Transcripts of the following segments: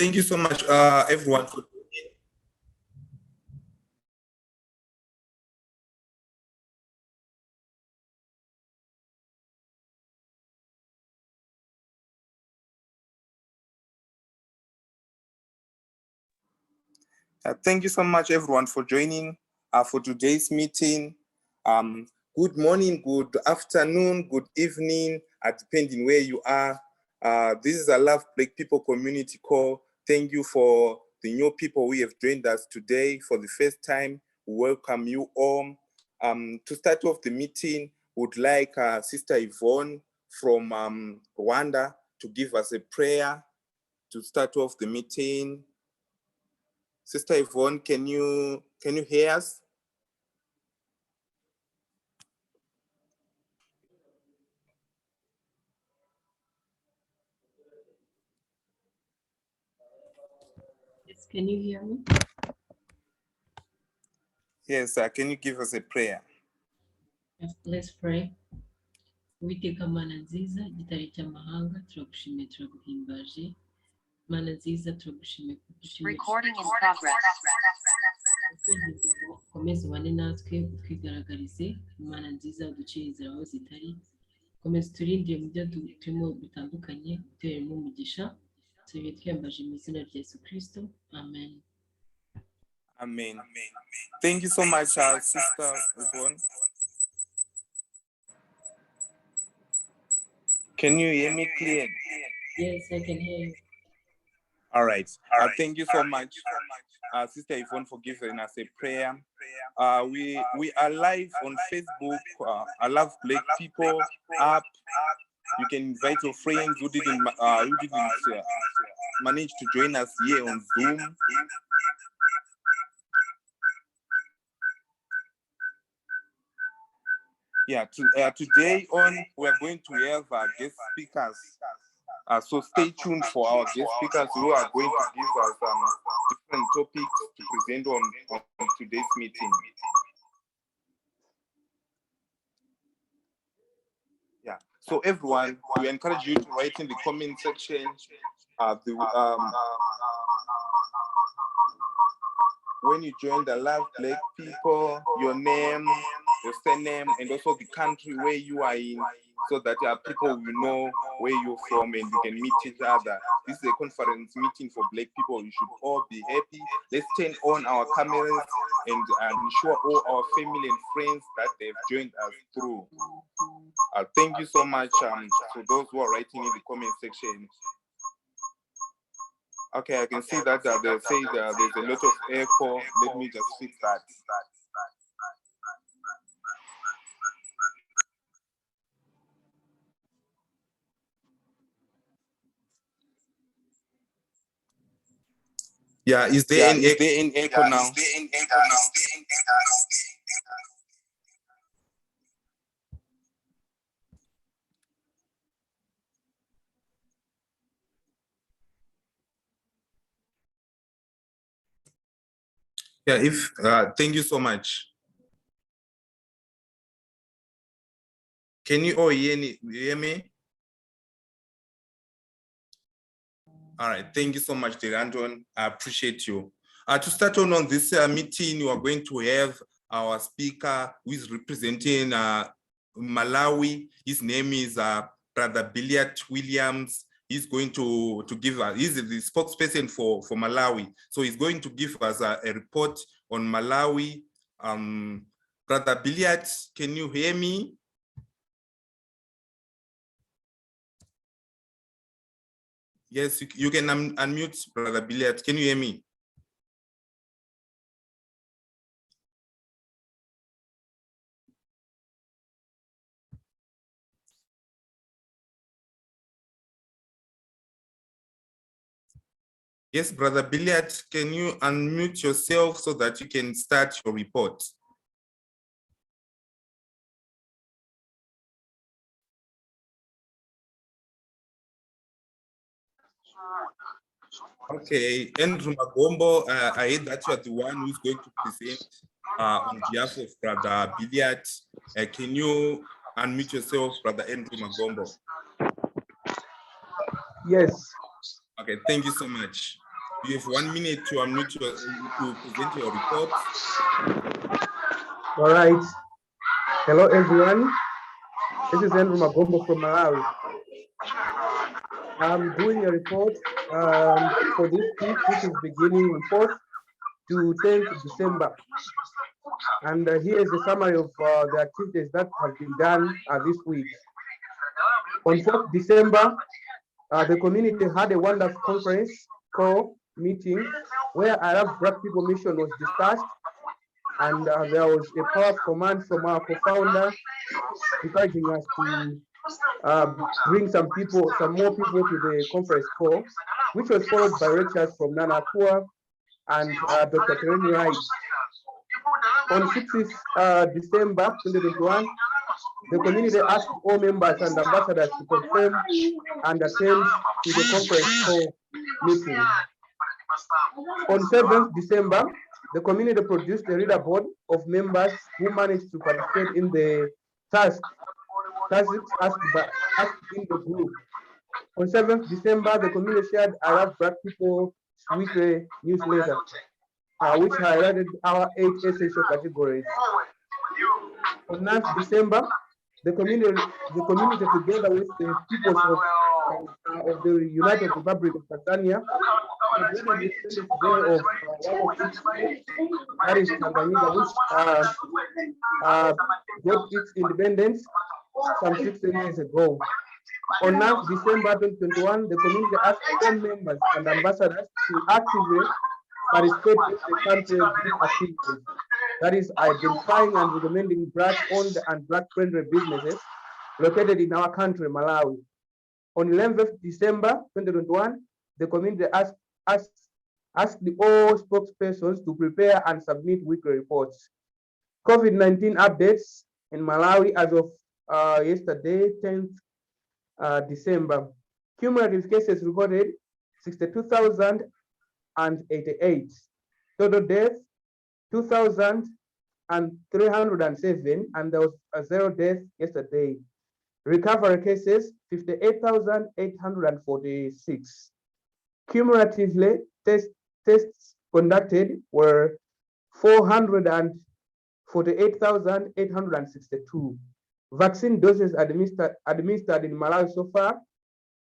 Thank you so much, everyone. Thank you so much, everyone, for joining for today's meeting. Good morning, good afternoon, good evening, depending where you are. This is a Love Black People community call. Thank you for the new people who have joined us today for the first time. We welcome you all. To start off the meeting, would like Sister Yvonne from Rwanda to give us a prayer to start off the meeting. Sister Yvonne, can you hear us? Yes, can you hear me? Yes, can you give us a prayer? Yes, let's pray. Uwiteka Mana nziza, gitare cy'amahanga, turagushimiye turaguhimbaje. Mana nziza, turagushimiye kudushimira. Recording in progress. Komeza ubane natwe utwigaragarize. Mana nziza, uducire inzira aho zitari. Komeza uturindire mu byo turimo bitandukanye, uteremo umugisha. Tubiye twiyambaje mu izina rya Yesu Kristo. Amen. Amen. Thank you so much, Sister Yvonne. Can you hear me clearly? Yes, I can hear you. All right. Thank you so much, Sister Yvonne, for giving us a prayer. We are live on Facebook. I Love Black People app. You can invite your friends who didn't manage to join us here on Zoom. Yeah, today on we're going to have guest speakers. So stay tuned for our guest speakers who are going to give us different topics to present on today's meeting. Yeah. So everyone, we encourage you to write in the comment section when you join the Love Black People, your name, your surname, and also the country where you are in, so that people will know where you're from and we can meet each other. This is a conference meeting for Black people. You should all be happy. Let's turn on our cameras and ensure all our family and friends that they've joined us through. Thank you so much for those who are writing in the comment section. Okay, I can see that they say that there's a lot of echo. Let me just fix that. Yeah, is there an echo now? Yeah, thank you so much. Can you all hear me? All right, thank you so much, Anton. I appreciate you. To start on this meeting, we are going to have our speaker who is representing Malawi. His name is Brother Billiard Williams. He's going to give us, he's the spokesperson for Malawi. So he's going to give us a report on Malawi. Brother Billiard, can you hear me? Yes, you can unmute, Brother Billiard. Can you hear me? Yes, Brother Billiard, can you unmute yourself so that you can start your report? Okay, Andrew Magombo, I heard that you are the one who's going to present on behalf of Brother Billiard. Can you unmute yourself, Brother Andrew Magombo? Yes. Okay, thank you so much. You have 1 minute to unmute to present your report. All right. Hello, everyone. This is Andrew Magombo from Malawi. I'm doing a report for this week, which is beginning on 4th to 10th December. And here is the summary of the activities that have been done this week. On 4th December, the community had a wonderful conference call meeting where Arab Black People Mission was discussed, and there was a powerful command from our co-founder encouraging us to bring some more people to the conference call, which was followed by lectures from Nana H.U.R and Dr. Karen Wright. On 6th December 2021, the community asked all members and ambassadors to confirm and attend to the conference call meeting. On 7th December, the community produced a leaderboard of members who managed to participate in the task asked in the group. On 7th December, the community shared Arab Black People weekly newsletter, which highlighted our 8 essential categories. On 9th December, the community together with the peoples of the United Republic of Tanzania, celebrated the Independence Day of that is Tanzania, which got its independence some 16 years ago. On 9th December 2021, the community asked all members and ambassadors to actively participate in the country's activities. That is identifying and recommending Black-owned and Black-friendly businesses located in our country, Malawi. On 11th December 2021, the community asked the all spokespersons to prepare and submit weekly reports. COVID-19 updates in Malawi as of yesterday, 10th December. Cumulative cases recorded 62,088. Total deaths 2,307, and there was a 0 death yesterday. Recovery cases 58,846. Cumulatively, tests conducted were 448,862. Vaccine doses administered in Malawi so far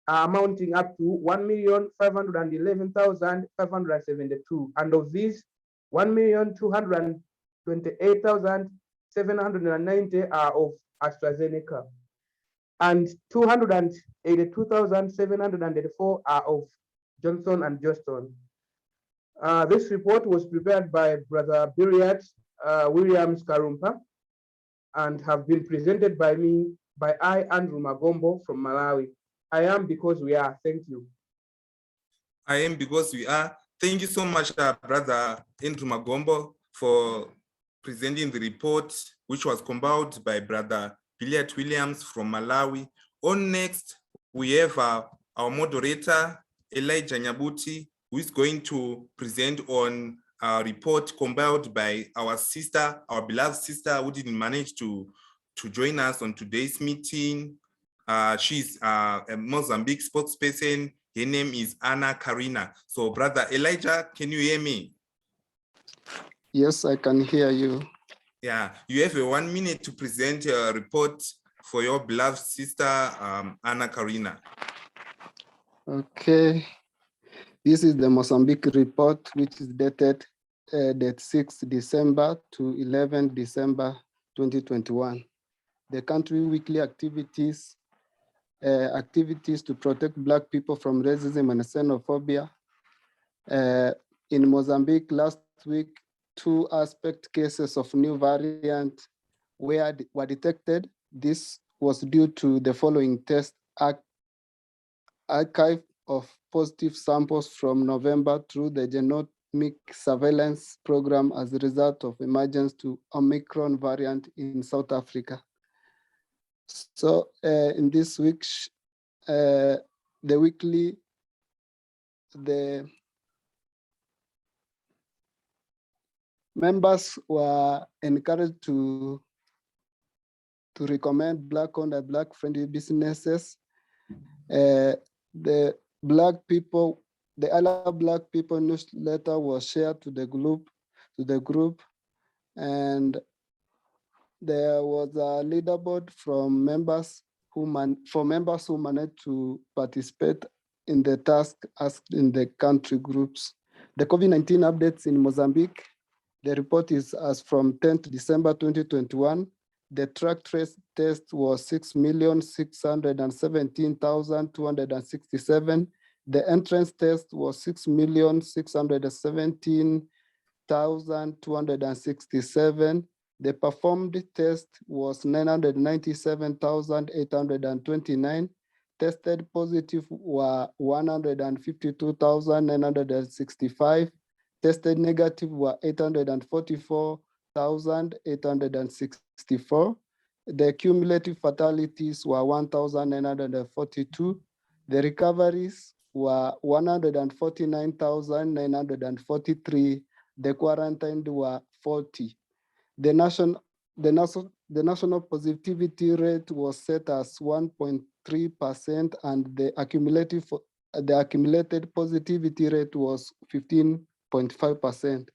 are amounting up to 1,511,572, and of these 1,228,790 are of AstraZeneca, and 282,784 are of Johnson & Johnson. This report was prepared by Brother Billiard Williams Karumpa and have been presented by I, Andrew Magombo from Malawi. I am because we are. Thank you. I am because we are. Thank you so much, Brother Andrew Magombo, for presenting the report, which was compiled by Brother Billiard Williams from Malawi. On next, we have our moderator, Elijah Nyabuti, who is going to present on a report compiled by our sister, our beloved sister, who didn't manage to join us on today's meeting. She's a Mozambique spokesperson. Her name is Anna Karina. So, Brother Elijah, can you hear me? Yes, I can hear you. Yeah, you have 1 minute to present a report for your beloved sister, Anna Karina. Okay. This is the Mozambique report, which is dated date 6 December to 11 December 2021. The country weekly activities to protect Black people from racism and xenophobia. In Mozambique last week, 2 aspect cases of new variant were detected. This was due to the following test archive of positive samples from November through the genomic surveillance program as a result of emergence to Omicron variant in South Africa. So in this week, the members were encouraged to recommend Black-owned and Black-friendly businesses. The Black people The Other Black People newsletter was shared to the group, and there was a leaderboard from members who managed to participate in the task asked in the country groups. The COVID-19 updates in Mozambique. The report is as from 10th December 2021. The track trace test was 6,617,267. The entrance test was 6,617,267. The performed test was 997,829. Tested positive were 152,965. Tested negative were 844,864. The cumulative fatalities were 1,942. The recoveries were 149,943. The quarantined were 40. The national positivity rate was set as 1.3%, and the accumulated positivity rate was 15.5%.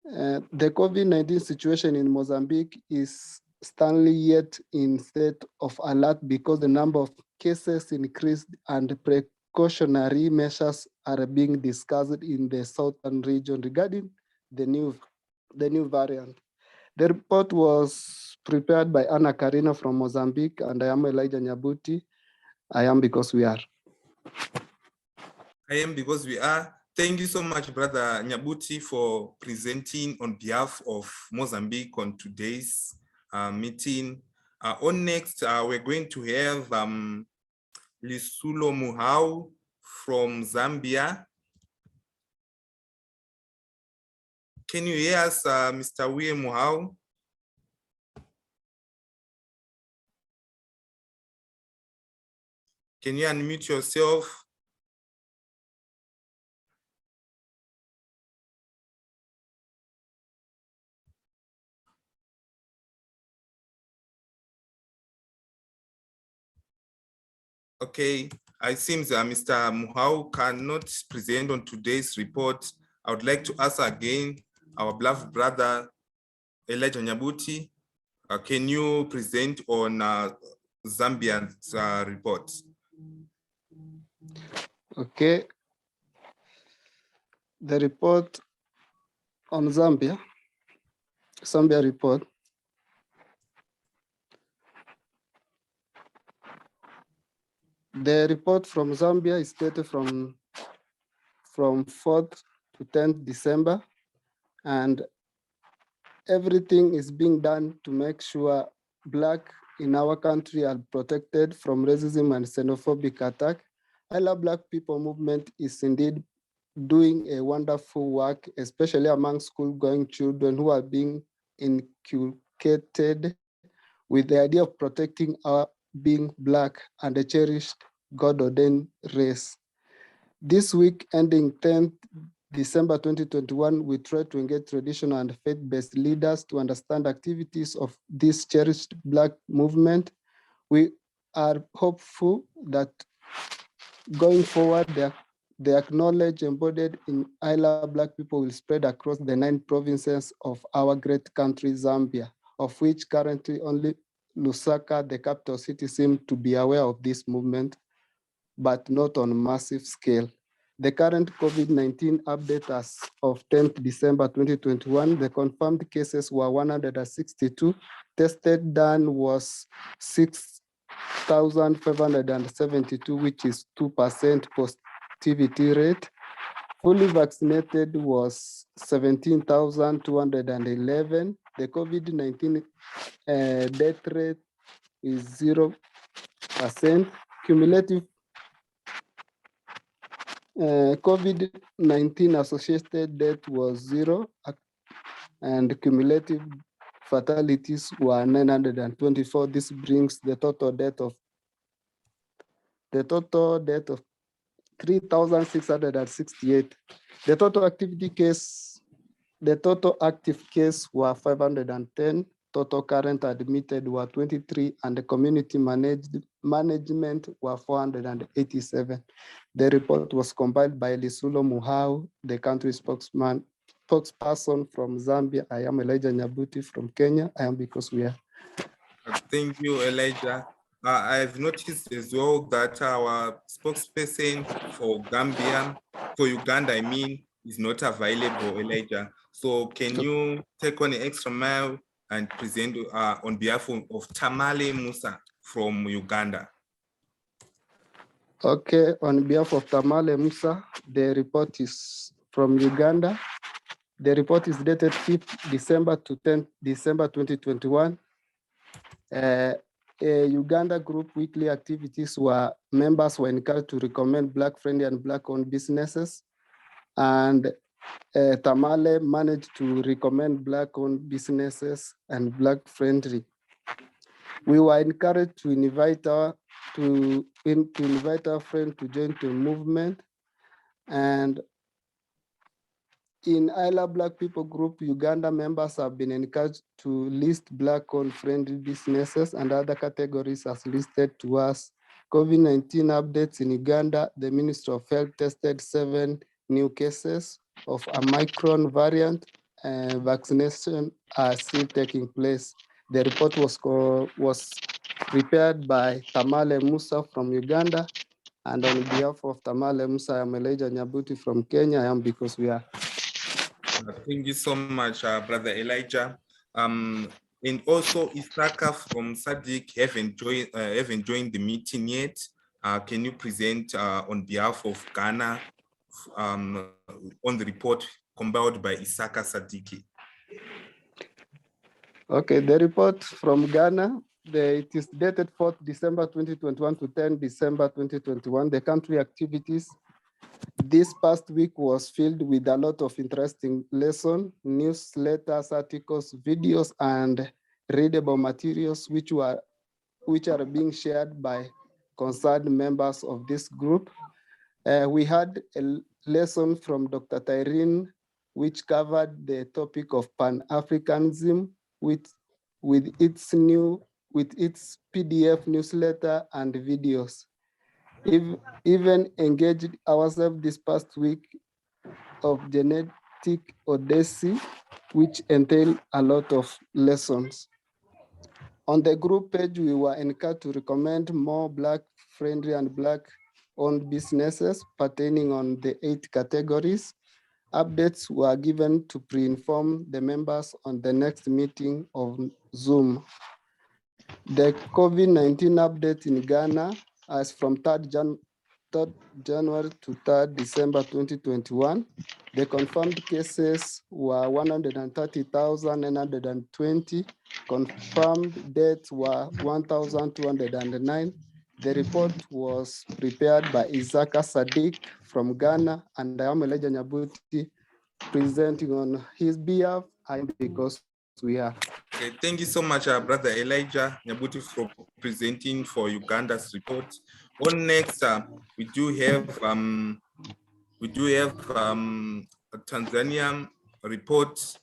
The COVID-19 situation in Mozambique is sternly yet in state of alert because the number of cases increased and precautionary measures are being discussed in the southern region regarding the new variant. The report was prepared by Anna Karina from Mozambique, and I am Elijah Nyabuti. I am because we are. I am because we are. Thank you so much, Brother Nyabuti, for presenting on behalf of Mozambique on today's meeting. On next, we're going to have Lisulo Muhau from Zambia. Can you hear us, Mr. Wie Muhau? Can you unmute yourself? Okay, it seems Mr. Muhau cannot present on today's report. I would like to ask again our beloved brother Elijah Nyabuti. Can you present on Zambia's report? Okay. The report on Zambia report. The report from Zambia is dated from 4th to 10th December, and everything is being done to make sure Black in our country are protected from racism and xenophobic attack. I Love Black People movement is indeed doing a wonderful work, especially among school-going children who are being inculcated with the idea of protecting our being Black and a cherished God-ordained race. This week, ending 10th December 2021, we try to engage traditional and faith-based leaders to understand activities of this cherished Black movement. We are hopeful that going forward, the knowledge embodied in I Love Black People will spread across the 9 provinces of our great country, Zambia, of which currently only Lusaka, the capital city, seems to be aware of this movement, but not on a massive scale. The current COVID-19 update as of 10th December 2021, the confirmed cases were 162, tested done was 6,572, which is 2% positivity rate. Fully vaccinated was 17,211. The COVID-19 death rate is 0%. Cumulative COVID-19 associated death was 0, and cumulative fatalities were 924. This brings the total death of 3,668. The total active case were 510. Total current admitted were 23, and the community management were 487. The report was compiled by Lisulo Muhau, the country spokesperson from Zambia. I am Elijah Nyabuti from Kenya. I am because we are. Thank you, Elijah. I've noticed as well that our spokesperson for Uganda, I mean, is not available, Elijah. So can you take on an extra mile and present on behalf of Tamale Musa from Uganda? Okay, on behalf of Tamale Musa, the report is from Uganda. The report is dated 5th December to 10th December 2021. Uganda group weekly activities were members were encouraged to recommend Black-friendly and Black-owned businesses, and Tamale managed to recommend Black-owned businesses and Black-friendly. We were encouraged to invite our friend to join the movement, and in ILA Black People Group, Uganda members have been encouraged to list Black-owned friendly businesses and other categories as listed to us. COVID-19 updates in Uganda, the Ministry of Health tested 7 new cases of a Omicron variant, and vaccination are still taking place. The report was prepared by Tamale Musa from Uganda, and on behalf of Tamale Musa, I am Elijah Nyabuti from Kenya. I am because we are. Thank you so much, Brother Elijah. And also Isaka from SADC haven't joined the meeting yet. Can you present on behalf of Ghana on the report compiled by Isaka Sadiki? Okay, the report from Ghana, it is dated 4th December 2021 to 10 December 2021. The country activities this past week was filled with a lot of interesting lessons, newsletters, articles, videos, and readable materials which are being shared by concerned members of this group. We had a lesson from Dr. Tyreen, which covered the topic of Pan-Africanism with its PDF newsletter and videos. Even engaged ourselves this past week of genetic odyssey, which entail a lot of lessons. On the group page, we were encouraged to recommend more Black-friendly and Black-owned businesses pertaining on the 8 categories. Updates were given to pre-inform the members on the next meeting of Zoom. The COVID-19 update in Ghana as from 3rd January to 3rd December 2021, the confirmed cases were 130,920. Confirmed deaths were 1,209. The report was prepared by Isaka Sadiq from Ghana, and I am Elijah Nyabuti presenting on his behalf. I'm because we are. Okay, thank you so much, Brother Elijah Nyabuti, for presenting for Uganda's report. On next, we do have a Tanzanian report,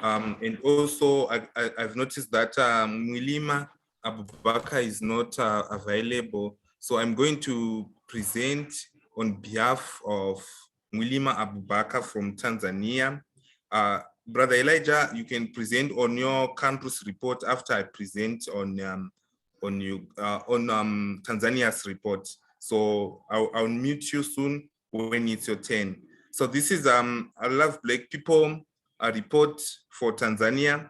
and also I've noticed that Mwilima Abubakar is not available, so I'm going to present on behalf of Mwilima Abubakar from Tanzania. Brother Elijah, you can present on your country's report after I present on Tanzania's report. So I'll mute you soon when it's your turn. So this is I Love Black People, a report for Tanzania,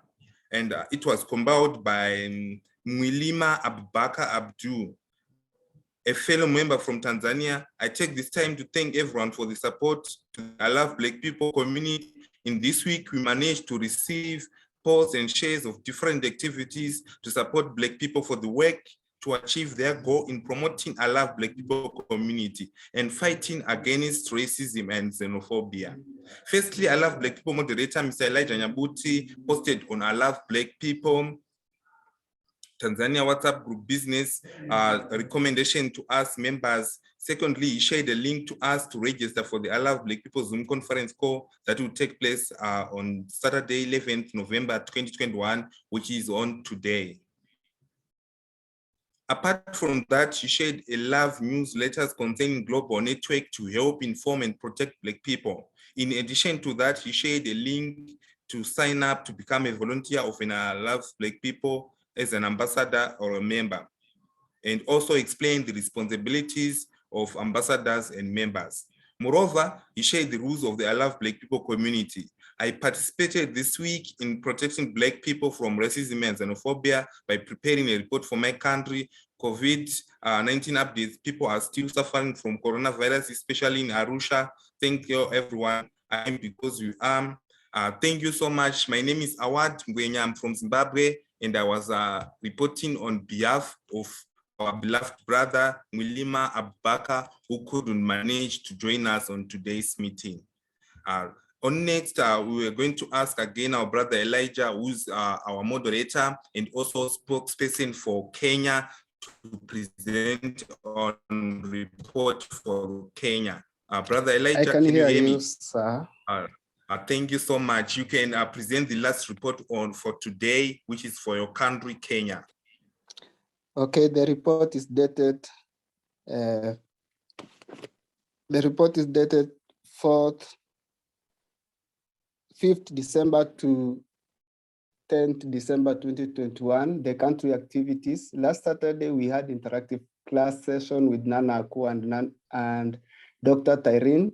and it was compiled by Mwilima Abubakar Abdu, a fellow member from Tanzania. I take this time to thank everyone for the support to the I Love Black People community. In this week, we managed to receive posts and shares of different activities to support Black people for the work to achieve their goal in promoting I Love Black People community and fighting against racism and xenophobia. Firstly, I Love Black People moderator, Mr. Elijah Nyabuti, posted on I Love Black People Tanzania WhatsApp group business a recommendation to us members. Secondly, he shared a link to us to register for the I Love Black People Zoom conference call that will take place on Saturday, 11th November 2021, which is on today. Apart from that, she shared a love newsletters containing global network to help inform and protect Black people. In addition to that, she shared a link to sign up to become a volunteer of an Love Black People as an ambassador or a member, and also explained the responsibilities of ambassadors and members. Moreover, he shared the rules of the I Love Black People community. I participated this week in protecting Black people from racism and xenophobia by preparing a report for my country. COVID-19 updates, people are still suffering from coronavirus, especially in Arusha. Thank you, everyone. I'm because you are. Thank you so much. My name is Awad Ngwenya. I'm from Zimbabwe, and I was reporting on behalf of our beloved brother, Mwilima Abubakar, who couldn't manage to join us on today's meeting. On next, we are going to ask again our brother Elijah, who's our moderator and also spokesperson for Kenya, to present on report for Kenya. Brother Elijah, can you hear hear me? you, sir. Thank you so much. You can present the last report on for today, which is for your country, Kenya. Okay, the report is dated 5th December to 10th December 2021. The country activities. Last Saturday, we had interactive class session with Nana Aku and Dr. Tyrene.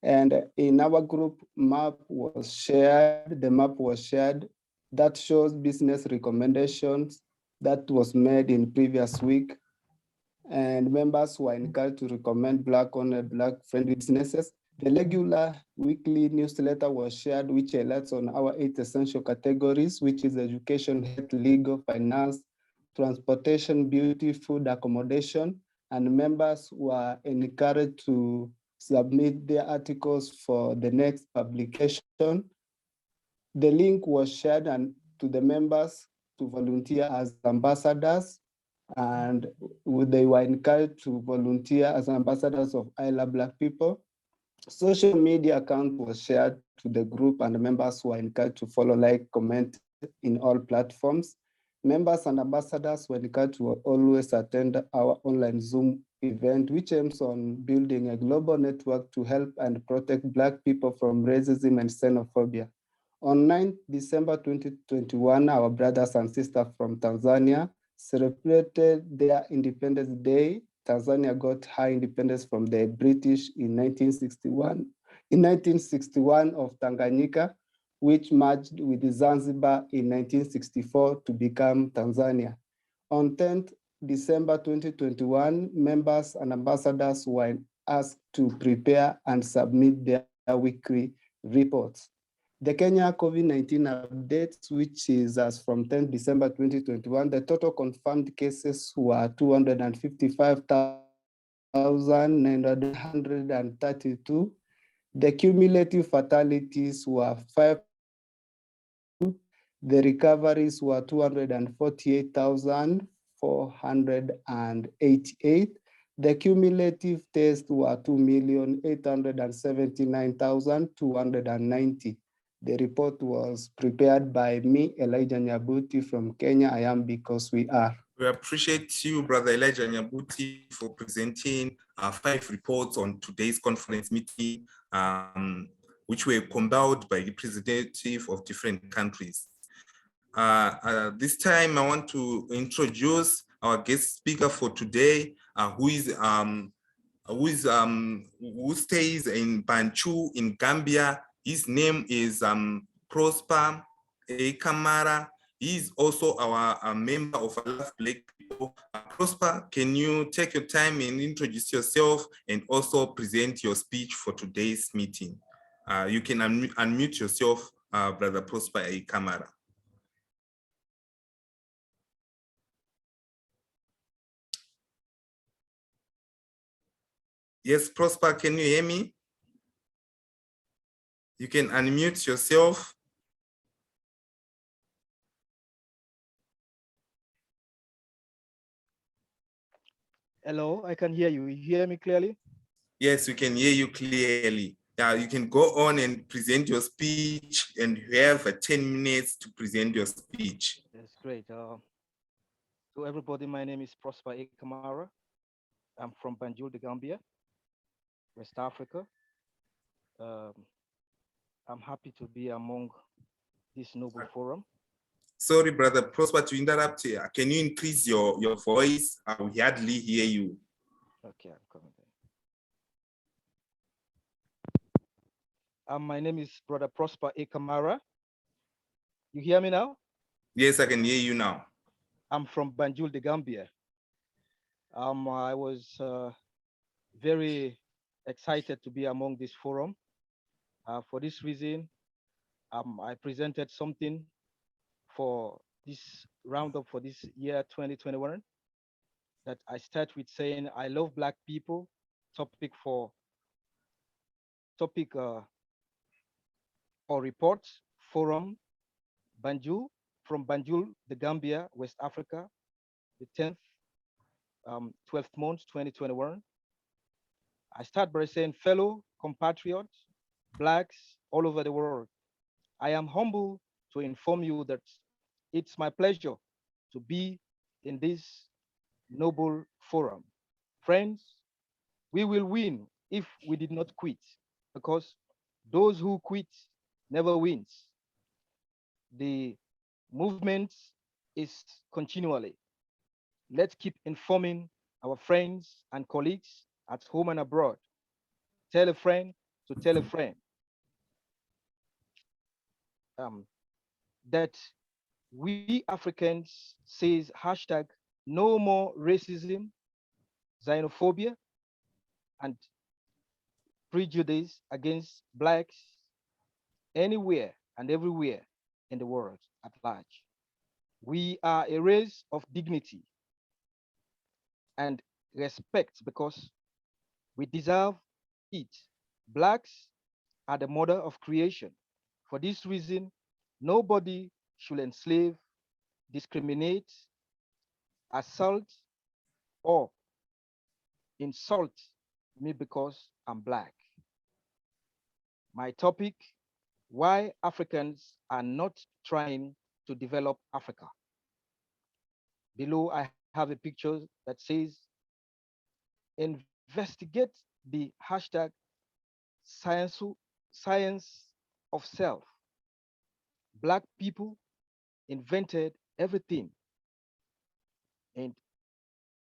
And in our group, map was shared. The map was shared that shows business recommendations that was made in previous week. And members were encouraged to recommend Black-owned, Black-friendly businesses. The regular weekly newsletter was shared, which highlights on our 8 essential categories, which is education, health, legal, finance, transportation, beauty, food, accommodation. And members were encouraged to submit their articles for the next publication. The link was shared to the members to volunteer as ambassadors, and they were encouraged to volunteer as ambassadors of I Love Black People. Social media account was shared to the group, and the members were encouraged to follow, like, comment in all platforms. Members and ambassadors were encouraged to always attend our online Zoom event, which aims on building a global network to help and protect Black people from racism and xenophobia. On 9th December 2021, our brothers and sisters from Tanzania celebrated their Independence Day. Tanzania got her independence from the British in 1961. In 1961 of Tanganyika, which merged with Zanzibar in 1964 to become Tanzania. On 10th December 2021, members and ambassadors were asked to prepare and submit their weekly reports. The Kenya COVID-19 updates, which is as from 10th December 2021, the total confirmed cases were 255,932. The cumulative fatalities were 5. The recoveries were 248,488. The cumulative tests were 2,879,290. The report was prepared by me, Elijah Nyabuti from Kenya. I am because we are. We appreciate you, Brother Elijah Nyabuti, for presenting 5 reports on today's conference meeting, which were compiled by representatives of different countries. This time, I want to introduce our guest speaker for today, who stays in Bantu in Gambia. His name is Prosper A. Kamara. He is also a member of I Love Black People. Prosper, can you take your time and introduce yourself and also present your speech for today's meeting? You can unmute yourself, Brother Prosper A. Kamara. Yes, Prosper, can you hear me? You can unmute yourself. Hello, I can hear you. You hear me clearly? Yes, we can hear you clearly. You can go on and present your speech, and you have 10 minutes to present your speech. That's great. To everybody, my name is Prosper A. Kamara. I'm from Banjul, the Gambia, West Africa. Um, I'm happy to be among this noble forum. Sorry, Brother Prosper, to interrupt here. Can you increase your voice? We hardly hear you. Okay, I'm coming there. My name is Brother Prosper A. Kamara. You hear me now? Yes, I can hear you now. I'm from Banjul, the Gambia. I was very excited to be among this forum. For this reason, I presented something for this roundup for this year 2021 that I start with saying I love Black people. Topic or report forum Banjul from Banjul, the Gambia, West Africa, the 10th, 12th month 2021. I start by saying fellow compatriots, Blacks all over the world. I am humble to inform you that it's my pleasure to be in this noble forum. Friends, we will win if we did not quit, because those who quit never wins. The movement is continually. Let's keep informing our friends and colleagues at home and abroad. Tell a friend to tell a friend that we Africans says hashtag no more racism, xenophobia, and prejudice against Blacks anywhere and everywhere in the world at large. We are a race of dignity and respect because we deserve it. Blacks are the mother of creation. For this reason, nobody should enslave, discriminate, assault, or insult me because I'm Black. My topic, why Africans are not trying to develop Africa. Below, I have a picture that says, investigate the hashtag science, science of self. Black people invented everything. And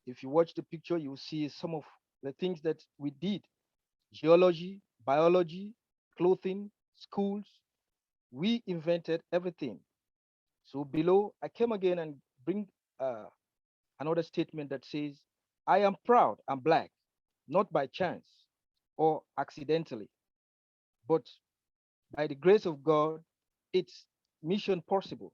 if you watch the picture, you'll see some of the things that we did: geology, biology, clothing, schools. We invented everything. So below, I came again and bring uh, another statement that says, I am proud I'm Black, not by chance or accidentally, but by the grace of God, it's mission possible.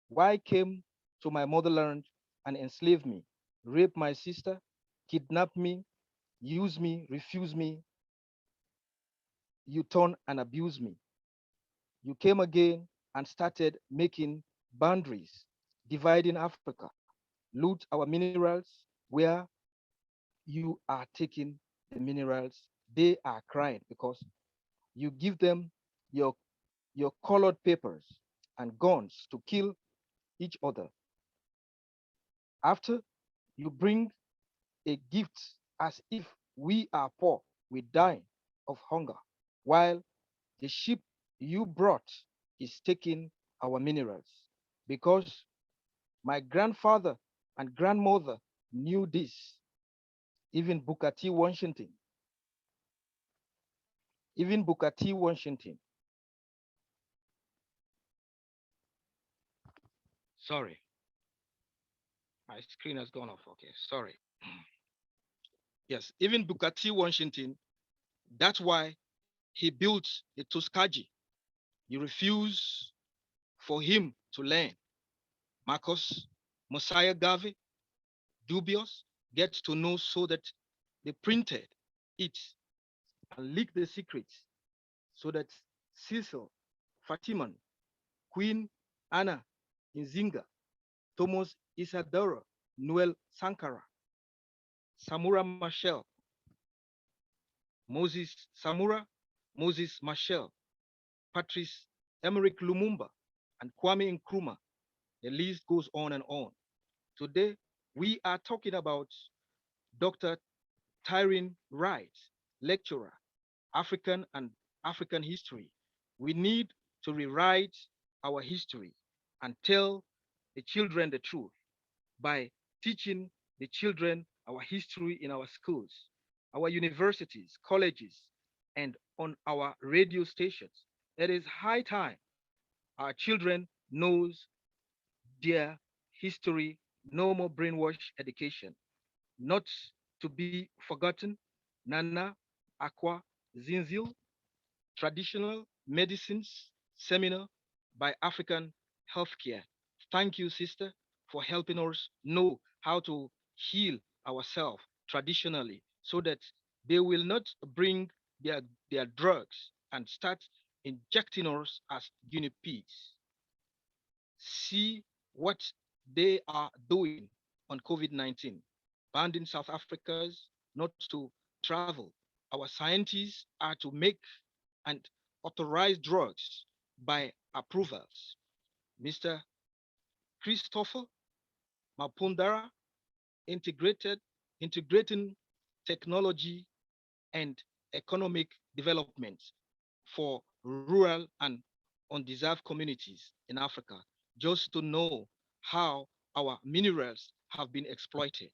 Why came to my motherland and enslave me, rape my sister, kidnap me, use me, refuse me, you turn and abuse me. You came again and started making boundaries, dividing Africa, loot our minerals where you are taking the minerals. They are crying because you give them your colored papers and guns to kill each other. After you bring a gift as if we are poor, we die of hunger, while the ship you brought is taking our minerals. Because my grandfather and grandmother knew this, even Booker T. Washington, even Booker T. Washington. Sorry, my screen has gone off. Okay, sorry. Yes, even Booker T. Washington, that's why he built the Tuskegee. You refuse for him to learn. Marcus, Mosiah Garvey, dubious, gets to know so that they printed it and leaked the secrets so that Cecil, Fatiman, Queen Anna Nzinga, Thomas Isadora, Noel Sankara, Samura Machel, Moses Samura, Moses Machel, Patrice Emerick Lumumba, and Kwame Nkrumah. The list goes on and on. Today, We are talking about Dr. Tyrone Wright, lecturer, African and African history. We need to rewrite our history and tell the children the truth by teaching the children our history in our schools, our universities, colleges, and on our radio stations. It is high time our children knows their history, no more brainwash education, not to be forgotten. Nana, Aqua, Zinzil, traditional medicines seminar by African healthcare. Thank you, sister, for helping us know how to heal ourselves traditionally so that they will not bring their drugs and start injecting us as guinea pigs. See what they are doing on COVID-19, banning South Africans not to travel. Our scientists are to make and authorize drugs by approvals. Mr. Christopher Mapundara integrating technology and economic development for rural and undeserved communities in Africa, just to know how our minerals have been exploited.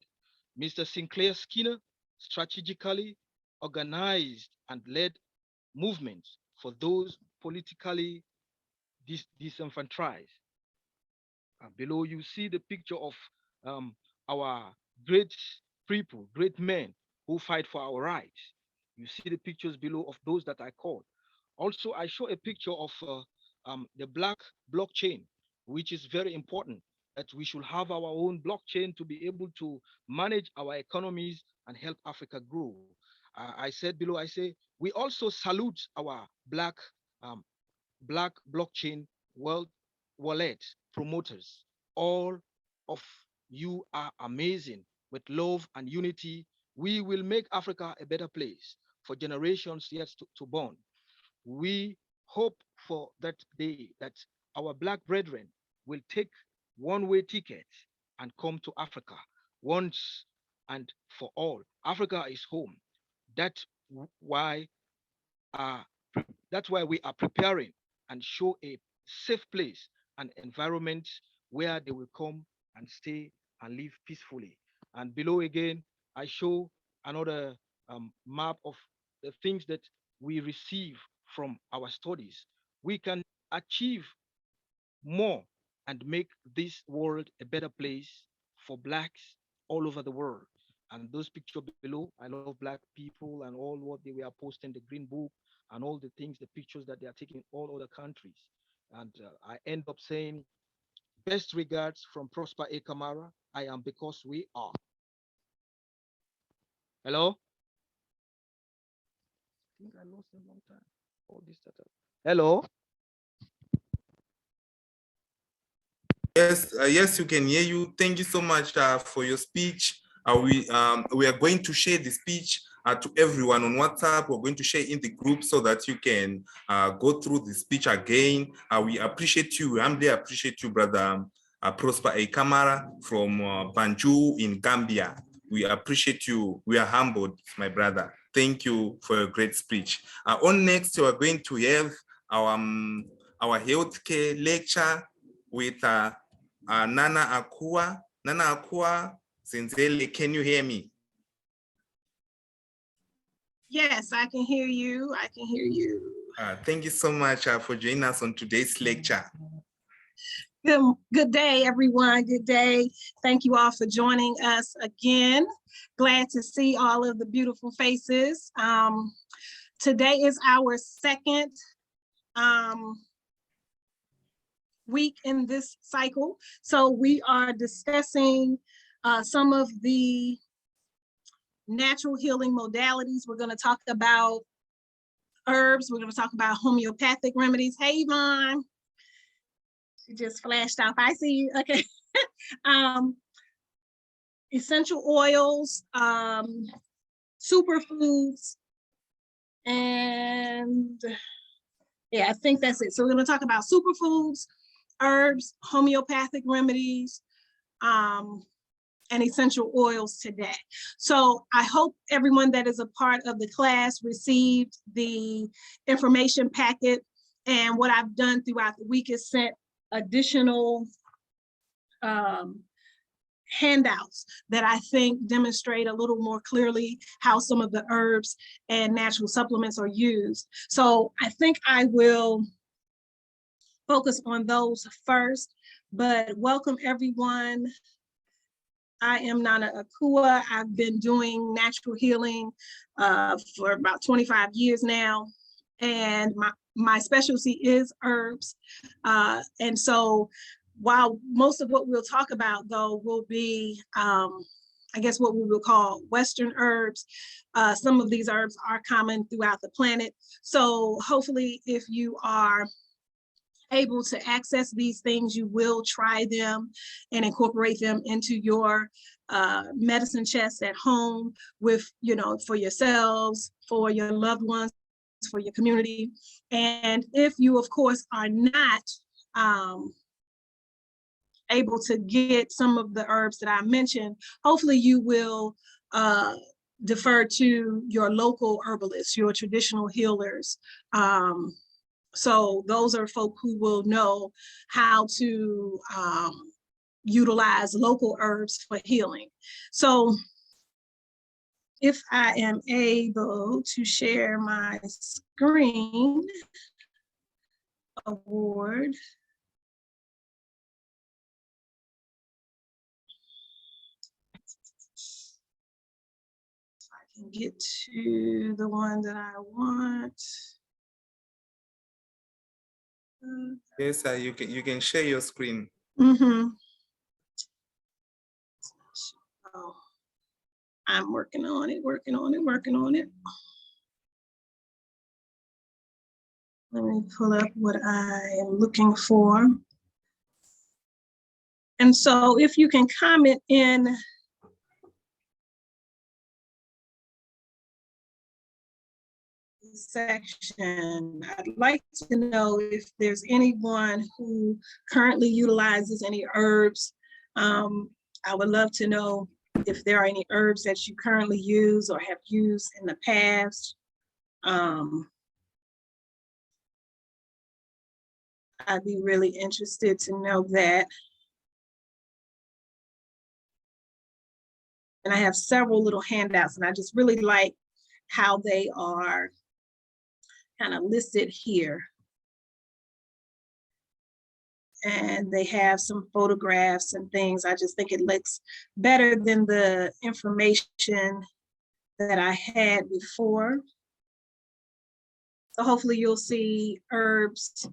Mr. Sinclair Skinner strategically organized and led movements for those politically disenfranchised. Below, you see the picture of our great people, great men who fight for our rights. You see the pictures below of those that I called. Also, I show a picture of the black blockchain, which is very important that we should have our own blockchain to be able to manage our economies and help Africa grow. I said below, I say, we also salute our um, black blockchain world wallet promoters. All of you are amazing. With love and unity, we will make Africa a better place for generations yet to born. We hope for that day that our black brethren will take one-way ticket and come to Africa once and for all. Africa is home. That's why uh, that's why we are preparing and show a safe place and environment where they will come and stay and live peacefully. And below again, I show another map of the things that we receive from our studies. We can achieve more and make this world a better place for blacks all over the world. And those pictures below, I love black people and all what they were posting, the green book and all the things, the pictures that they are taking in all other countries. And I end up saying, best regards from Prosper A. Kamara. I am because we are. Hello? I think I lost a long time. All this data. Hello? Yes, yes, you can hear you. Thank you so much for your speech. We are going to share the speech to everyone on WhatsApp. We're going to share in the group so that you can go through the speech again. We appreciate you. We humbly appreciate you, brother Prosper A. Kamara from Banjul in Gambia. We appreciate you. We are humbled, my brother. Thank you for your great speech. On next, we are going to have our healthcare lecture with Nana Akua. Nana Akua, Zinzele, can you hear me? Yes, I can hear you. I can hear you. Thank you so much for joining us on today's lecture. Good day, everyone. Good day. Thank you all for joining us again. Glad to see all of the beautiful faces. Today is our second week in this cycle. So we are discussing some of the natural healing modalities. We're going to talk about herbs. We're going to talk about homeopathic remedies. Hey, Yvonne. She just flashed off. I see you. Okay. Essential oils, superfoods, and yeah, I think that's it. So we're going to talk about superfoods, herbs, homeopathic remedies, and essential oils today. So I hope everyone that is a part of the class received the information packet. And what I've done throughout the week is sent additional handouts that I think demonstrate a little more clearly how some of the herbs and natural supplements are used. So I think I will focus on those first, but welcome everyone. I am Nana Akua. I've been doing natural healing for about 25 years now. And my specialty is herbs. And so while most of what we'll talk about though will be, I guess what we will call Western herbs, some of these herbs are common throughout the planet. So hopefully if you are able to access these things, you will try them and incorporate them into your medicine chest at home with, you know, for yourselves, for your loved ones, for your community. And if you, of course, are not able to get some of the herbs that I mentioned, hopefully you will defer to your local herbalists, your traditional healers. So those are folk who will know how to utilize local herbs for healing. So if I am able to share my screen, award. I can get to the one that I want. Yes, you can share your screen. Mm-hmm. Oh, I'm working on it. Let me pull up what I am looking for. And so if you can comment in section, I'd like to know if there's anyone who currently utilizes any herbs. I would love to know if there are any herbs that you currently use or have used in the past. I'd be really interested to know that. And I have several little handouts, and I just really like how they are kind of listed here. And they have some photographs and things. I just think it looks better than the information that I had before. So hopefully you'll see herbs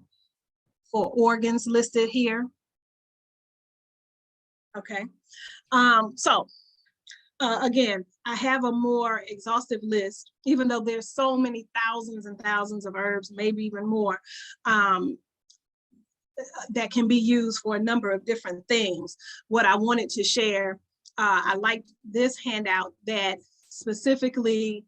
for organs listed here. Okay. Again, I have a more exhaustive list, even though there's so many thousands and thousands of herbs, maybe even more, that can be used for a number of different things. What I wanted to share, I liked this handout that specifically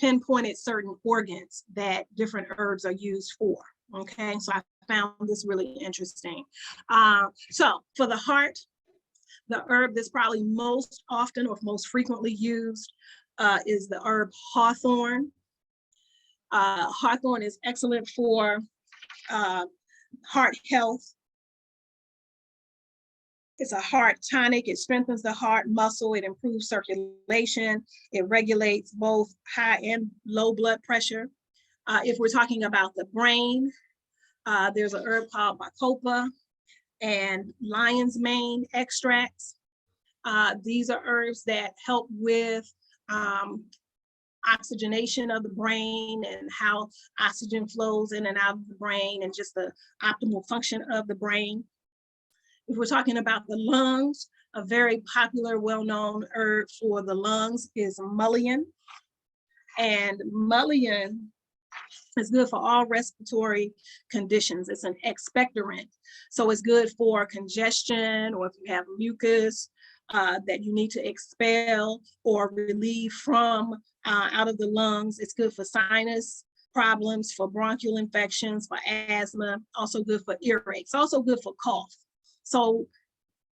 pinpointed certain organs that different herbs are used for. Okay, so I found this really interesting. So for the heart, the herb that's probably most often or most frequently used is the herb Hawthorne. Hawthorne is excellent for heart health. It's a heart tonic. It strengthens the heart muscle. It improves circulation. It regulates both high and low blood pressure. If we're talking about the brain, there's an herb called bacopa and lion's mane extracts. These are herbs that help with oxygenation of the brain and how oxygen flows in and out of the brain and just the optimal function of the brain. If we're talking about the lungs, a very popular, well-known herb for the lungs is mullein. And mullein is good for all respiratory conditions. It's an expectorant. So it's good for congestion, or if you have mucus that you need to expel or relieve from out of the lungs. It's good for sinus problems, for bronchial infections, for asthma, also good for earaches, also good for cough. So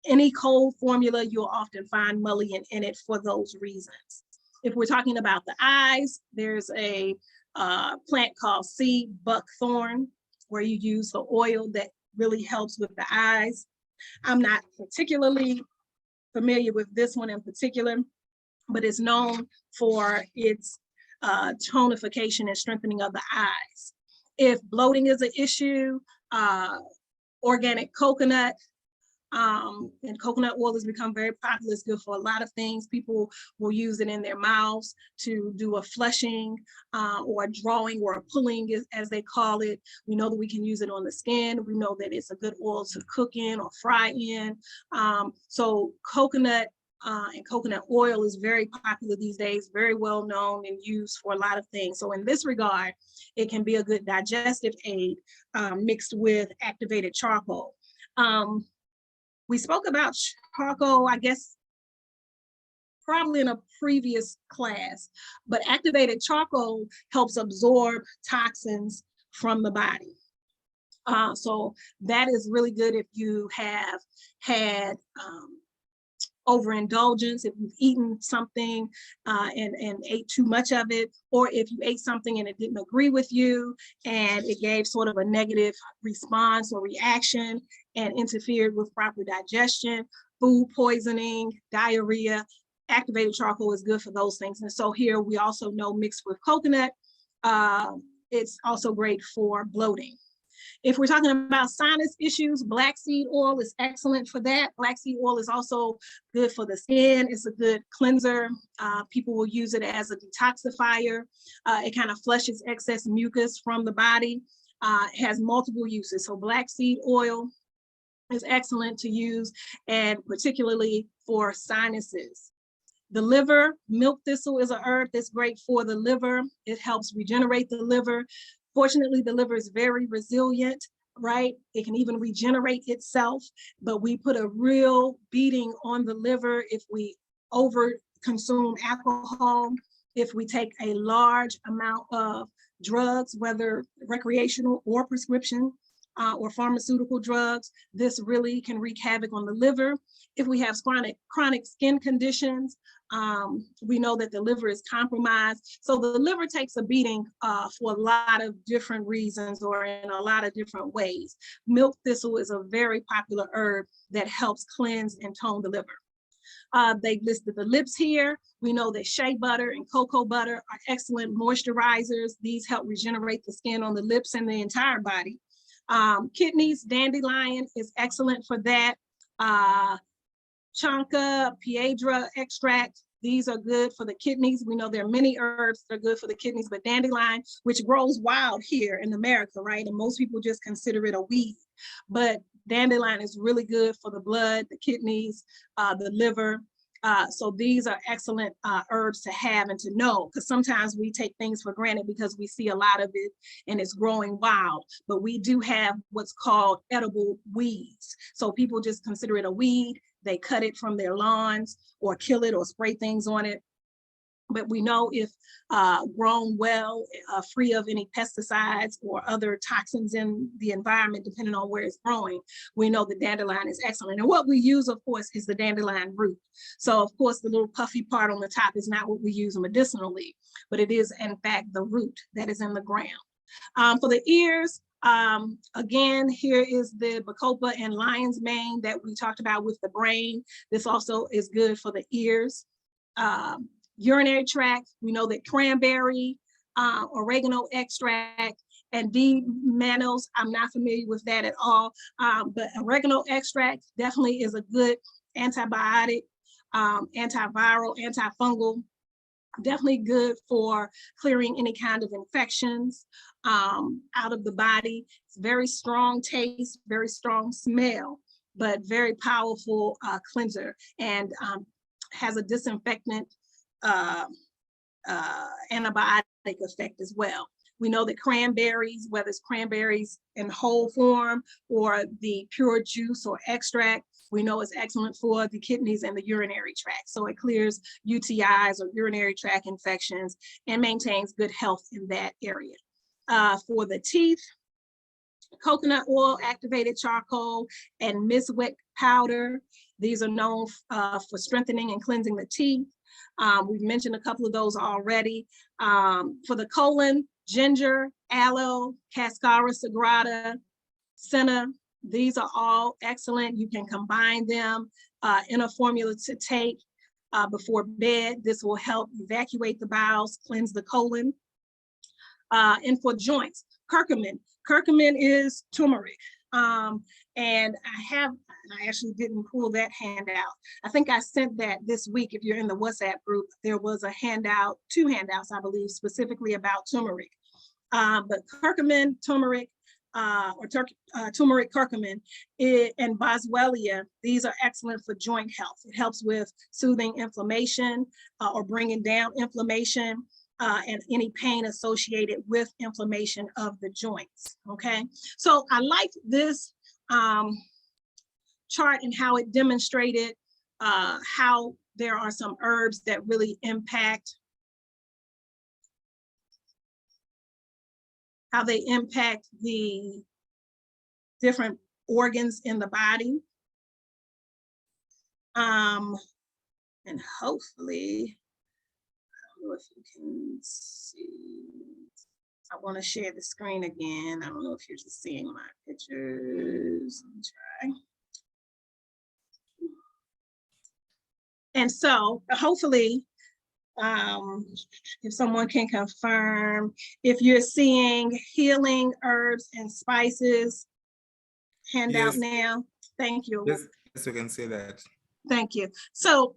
any cold formula, you'll often find mullein in it for those reasons. If we're talking about the eyes, there's a plant called sea buckthorn, where you use the oil that really helps with the eyes. I'm not particularly familiar with this one in particular, but it's known for its tonification and strengthening of the eyes. If bloating is an issue, organic coconut, and coconut oil has become very popular. It's good for a lot of things. People will use it in their mouths to do a flushing or a drawing or a pulling, as they call it. We know that we can use it on the skin. We know that it's a good oil to cook in or fry in. So coconut and coconut oil is very popular these days, very well known and used for a lot of things. So in this regard, it can be a good digestive aid mixed with activated charcoal. We spoke about charcoal, I guess, probably in a previous class, but activated charcoal helps absorb toxins from the body. So that is really good if you have had overindulgence, if you've eaten something and ate too much of it, or if you ate something and it didn't agree with you and it gave sort of a negative response or reaction and interfered with proper digestion, food poisoning, diarrhea. Activated charcoal is good for those things. And so here we also know mixed with coconut, it's also great for bloating. If we're talking about sinus issues, black seed oil is excellent for that. Black seed oil is also good for the skin. It's a good cleanser. People will use it as a detoxifier. It kind of flushes excess mucus from the body. It has multiple uses. So black seed oil is excellent to use, and particularly for sinuses. The liver, milk thistle is a herb that's great for the liver. It helps regenerate the liver. Fortunately, the liver is very resilient, right? It can even regenerate itself, but we put a real beating on the liver if we over consume alcohol, if we take a large amount of drugs, whether recreational or prescription, or pharmaceutical drugs. This really can wreak havoc on the liver. If we have chronic skin conditions, we know that the liver is compromised. So the liver takes a beating for a lot of different reasons or in a lot of different ways. Milk thistle is a very popular herb that helps cleanse and tone the liver. They've listed the lips here. We know that shea butter and cocoa butter are excellent moisturizers. These help regenerate the skin on the lips and the entire body. Kidneys, dandelion is excellent for that. Chanca, piedra extract, these are good for the kidneys. We know there are many herbs that are good for the kidneys, but dandelion, which grows wild here in America, right? And most people just consider it a weed, but dandelion is really good for the blood, the kidneys, the liver. So these are excellent herbs to have and to know, because sometimes we take things for granted because we see a lot of it and it's growing wild, but we do have what's called edible weeds. So people just consider it a weed. They cut it from their lawns or kill it or spray things on it. But we know if grown well, free of any pesticides or other toxins in the environment, depending on where it's growing, we know the dandelion is excellent. And what we use, of course, is the dandelion root. So of course, the little puffy part on the top is not what we use medicinally, but it is in fact the root that is in the ground. For the ears, again, here is the bacopa and lion's mane that we talked about with the brain. This also is good for the ears. Urinary tract, we know that cranberry, oregano extract, and D-mannose, I'm not familiar with that at all, but oregano extract definitely is a good antibiotic, antiviral, antifungal, definitely good for clearing any kind of infections out of the body. It's very strong taste, very strong smell, but very powerful cleanser, and has a disinfectant antibiotic effect as well. We know that cranberries, whether it's cranberries in whole form or the pure juice or extract, we know it's excellent for the kidneys and the urinary tract. So it clears UTIs or urinary tract infections and maintains good health in that area. For the teeth, coconut oil, activated charcoal, and miswet powder These are known for strengthening and cleansing the teeth. We've mentioned a couple of those already. For the colon, ginger, aloe, cascara sagrada, senna. These are all excellent. You can combine them in a formula to take before bed. This will help evacuate the bowels, cleanse the colon. And for joints, curcumin. Curcumin is turmeric. And I actually didn't pull that handout. I think I sent that this week. If you're in the WhatsApp group, there was a handout, 2 handouts, I believe, specifically about turmeric. But curcumin, turmeric, turmeric, curcumin, and boswellia, these are excellent for joint health. It helps with soothing inflammation or bringing down inflammation and any pain associated with inflammation of the joints, okay? So I liked this chart and how it demonstrated how there are some herbs that really impact how they impact the different organs in the body. And hopefully, I don't know if you can see. I want to share the screen again. I don't know if you're just seeing my pictures. Let me try. And so hopefully, if someone can confirm, if you're seeing healing herbs and spices handout Yes. now. Thank you. Yes, you can say that. Thank you. So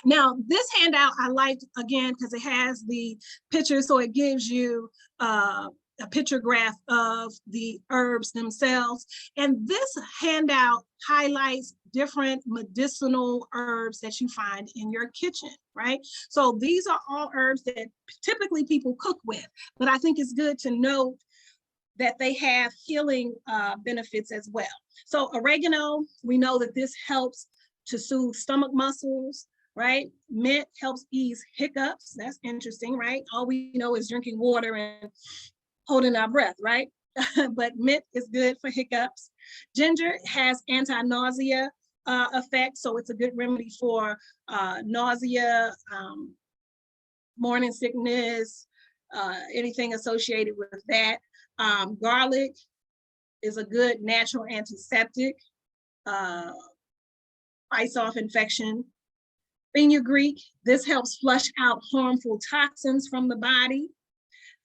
now this handout I liked again because it has the picture, so it gives you a picture graph of the herbs themselves. And this handout highlights different medicinal herbs that you find in your kitchen, right? So these are all herbs that typically people cook with, but I think it's good to note that they have healing benefits as well. So oregano, we know that this helps to soothe stomach muscles, right? Mint helps ease hiccups. That's interesting, right? All we know is drinking water and holding our breath, right? But mint is good for hiccups. Ginger has anti-nausea effect, so it's a good remedy for nausea, morning sickness, anything associated with that. Garlic is a good natural antiseptic, fights off infection. Fenugreek, this helps flush out harmful toxins from the body.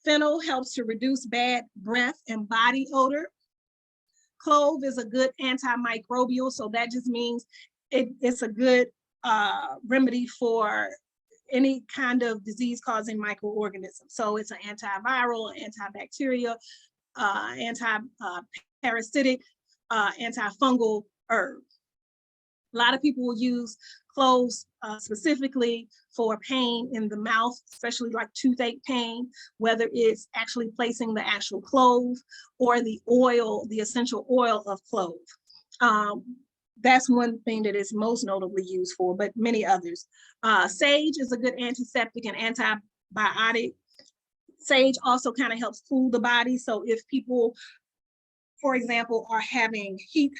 Fennel helps to reduce bad breath and body odor. Clove is a good antimicrobial, so that just means it's a good remedy for any kind of disease-causing microorganism. So it's an antiviral, antibacterial, anti-parasitic, antifungal herb. A lot of people will use cloves specifically for pain in the mouth, especially like toothache pain, whether it's actually placing the actual clove or the oil, the essential oil of clove. That's one thing that is most notably used for, but many others. Sage is a good antiseptic and antibiotic. Sage also kind of helps cool the body. So if people, for example, are having heat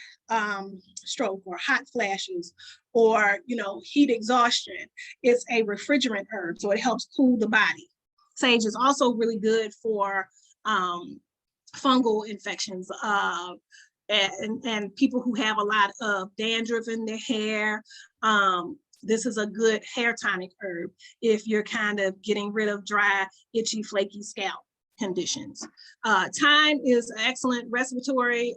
stroke or hot flashes or heat exhaustion, it's a refrigerant herb, so it helps cool the body. Sage is also really good for fungal infections and people who have a lot of dandruff in their hair. This is a good hair tonic herb if you're kind of getting rid of dry, itchy, flaky scalp conditions. Thyme is an excellent respiratory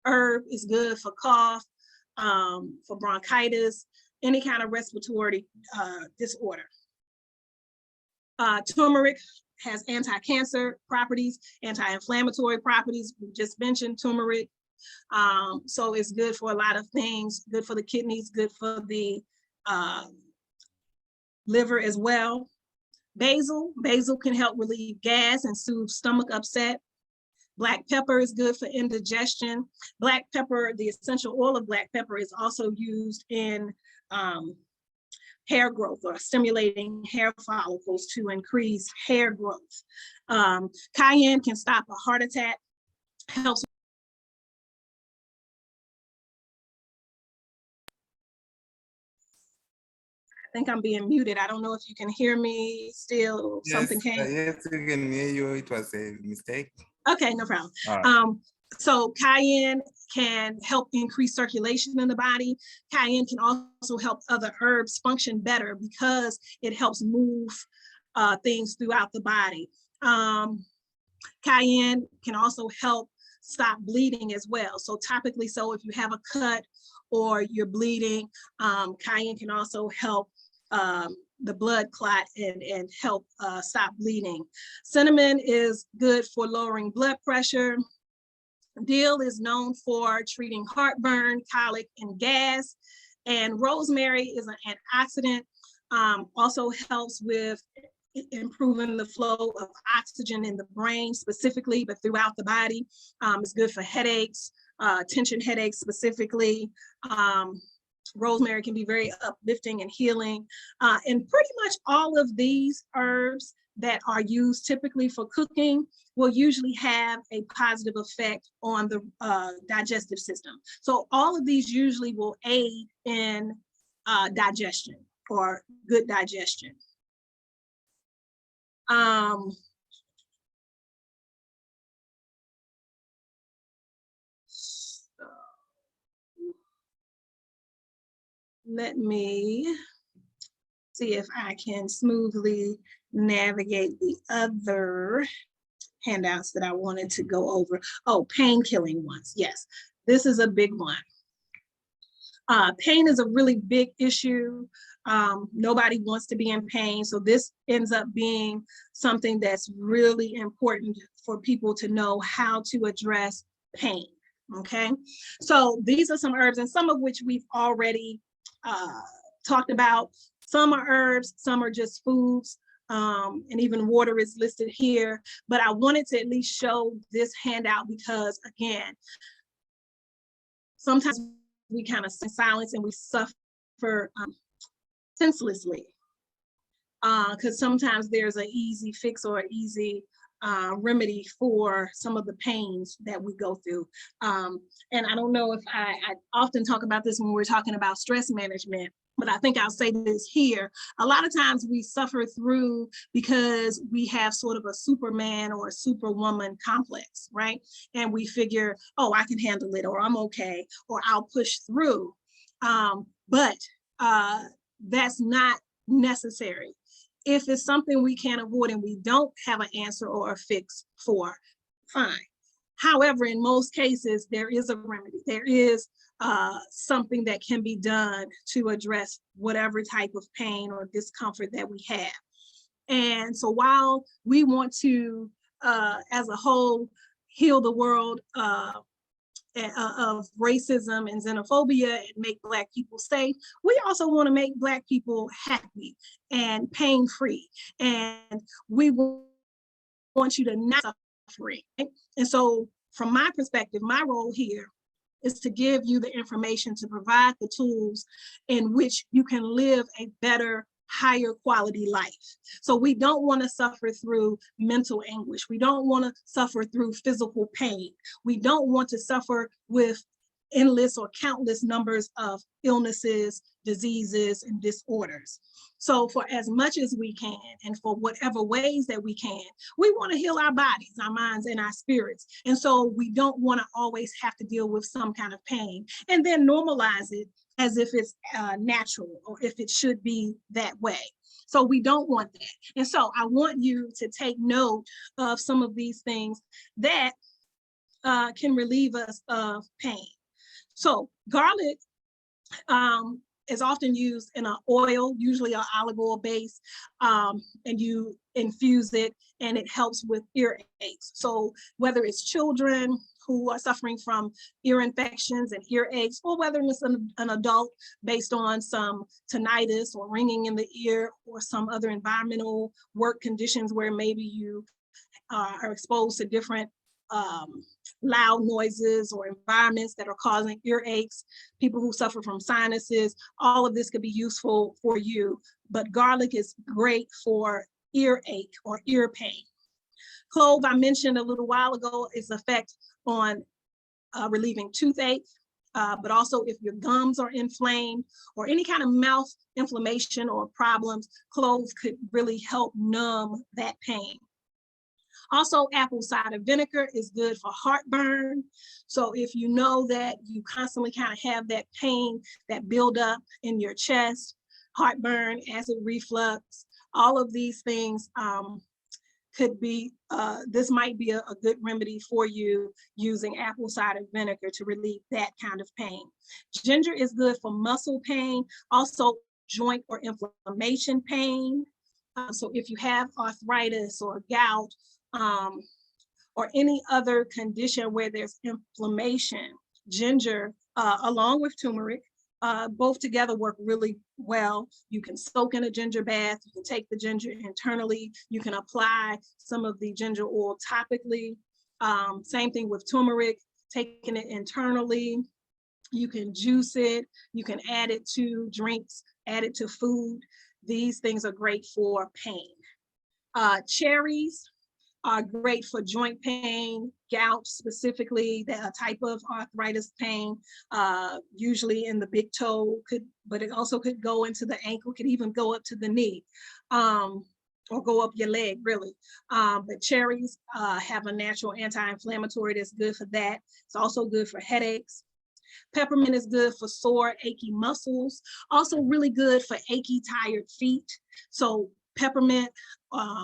herb. Is good for cough, for bronchitis, any kind of respiratory disorder. Turmeric has anti-cancer properties, anti-inflammatory properties. We just mentioned turmeric. So it's good for a lot of things, good for the kidneys, good for the liver as well. Basil can help relieve gas and soothe stomach upset. Black pepper is good for indigestion. Black pepper, the essential oil of black pepper, is also used in hair growth or stimulating hair follicles to increase hair growth. Cayenne can stop a heart attack, helps think I'm being muted. I don't know if you can hear me still. Yes, Something came. yes, we can hear you. It was a mistake. Okay, no problem. All right. So cayenne can help increase circulation in the body. Cayenne can also help other herbs function better because it helps move things throughout the body. Cayenne can also help stop bleeding as well. So topically, so if you have a cut or you're bleeding, cayenne can also help the blood clot and help stop bleeding. Cinnamon is good for lowering blood pressure. Dill is known for treating heartburn, colic, and gas. And rosemary is an antioxidant, also helps with improving the flow of oxygen in the brain specifically, but throughout the body. It's good for headaches, tension headaches specifically. Rosemary can be very uplifting and healing. And pretty much all of these herbs that are used typically for cooking will usually have a positive effect on the digestive system. So all of these usually will aid in digestion or good digestion. Let me see if I can smoothly navigate the other handouts that I wanted to go over. Oh, pain killing ones. Yes, this is a big one. Pain is a really big issue. Nobody wants to be in pain. So this ends up being something that's really important for people to know how to address pain. Okay, so these are some herbs, and some of which we've already talked about. Some are herbs, some are just foods, and even water is listed here. But I wanted to at least show this handout because, again, sometimes we kind of silence and we suffer senselessly because sometimes there's an easy fix or an easy remedy for some of the pains that we go through. And I don't know if I often talk about this when we're talking about stress management, but I think I'll say this here. A lot of times we suffer through because we have sort of a Superman or a Superwoman complex, right? And we figure, oh, I can handle it, or I'm okay, or I'll push through. But that's not necessary. If it's something we can't avoid and we don't have an answer or a fix for, fine. However, in most cases, there is a remedy. There is something that can be done to address whatever type of pain or discomfort that we have. And so while we want to, as a whole, heal the world of racism and xenophobia and make Black people safe, we also want to make Black people happy and pain-free. And we want you to not suffer. And so from my perspective, my role here is to give you the information to provide the tools in which you can live a better, higher quality life. So we don't want to suffer through mental anguish. We don't want to suffer through physical pain. We don't want to suffer with endless or countless numbers of illnesses, diseases, and disorders. So for as much as we can, and for whatever ways that we can, we want to heal our bodies, our minds, and our spirits. And so we don't want to always have to deal with some kind of pain and then normalize it as if it's natural or if it should be that way. So we don't want that. And so I want you to take note of some of these things that can relieve us of pain. So garlic is often used in an oil, usually an olive oil base, and you infuse it and it helps with earaches. So whether it's children who are suffering from ear infections and earaches, or whether it's an adult based on some tinnitus or ringing in the ear or some other environmental work conditions where maybe you are exposed to different loud noises or environments that are causing earaches, people who suffer from sinuses, all of this could be useful for you. But garlic is great for earache or ear pain. Clove, I mentioned a little while ago, its effect on relieving toothache. but also if your gums are inflamed or any kind of mouth inflammation or problems, cloves could really help numb that pain. Also, apple cider vinegar is good for heartburn. So if you know that you constantly kind of have that pain that build up in your chest, heartburn, acid reflux, all of these things could be, this might be a good remedy for you using apple cider vinegar to relieve that kind of pain. Ginger is good for muscle pain, also joint or inflammation pain. So if you have arthritis or gout, or any other condition where there's inflammation, ginger, along with turmeric, both together work really well. You can soak in a ginger bath, you can take the ginger internally, you can apply some of the ginger oil topically. Same thing with turmeric, taking it internally. You can juice it, you can add it to drinks, add it to food. These things are great for pain. Cherries are great for joint pain, gout specifically, that type of arthritis pain, usually in the big toe, but it also could go into the ankle, could even go up to the knee, or go up your leg, really. But cherries have a natural anti-inflammatory that's good for that. It's also good for headaches. Peppermint is good for sore, achy muscles. Also really good for achy, tired feet. So peppermint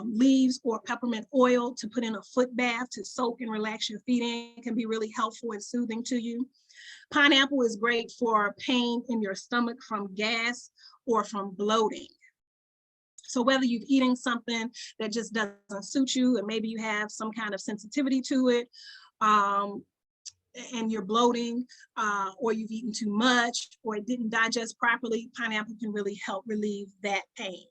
leaves or peppermint oil to put in a foot bath to soak and relax your feet in can be really helpful and soothing to you. Pineapple is great for pain in your stomach from gas or from bloating. So whether you've eaten something that just doesn't suit you, and maybe you have some kind of sensitivity to it, and you're bloating, or you've eaten too much, or it didn't digest properly, pineapple can really help relieve that pain.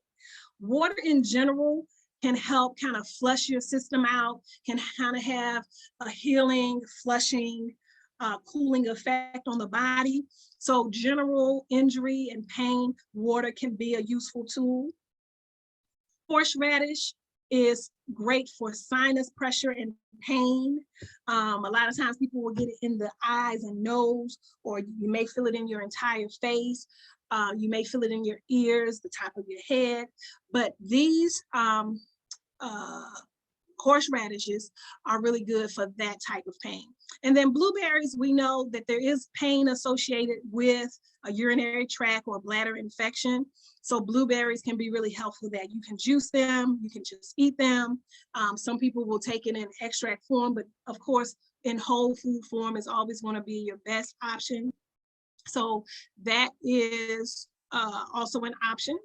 Water in general can help kind of flush your system out, can kind of have a healing, flushing, cooling effect on the body. So general injury and pain, water can be a useful tool. Horseradish is great for sinus pressure and pain. A lot of times people will get it in the eyes and nose, or you may feel it in your entire face. You may feel it in your ears, the top of your head, but these horseradishes are really good for that type of pain. And then blueberries, we know that there is pain associated with a urinary tract or bladder infection. So blueberries can be really helpful that you can juice them, you can just eat them. Some people will take it in extract form, but of course, in whole food form is always going to be your best option. So that is also an option.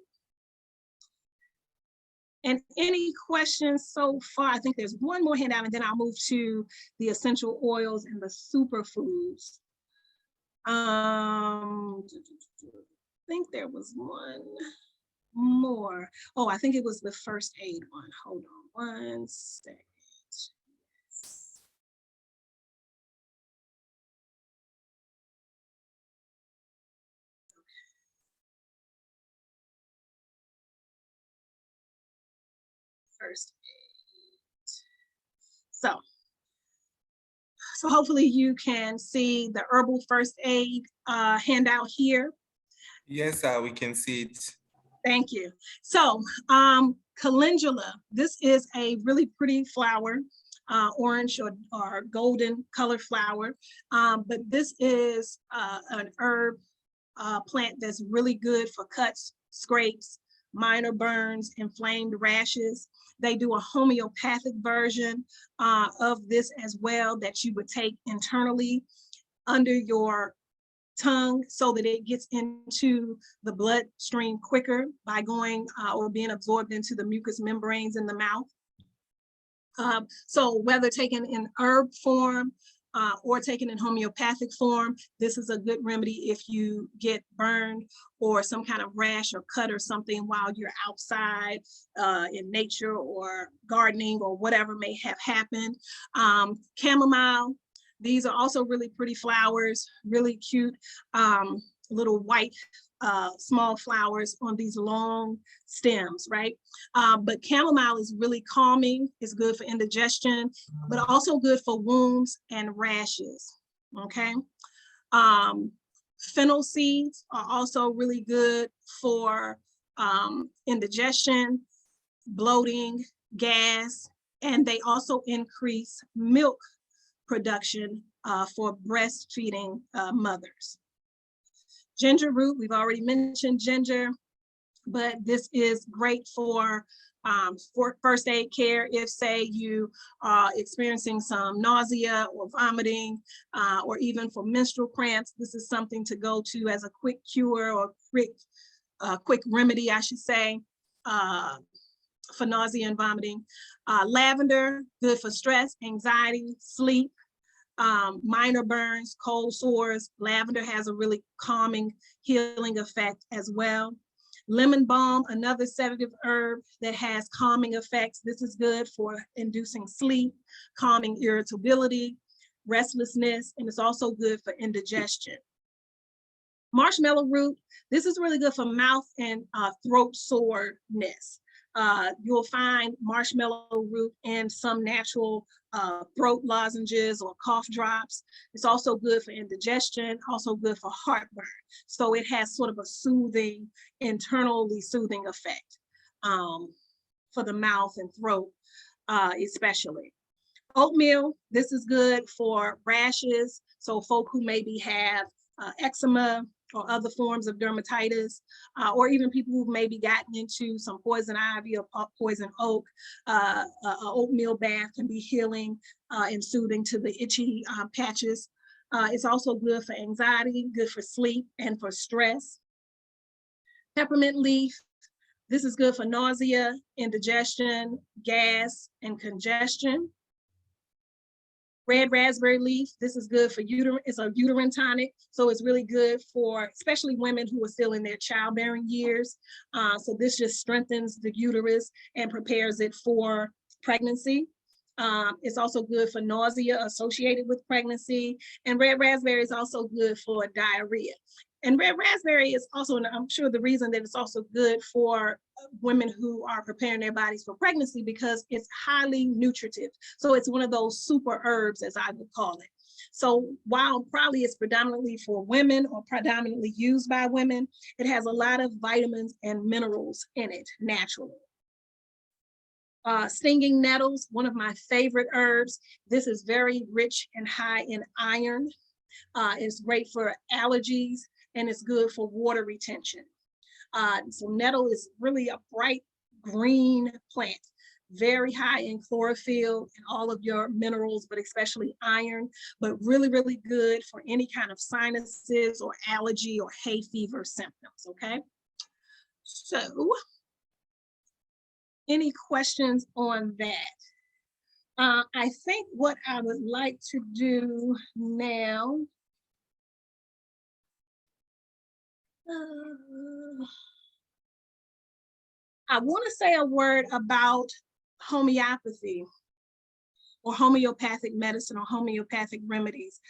And any questions so far? I think there's one more handout, and then I'll move to the essential oils and the superfoods. I think there was one more. Oh, I think it was the first aid one. Hold on one second. First aid. So hopefully you can see the herbal first aid handout here. Yes, we can see it. Thank you. So calendula, this is a really pretty flower, orange or golden color flower. But this is an herb plant that's really good for cuts, scrapes, minor burns, inflamed rashes. They do a homeopathic version of this as well that you would take internally under your tongue so that it gets into the bloodstream quicker by going or being absorbed into the mucous membranes in the mouth. So whether taken in herb form or taken in homeopathic form, this is a good remedy if you get burned or some kind of rash or cut or something while you're outside in nature or gardening or whatever may have happened. Chamomile, these are also really pretty flowers, really cute, little white small flowers on these long stems, right? But chamomile is really calming. It's good for indigestion, but also good for wounds and rashes, okay? Fennel seeds are also really good for indigestion, bloating, gas, and they also increase milk production for breastfeeding mothers. Ginger root, we've already mentioned ginger, but this is great for first aid care if, say, you are experiencing some nausea or vomiting, or even for menstrual cramps. This is something to go to as a quick cure or quick remedy, I should say, for nausea and vomiting. Lavender, good for stress, anxiety, sleep, minor burns, cold sores. Lavender has a really calming, healing effect as well. Lemon balm, another sedative herb that has calming effects. This is good for inducing sleep, calming irritability, restlessness, and it's also good for indigestion. Marshmallow root, this is really good for mouth and throat soreness. You'll find marshmallow root in some natural throat lozenges or cough drops. It's also good for indigestion, also good for heartburn. So it has sort of a soothing, internally soothing effect for the mouth and throat especially. Oatmeal, this is good for rashes. So folk who maybe have eczema or other forms of dermatitis, or even people who've maybe gotten into some poison ivy or poison oak, oatmeal bath can be healing and soothing to the itchy patches. It's also good for anxiety, good for sleep, and for stress. Peppermint leaf, this is good for nausea, indigestion, gas, and congestion. Red raspberry leaf, this is good for uterine, it's a uterine tonic, so it's really good for especially women who are still in their childbearing years. So this just strengthens the uterus and prepares it for pregnancy. It's also good for nausea associated with pregnancy, and red raspberry is also good for diarrhea. And red raspberry is also, and I'm sure the reason that it's also good for women who are preparing their bodies for pregnancy, because it's highly nutritive. So it's one of those super herbs, as I would call it. So while probably it's predominantly for women or predominantly used by women, it has a lot of vitamins and minerals in it naturally. Stinging nettles, one of my favorite herbs. This is very rich and high in iron. It's great for allergies, and it's good for water retention. So nettle is really a bright green plant, very high in chlorophyll and all of your minerals, but especially iron, but really, really good for any kind of sinuses or allergy or hay fever symptoms, okay? So, any questions on that? I think what I would like to do now, I want to say a word about homeopathy or homeopathic medicine or homeopathic remedies.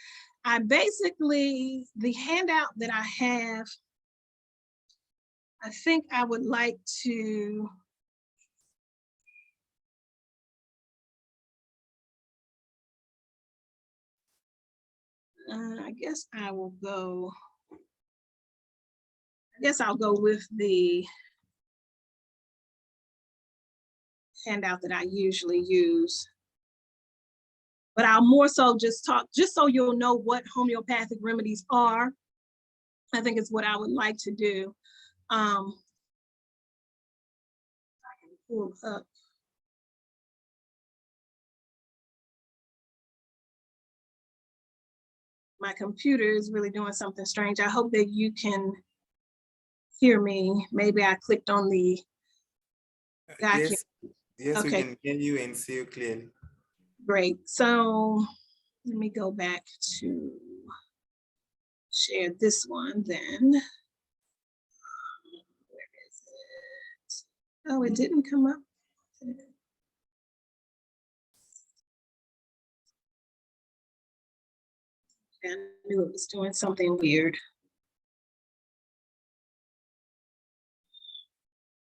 I basically, the handout that I have, I think I would like to I guess I'll go with the handout that I usually use. But I'll more so just talk, just so you'll know what homeopathic remedies are. I think it's what I would like to do. I can pull up. My computer is really doing something strange. I hope that you can hear me. Maybe I clicked on the document. Yes, okay. We can hear you and see you clearly. Great. So let me go back to share this one then. Where is it? Oh, it didn't come up. I knew it was doing something weird.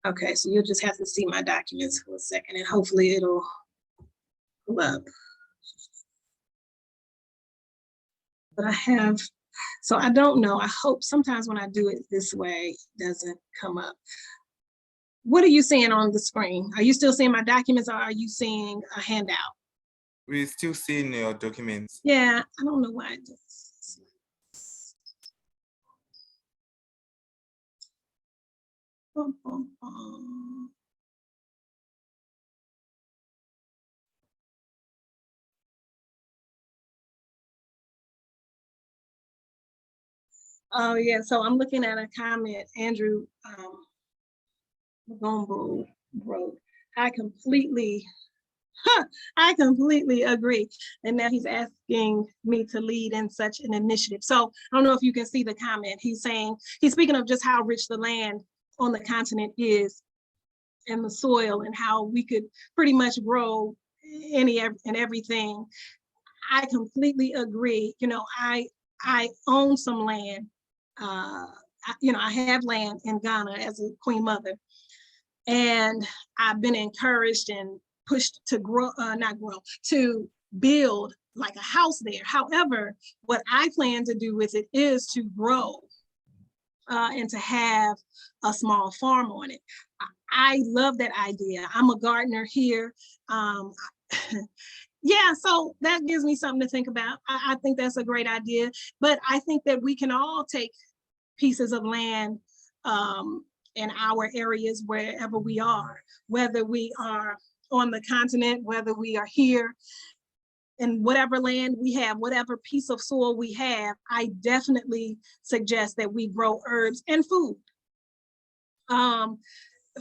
Okay, so you'll just have to see my documents for a second and hopefully it'll pull up. But I have So I don't know. I hope sometimes when I do it this way, it doesn't come up. What are you seeing on the screen? Are you still seeing my documents or are you seeing a handout? We're still seeing your documents. Yeah, I don't know why it does. Oh yeah, so I'm looking at a comment Andrew Gombo wrote. I completely agree. And now he's asking me to lead in such an initiative. So I don't know if you can see the comment. He's saying, he's speaking of just how rich the land on the continent is and the soil and how we could pretty much grow any and everything. I completely agree. You know, I own some land. I have land in Ghana as a queen mother, and I've been encouraged and pushed to to build like a house there. However, what I plan to do with it is to grow and to have a small farm on it. I love that idea. I'm a gardener here. Yeah, so that gives me something to think about. I think that's a great idea, but I think that we can all take pieces of land in our areas wherever we are, whether we are on the continent, whether we are here, in whatever land we have, whatever piece of soil we have, I definitely suggest that we grow herbs and food.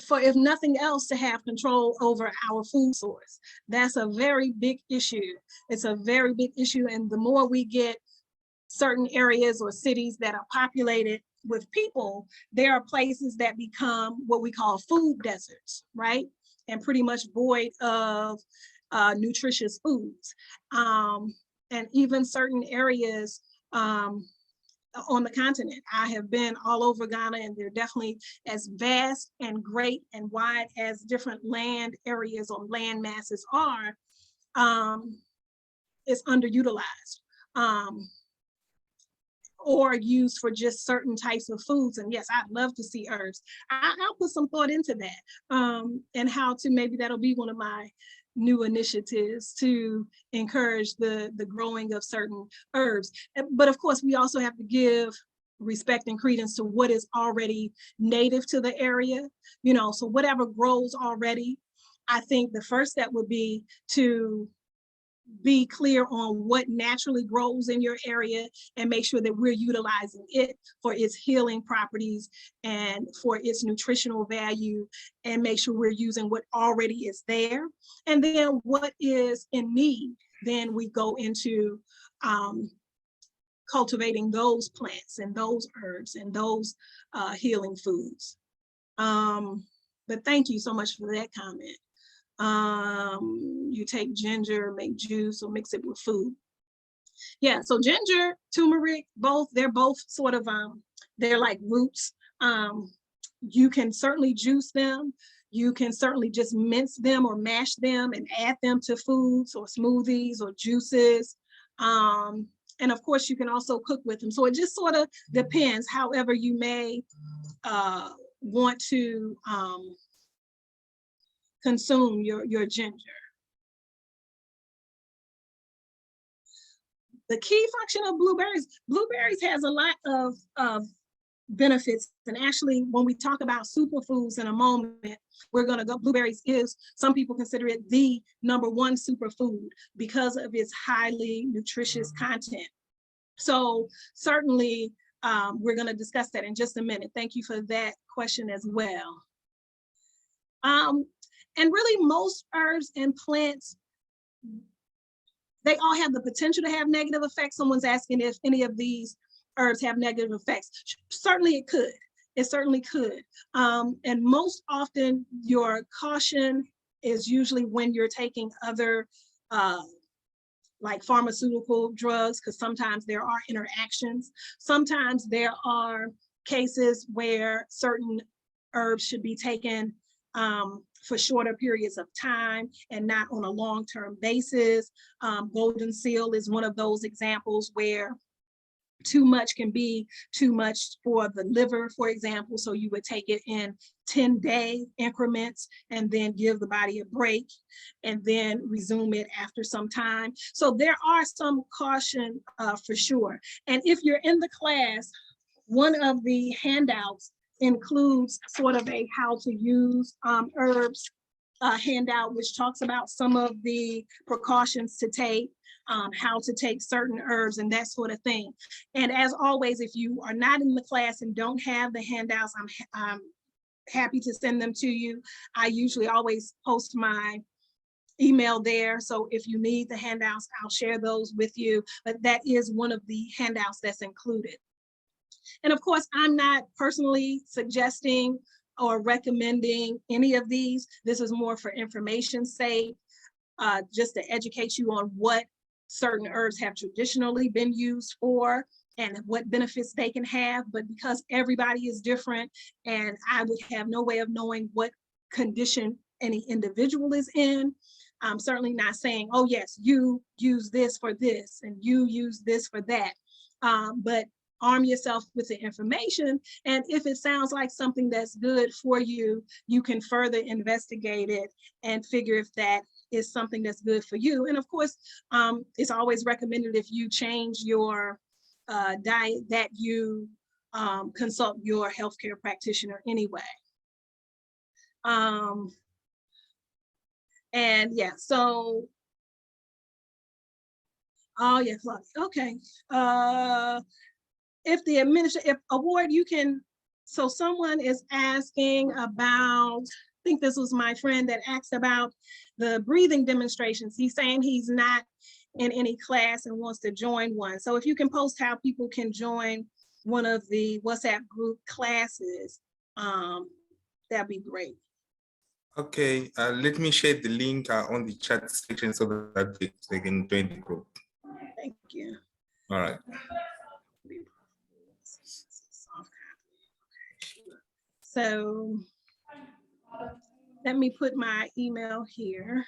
For if nothing else, to have control over our food source. That's a very big issue. It's a very big issue. And the more we get certain areas or cities that are populated with people, there are places that become what we call food deserts, right? And pretty much void of nutritious foods. And even certain areas on the continent. I have been all over Ghana, and they're definitely as vast and great and wide as different land areas or land masses are, is underutilized or used for just certain types of foods. And yes, I'd love to see herbs. I'll put some thought into that and how to, maybe that'll be one of my new initiatives to encourage the growing of certain herbs. But of course, we also have to give respect and credence to what is already native to the area, you know, so whatever grows already. I think the first step would be to be clear on what naturally grows in your area and make sure that we're utilizing it for its healing properties and for its nutritional value, and make sure we're using what already is there. And then what is in need, then we go into cultivating those plants and those herbs and those healing foods. But thank you so much for that comment. You take ginger, make juice, or mix it with food. Yeah, so ginger, turmeric, they're both sort of, they're like roots. You can certainly juice them. You can certainly just mince them or mash them and add them to foods or smoothies or juices. And of course, you can also cook with them. So it just sort of depends, however you may want to consume your ginger. The key function of blueberries has a lot of benefits. And actually, when we talk about superfoods in a moment, we're gonna go, blueberries is, some people consider it the #1 superfood because of its highly nutritious content. So certainly, we're gonna discuss that in just a minute. Thank you for that question as well. And really, most herbs and plants, they all have the potential to have negative effects. Someone's asking if any of these herbs have negative effects. Certainly it could. It certainly could. And most often your caution is usually when you're taking other like pharmaceutical drugs, because sometimes there are interactions. Sometimes there are cases where certain herbs should be taken for shorter periods of time and not on a long-term basis. Golden seal is one of those examples where Too much can be too much for the liver, for example. So you would take it in 10-day increments and then give the body a break and then resume it after some time. So there are some caution for sure. And if you're in the class, one of the handouts includes sort of a how to use herbs handout, which talks about some of the precautions to take, how to take certain herbs and that sort of thing. And as always, if you are not in the class and don't have the handouts, I'm happy to send them to you. I usually always post my email there. So if you need the handouts, I'll share those with you. But that is one of the handouts that's included. And of course, I'm not personally suggesting or recommending any of these. This is more for information's sake, just to educate you on what certain herbs have traditionally been used for and what benefits they can have. But because everybody is different and I would have no way of knowing what condition any individual is in, I'm certainly not saying, oh yes, you use this for this and you use this for that. But arm yourself with the information. And if it sounds like something that's good for you, you can further investigate it and figure if that is something that's good for you. And of course, it's always recommended if you change your diet that you consult your healthcare practitioner anyway. And yeah, so, oh yeah, okay. If the administrative award, you can, so someone is asking about, I think this was my friend that asked about the breathing demonstrations. He's saying he's not in any class and wants to join one. So if you can post how people can join one of the WhatsApp group classes, that'd be great. Okay, let me share the link on the chat section so that they can join the group. Thank you. All right. So let me put my email here.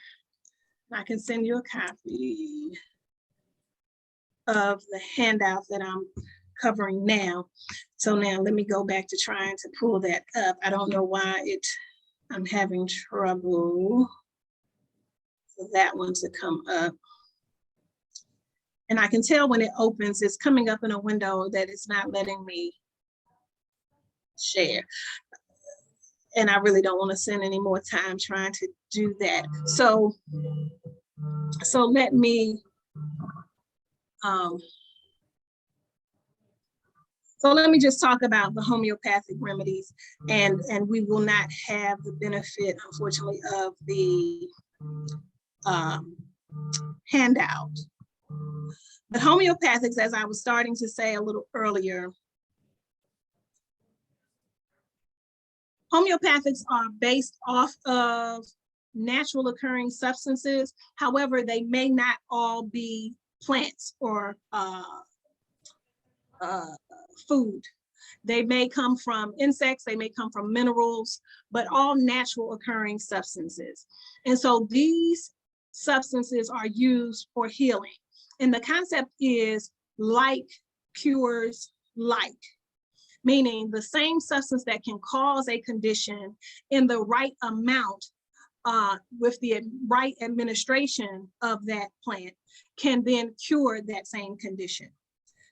I can send you a copy of the handout that I'm covering now. So now let me go back to trying to pull that up. I don't know why I'm having trouble for that one to come up. And I can tell when it opens, it's coming up in a window that it's not letting me share. And I really don't want to spend any more time trying to do that. So let me, just talk about the homeopathic remedies, and we will not have the benefit, unfortunately, of the handout. But homeopathics, as I was starting to say a little earlier, homeopathics are based off of natural occurring substances. However, they may not all be plants or food. They may come from insects, they may come from minerals, but all natural occurring substances. And so these substances are used for healing. And the concept is like cures like, meaning the same substance that can cause a condition in the right amount with the right administration of that plant can then cure that same condition.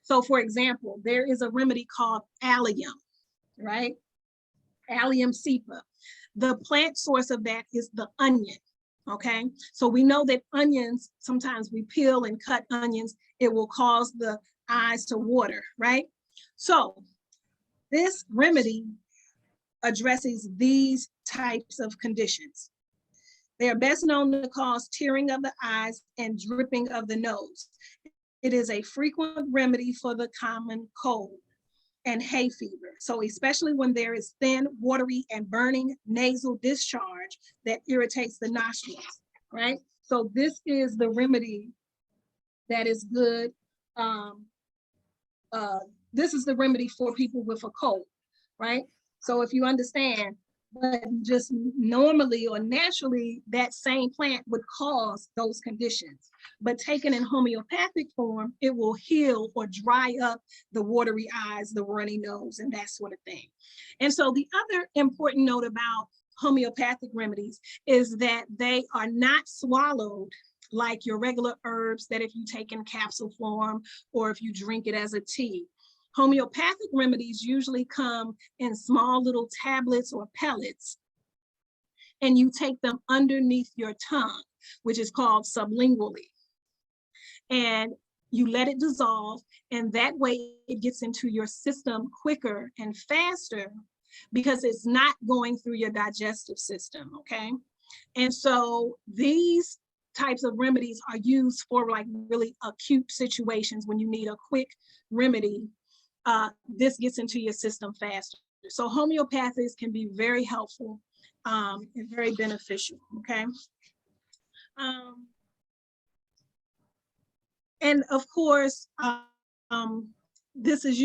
So for example, there is a remedy called allium, right? Allium cepa. The plant source of that is the onion, okay? So we know that onions, sometimes we peel and cut onions, it will cause the eyes to water, right? So this remedy addresses these types of conditions. They are best known to cause tearing of the eyes and dripping of the nose. It is a frequent remedy for the common cold and hay fever. So especially when there is thin, watery, and burning nasal discharge that irritates the nostrils, right? So this is the remedy that is good. This is the remedy for people with a cold, right? So if you understand, but just normally or naturally, that same plant would cause those conditions. But taken in homeopathic form, it will heal or dry up the watery eyes, the runny nose, and that sort of thing. And so the other important note about homeopathic remedies is that they are not swallowed like your regular herbs that if you take in capsule form or if you drink it as a tea. Homeopathic remedies usually come in small little tablets or pellets, and you take them underneath your tongue, which is called sublingually. And you let it dissolve, and that way it gets into your system quicker and faster because it's not going through your digestive system, okay? And so these types of remedies are used for like really acute situations when you need a quick remedy. This gets into your system faster. So homeopathics can be very helpful and very beneficial, okay? And of course, this is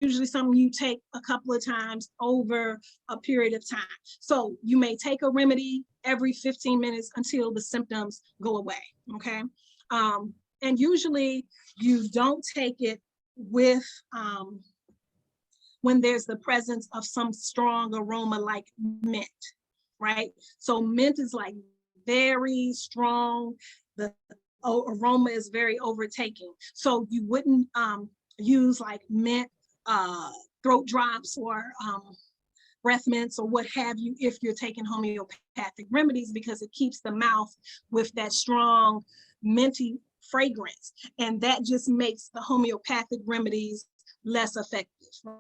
usually something you take a couple of times over a period of time. So you may take a remedy every 15 minutes until the symptoms go away, okay? And usually you don't take it with, when there's the presence of some strong aroma like mint, right? So mint is like very strong, the aroma is very overtaking. So you wouldn't use like mint throat drops or breath mints or what have you if you're taking homeopathic remedies, because it keeps the mouth with that strong minty fragrance, and that just makes the homeopathic remedies less effective,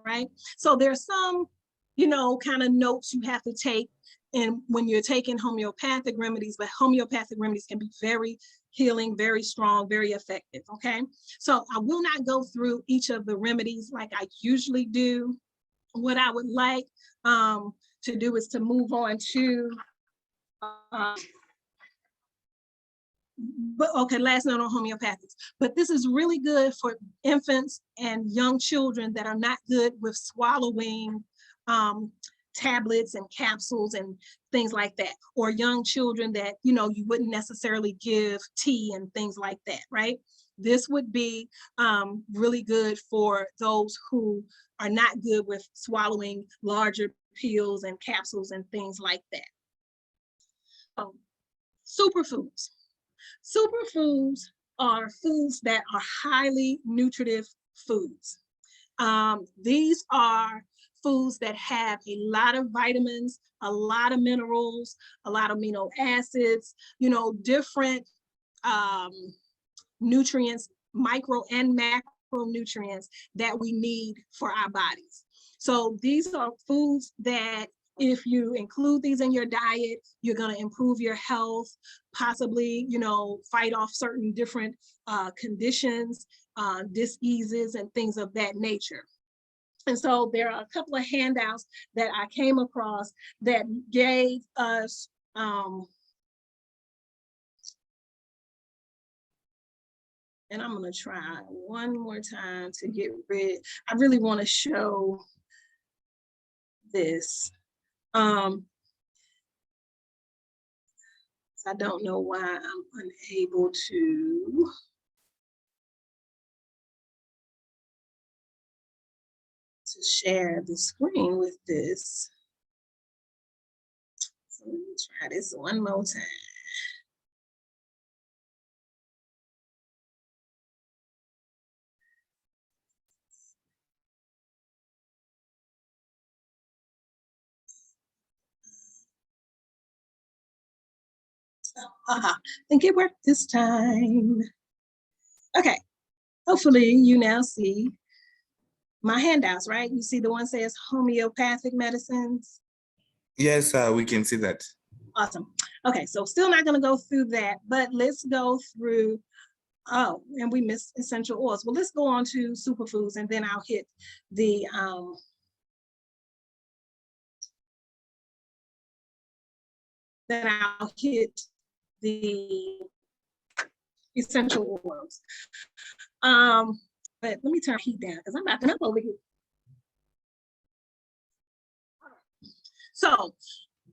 right? So there's some, you know, kind of notes you have to take and when you're taking homeopathic remedies, but homeopathic remedies can be very healing, very strong, very effective, okay? So I will not go through each of the remedies like I usually do. What I would like to do is to move on to, but okay, last note on homeopathics. But this is really good for infants and young children that are not good with swallowing tablets and capsules and things like that, or young children that, you know, you wouldn't necessarily give tea and things like that, right? This would be really good for those who are not good with swallowing larger pills and capsules and things like that. Superfoods. Superfoods are foods that are highly nutritive foods. These are foods that have a lot of vitamins, a lot of minerals, a lot of amino acids, you know, different nutrients, micro and macronutrients that we need for our bodies. So these are foods that if you include these in your diet, you're going to improve your health, possibly, you know, fight off certain different conditions, diseases, and things of that nature. And so there are a couple of handouts that I came across that gave us and I'm going to try one more time to get rid. I really want to show this. I don't know why I'm unable to. Share the screen with this. So let me try this one more time. I think it worked this time. Okay, hopefully you now see my handouts, right? You see the one says homeopathic medicines? Yes, we can see that. Awesome. Okay, so still not gonna go through that, but let's go through, oh, and we missed essential oils. Well, let's go on to superfoods and then I'll hit the, essential oils. But let me turn heat down because I'm wrapping up over here. So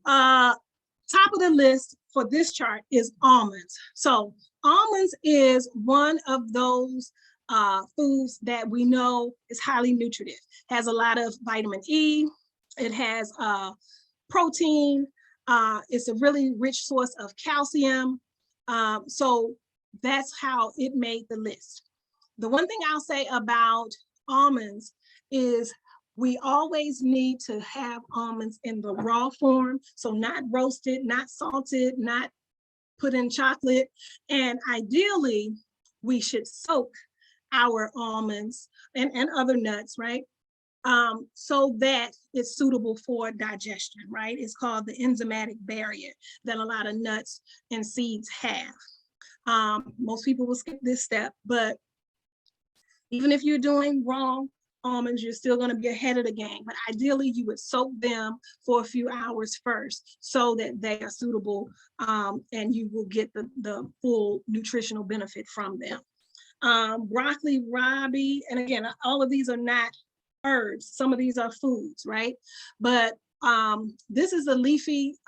Top of the list for this chart is almonds. So almonds is one of those foods that we know is highly nutritive. Has a lot of vitamin E. It has protein. It's a really rich source of calcium. So that's how it made the list. The one thing I'll say about almonds is we always need to have almonds in the raw form. So not roasted, not salted, not put in chocolate. And ideally, we should soak our almonds and other nuts, right? So that it's suitable for digestion, right? It's called the enzymatic barrier that a lot of nuts and seeds have. Most people will skip this step, but even if you're doing raw almonds, you're still going to be ahead of the game. But ideally, you would soak them for a few hours first so that they are suitable and you will get the full nutritional benefit from them. Broccoli, rabi, and again, all of these are not herbs. Some of these are foods, right? But this is a leafy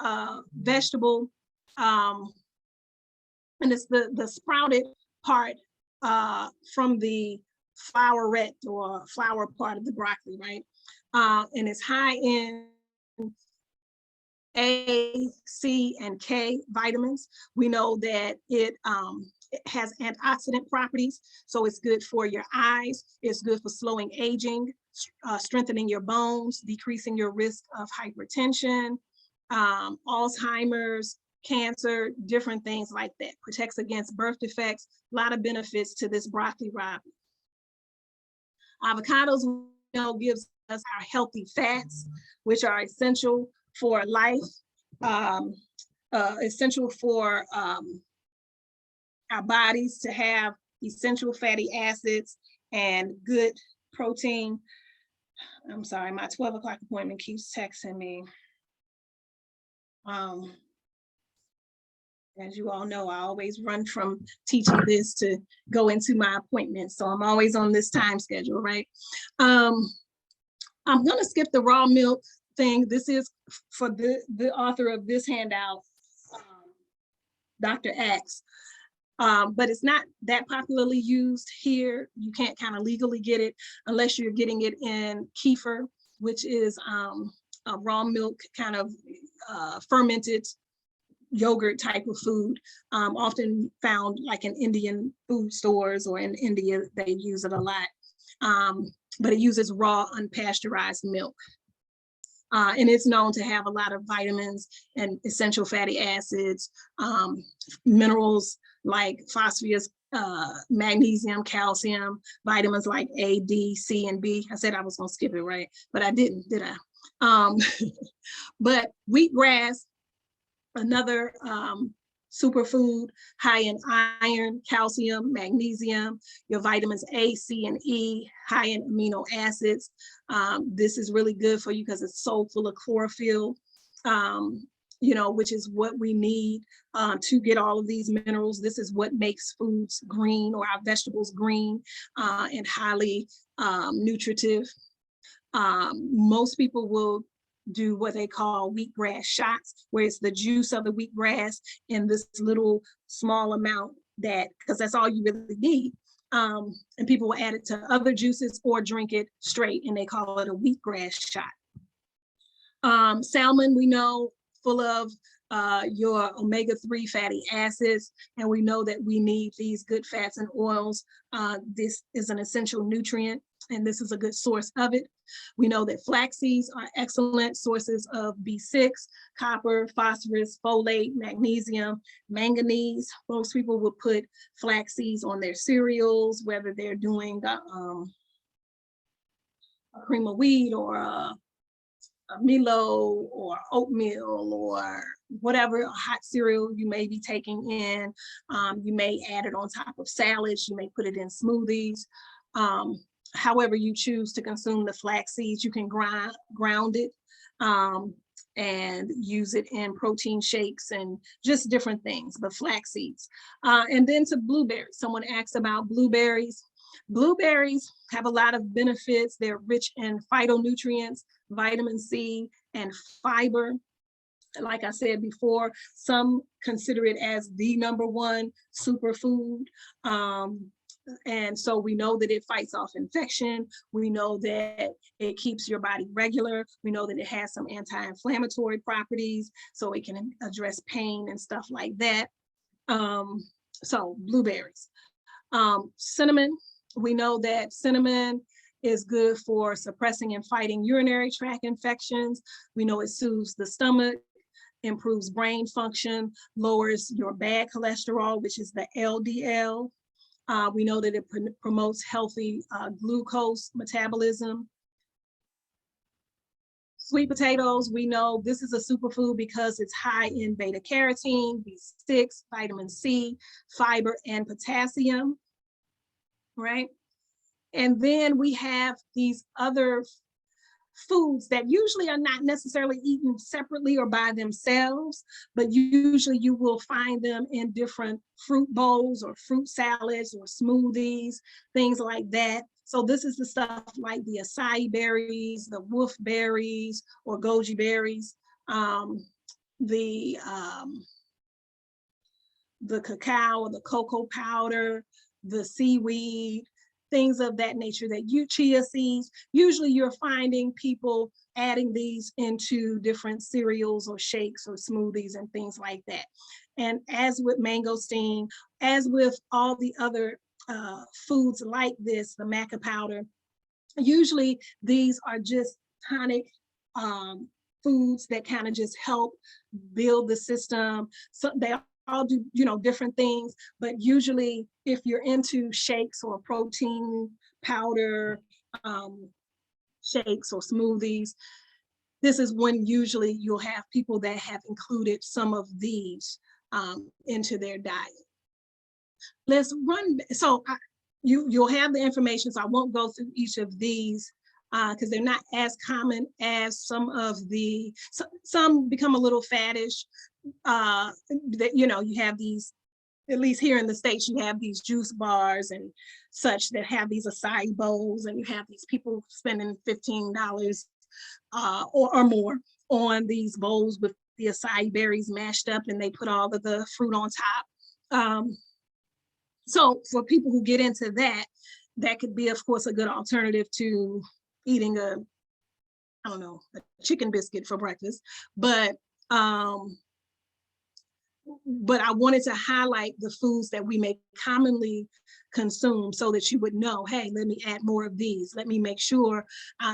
vegetable, and it's the sprouted part from the flowerette or flower part of the broccoli, right? And it's high in A, C, and K vitamins. We know that it has antioxidant properties, so it's good for your eyes. It's good for slowing aging, strengthening your bones, decreasing your risk of hypertension, Alzheimer's, cancer, different things like that. Protects against birth defects. A lot of benefits to this broccoli rabi. Avocados, you know, gives us our healthy fats, which are essential for life, essential for our bodies to have essential fatty acids and good protein. I'm sorry, my 12 o'clock appointment keeps texting me. As you all know, I always run from teaching this to go into my appointments. So I'm always on this time schedule, right? I'm gonna skip the raw milk thing. This is for the author of this handout, Dr. X. But it's not that popularly used here. You can't kind of legally get it unless you're getting it in kefir, which is a raw milk kind of fermented yogurt type of food, often found like in Indian food stores, or in India, they use it a lot. But it uses raw unpasteurized milk. And it's known to have a lot of vitamins and essential fatty acids, minerals like phosphorus, magnesium, calcium, vitamins like A, D, C, and B. I said I was gonna skip it, right? But I didn't, did I? But wheatgrass, another superfood high in iron, calcium, magnesium, your vitamins A, C, and E, high in amino acids. This is really good for you because it's so full of chlorophyll, you know, which is what we need to get all of these minerals. This is what makes foods green, or our vegetables green and highly nutritive. Most people will do what they call wheatgrass shots, where it's the juice of the wheatgrass in this little small amount, that because that's all you really need. And people will add it to other juices or drink it straight, and they call it a wheatgrass shot. Salmon, we know, full of your omega-3 fatty acids, and we know that we need these good fats and oils. This is an essential nutrient, and this is a good source of it. We know that flax seeds are excellent sources of B6, copper, phosphorus, folate, magnesium, manganese. Most people will put flax seeds on their cereals, whether they're doing a cream of wheat, or a Milo, or oatmeal, or whatever hot cereal you may be taking in. You may add it on top of salads. You may put it in smoothies. However you choose to consume the flax seeds, you can ground it and use it in protein shakes and just different things, but flax seeds. And then to blueberries. Someone asked about blueberries. Blueberries have a lot of benefits. They're rich in phytonutrients, vitamin C, and fiber. Like I said before, some consider it as the #1 superfood. And so we know that it fights off infection. We know that it keeps your body regular. We know that it has some anti-inflammatory properties, so it can address pain and stuff like that. So blueberries. Cinnamon, we know that cinnamon is good for suppressing and fighting urinary tract infections. We know it soothes the stomach, improves brain function, lowers your bad cholesterol, which is the LDL. We know that it promotes healthy glucose metabolism. Sweet potatoes, we know this is a superfood because it's high in beta carotene, B6, vitamin C, fiber, and potassium, right? And then we have these other foods that usually are not necessarily eaten separately or by themselves, but usually you will find them in different fruit bowls or fruit salads or smoothies, things like that. So this is the stuff like the acai berries, the wolfberries or goji berries, the cacao or the cocoa powder, the seaweed, things of that nature, that chia seeds. Usually you're finding people adding these into different cereals or shakes or smoothies and things like that. And as with mangosteen, as with all the other foods like this, the maca powder, usually these are just tonic foods that kind of just help build the system. So they all do, different things, but usually if you're into shakes or protein powder shakes or smoothies, this is when usually you'll have people that have included some of these into their diet. Let's run, so you'll have the information, so I won't go through each of these because they're not as common as some of the, some become a little faddish. That you have these, at least here in the States, you have these juice bars and such that have these acai bowls, and you have these people spending $15 or more on these bowls with the acai berries mashed up, and they put all of the fruit on top. So for people who get into that, that could be, of course, a good alternative to eating a chicken biscuit for breakfast. But I wanted to highlight the foods that we may commonly consume so that you would know, hey, let me add more of these. Let me make sure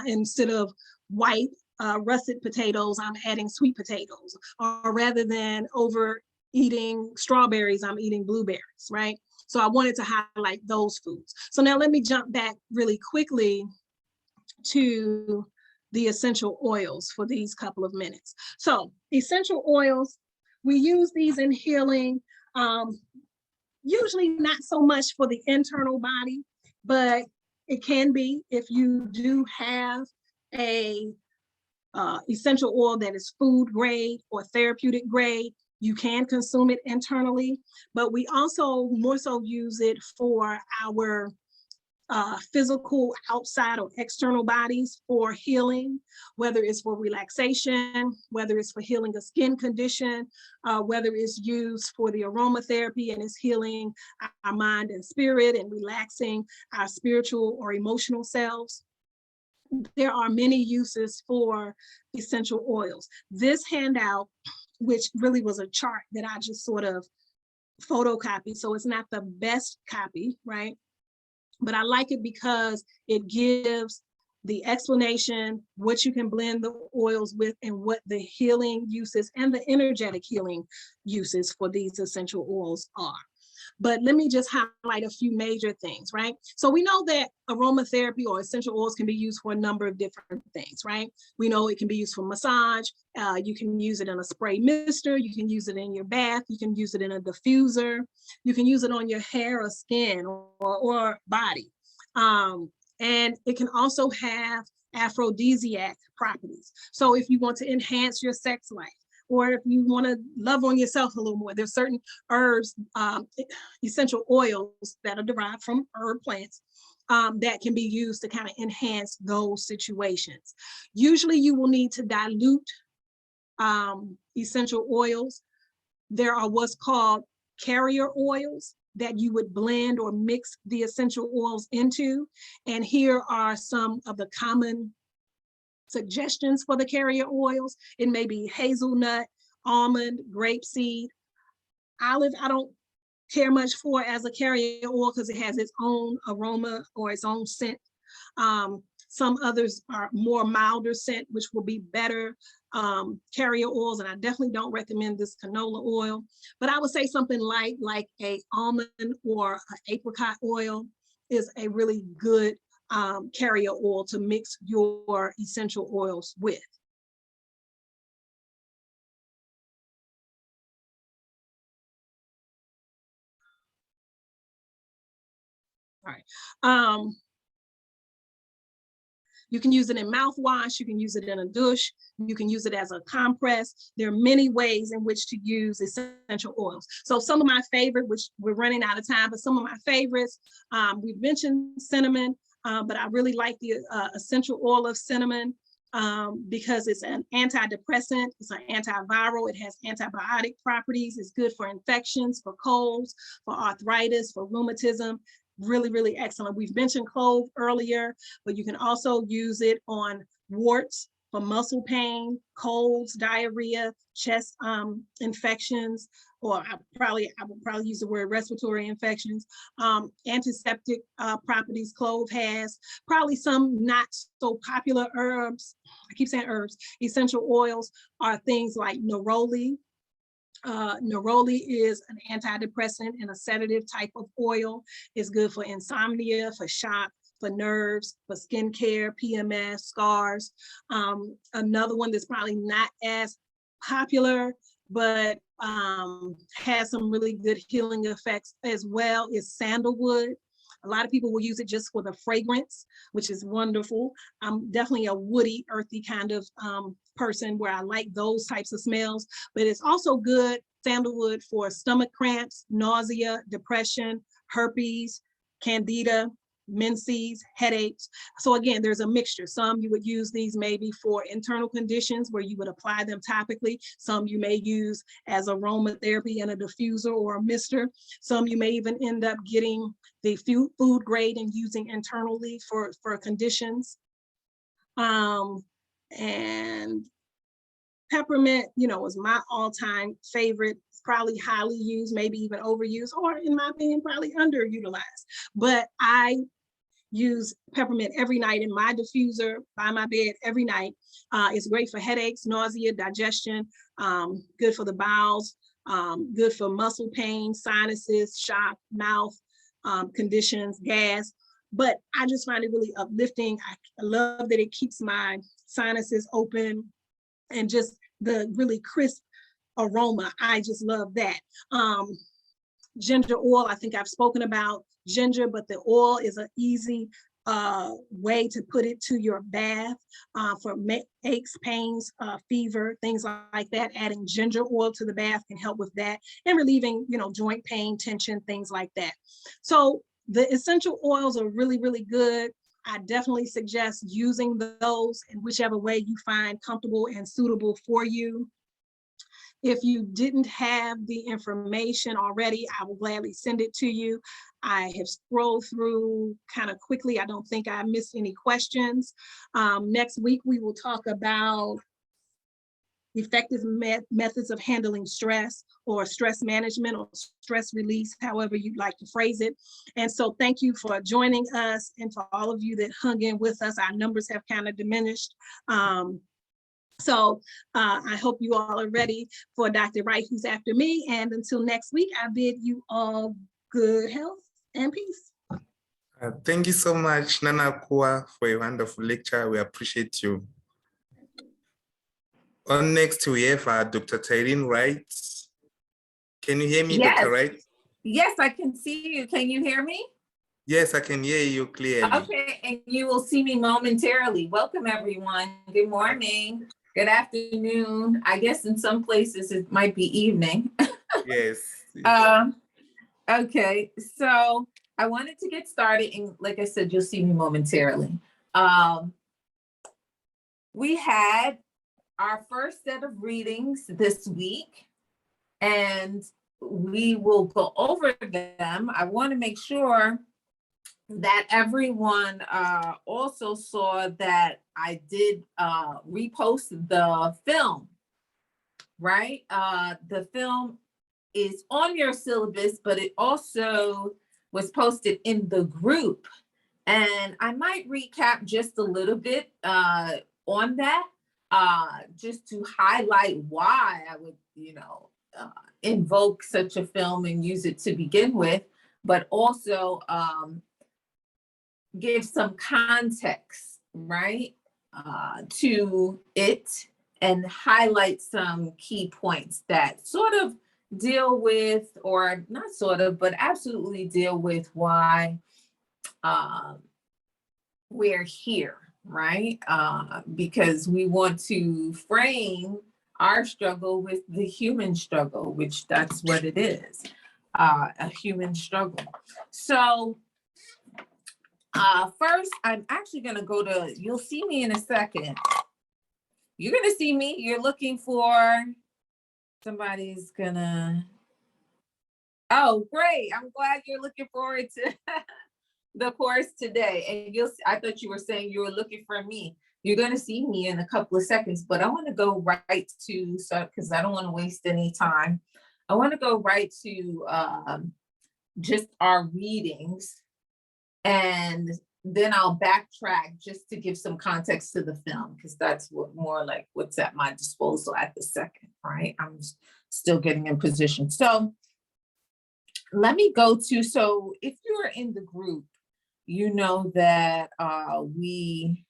instead of white russet potatoes, I'm adding sweet potatoes. Or rather than overeating strawberries, I'm eating blueberries, right? So I wanted to highlight those foods. So now let me jump back really quickly to the essential oils for these couple of minutes. So essential oils, we use these in healing, usually not so much for the internal body, but it can be if you do have a essential oil that is food grade or therapeutic grade, you can consume it internally, but we also more so use it for our physical outside or external bodies for healing, whether it's for relaxation, whether it's for healing a skin condition, whether it's used for the aromatherapy and is healing our mind and spirit and relaxing our spiritual or emotional selves. There are many uses for essential oils. This handout, which really was a chart that I just sort of photocopied, so it's not the best copy, right? But I like it because it gives the explanation, what you can blend the oils with and what the healing uses and the energetic healing uses for these essential oils are. But let me just highlight a few major things, right? So we know that aromatherapy or essential oils can be used for a number of different things, right? We know it can be used for massage. You can use it in a spray mister. You can use it in your bath. You can use it in a diffuser. You can use it on your hair or skin or body. And it can also have aphrodisiac properties. So if you want to enhance your sex life, or if you want to love on yourself a little more, there's certain herbs, essential oils that are derived from herb plants that can be used to kind of enhance those situations. Usually you will need to dilute essential oils. There are what's called carrier oils that you would blend or mix the essential oils into. And here are some of the common suggestions for the carrier oils. It may be hazelnut, almond, grapeseed. Olive, I don't care much for as a carrier oil because it has its own aroma or its own scent. Some others are more milder scent, which will be better carrier oils, and I definitely don't recommend this canola oil. But I would say something light like a almond or an apricot oil is a really good carrier oil to mix your essential oils with. All right. You can use it in mouthwash, you can use it in a douche, you can use it as a compress. There are many ways in which to use essential oils. So some of my favorite, which we're running out of time, but some of my favorites, we've mentioned cinnamon, but I really like the essential oil of cinnamon because it's an antidepressant, it's an antiviral, it has antibiotic properties, it's good for infections, for colds, for arthritis, for rheumatism. Really, really excellent. We've mentioned clove earlier, but you can also use it on warts, for muscle pain, colds, diarrhea, chest infections, or I would probably use the word respiratory infections. Antiseptic properties clove has. Probably some not so popular herbs, I keep saying herbs, essential oils are things like neroli. Neroli is an antidepressant and a sedative type of oil. It's good for insomnia, for shock, for nerves, for skincare, PMS, scars. Another one that's probably not as popular, but has some really good healing effects as well is sandalwood. A lot of people will use it just for the fragrance, which is wonderful. I'm definitely a woody, earthy kind of person where I like those types of smells, but it's also good, sandalwood, for stomach cramps, nausea, depression, herpes, candida, menses, headaches. So again, there's a mixture. Some you would use these maybe for internal conditions where you would apply them topically. Some you may use as aromatherapy in a diffuser or a mister. Some you may even end up getting the food grade and using internally for conditions. And peppermint, is my all-time favorite. It's probably highly used, maybe even overused, or in my opinion, probably underutilized. But I use peppermint every night in my diffuser by my bed every night. It's great for headaches, nausea, digestion, good for the bowels, good for muscle pain, sinuses, shock, mouth conditions, gas. But I just find it really uplifting. I love that it keeps my sinuses open and just the really crisp aroma. I just love that. Ginger oil, I think I've spoken about ginger, but the oil is an easy way to put it to your bath for aches, pains, fever, things like that. Adding ginger oil to the bath can help with that and relieving, joint pain, tension, things like that. So the essential oils are really, really good. I definitely suggest using those in whichever way you find comfortable and suitable for you. If you didn't have the information already, I will gladly send it to you. I have scrolled through kind of quickly. I don't think I missed any questions. Next week, we will talk about effective methods of handling stress or stress management or stress release, however you'd like to phrase it. And so thank you for joining us, and for all of you that hung in with us. Our numbers have kind of diminished. So I hope you all are ready for Dr. Wright, who's after me. And until next week, I bid you all good health and peace. Thank you so much, Nana Kua, for a wonderful lecture. We appreciate you. On next, we have Dr. Tyreen Wright. Can you hear me, Yes. Dr. Wright? Yes, I can see you. Can you hear me? Yes, I can hear you clearly. Okay, and you will see me momentarily. Welcome, everyone. Good morning. Good afternoon. I guess in some places it might be evening. Yes. Okay, so I wanted to get started, and like I said, you'll see me momentarily. We had our first set of readings this week, and we will go over them. I want to make sure that everyone also saw that I did repost the film, right? The film is on your syllabus, but it also was posted in the group. And I might recap just a little bit on that, just to highlight why I would, invoke such a film and use it to begin with, but also give some context, right, to it, and highlight some key points that sort of deal with, or not sort of, but absolutely deal with why we're here, right? Because we want to frame our struggle with the human struggle, which that's what it is, a human struggle. So first, I'm actually gonna go to, you'll see me in a second. You're gonna see me, you're looking for, somebody's gonna, oh, great. I'm glad you're looking forward to the course today. And you'll, I thought you were saying you were looking for me. You're going to see me in a couple of seconds, but I want to go right to, so because I don't want to waste any time. I want to go right to just our readings, and then I'll backtrack just to give some context to the film, because that's what more like what's at my disposal at the second, right? I'm still getting in position. So let me go to, so if you're in the group, you know that we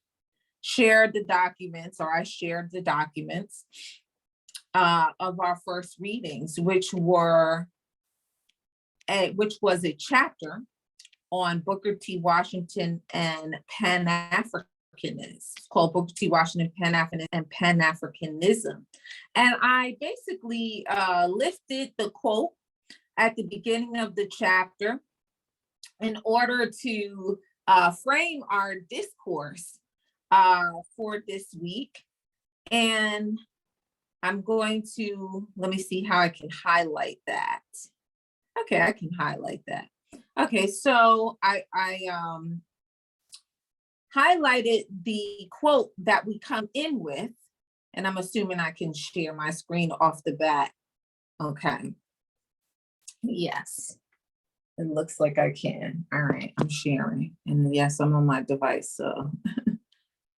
shared the documents, or I shared the documents of our first readings, which was a chapter on Booker T. Washington and Pan-Africanism. It's called Booker T. Washington, Pan-Africanism and Pan-Africanism. And I basically lifted the quote at the beginning of the chapter in order to frame our discourse for this week. And I'm going to, let me see how I can highlight that. Okay, I can highlight that. Okay, so I highlighted the quote that we come in with, and I'm assuming I can share my screen off the bat. Okay. Yes, it looks like I can. All right, I'm sharing. And yes, I'm on my device, so.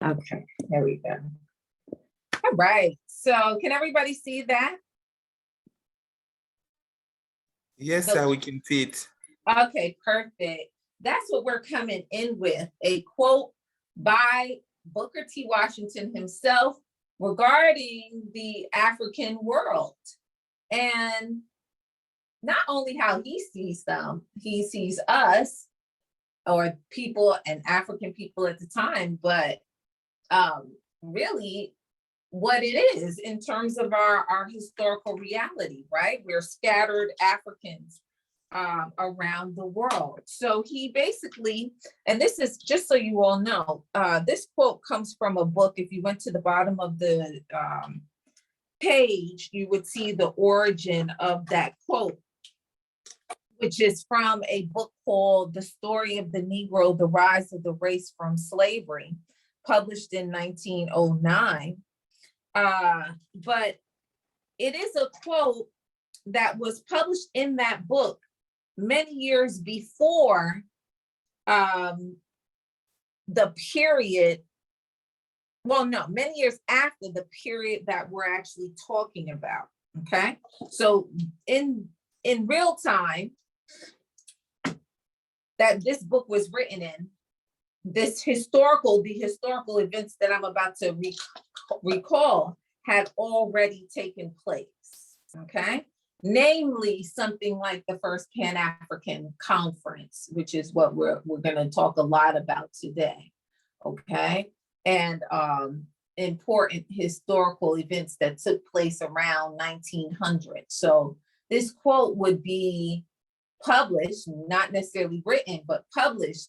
Okay, there we go. All right, so can everybody see that? Yes, So, we can see it. Okay, perfect. That's what we're coming in with, a quote by Booker T. Washington himself regarding the African world. And not only how he sees them, he sees us, or people and African people at the time, but really what it is in terms of our historical reality, right? We're scattered Africans around the world. So he basically, and this is just so you all know, this quote comes from a book. If you went to the bottom of the page, you would see the origin of that quote, which is from a book called The Story of the Negro, The Rise of the Race from Slavery, published in 1909. But it is a quote that was published in that book many years before the period, well, no, many years after the period that we're actually talking about, okay? So in real time that this book was written in, the historical events that I'm about to recall had already taken place, okay? Namely, something like the first Pan-African Conference, which is what we're gonna talk a lot about today, okay? And important historical events that took place around 1900. So this quote would be published, not necessarily written, but published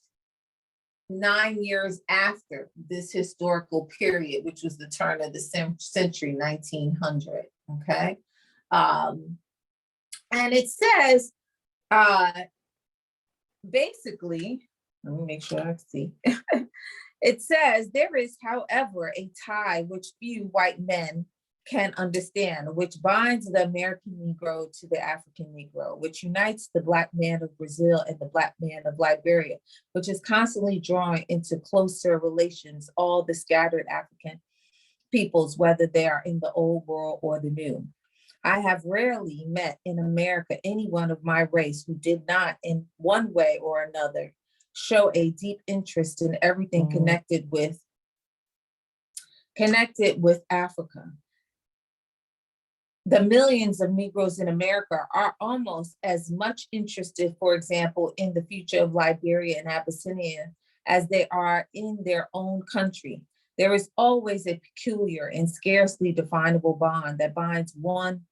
9 years after this historical period, which was the turn of the century, 1900, okay? And it says, basically, let me make sure I see. It says, there is, however, a tie which few white men can understand, which binds the American Negro to the African Negro, which unites the Black man of Brazil and the Black man of Liberia, which is constantly drawing into closer relations all the scattered African peoples, whether they are in the old world or the new. I have rarely met in America anyone of my race who did not, in one way or another, show a deep interest in everything connected with Africa. The millions of Negroes in America are almost as much interested, for example, in the future of Liberia and Abyssinia as they are in their own country. There is always a peculiar and scarcely definable bond that binds one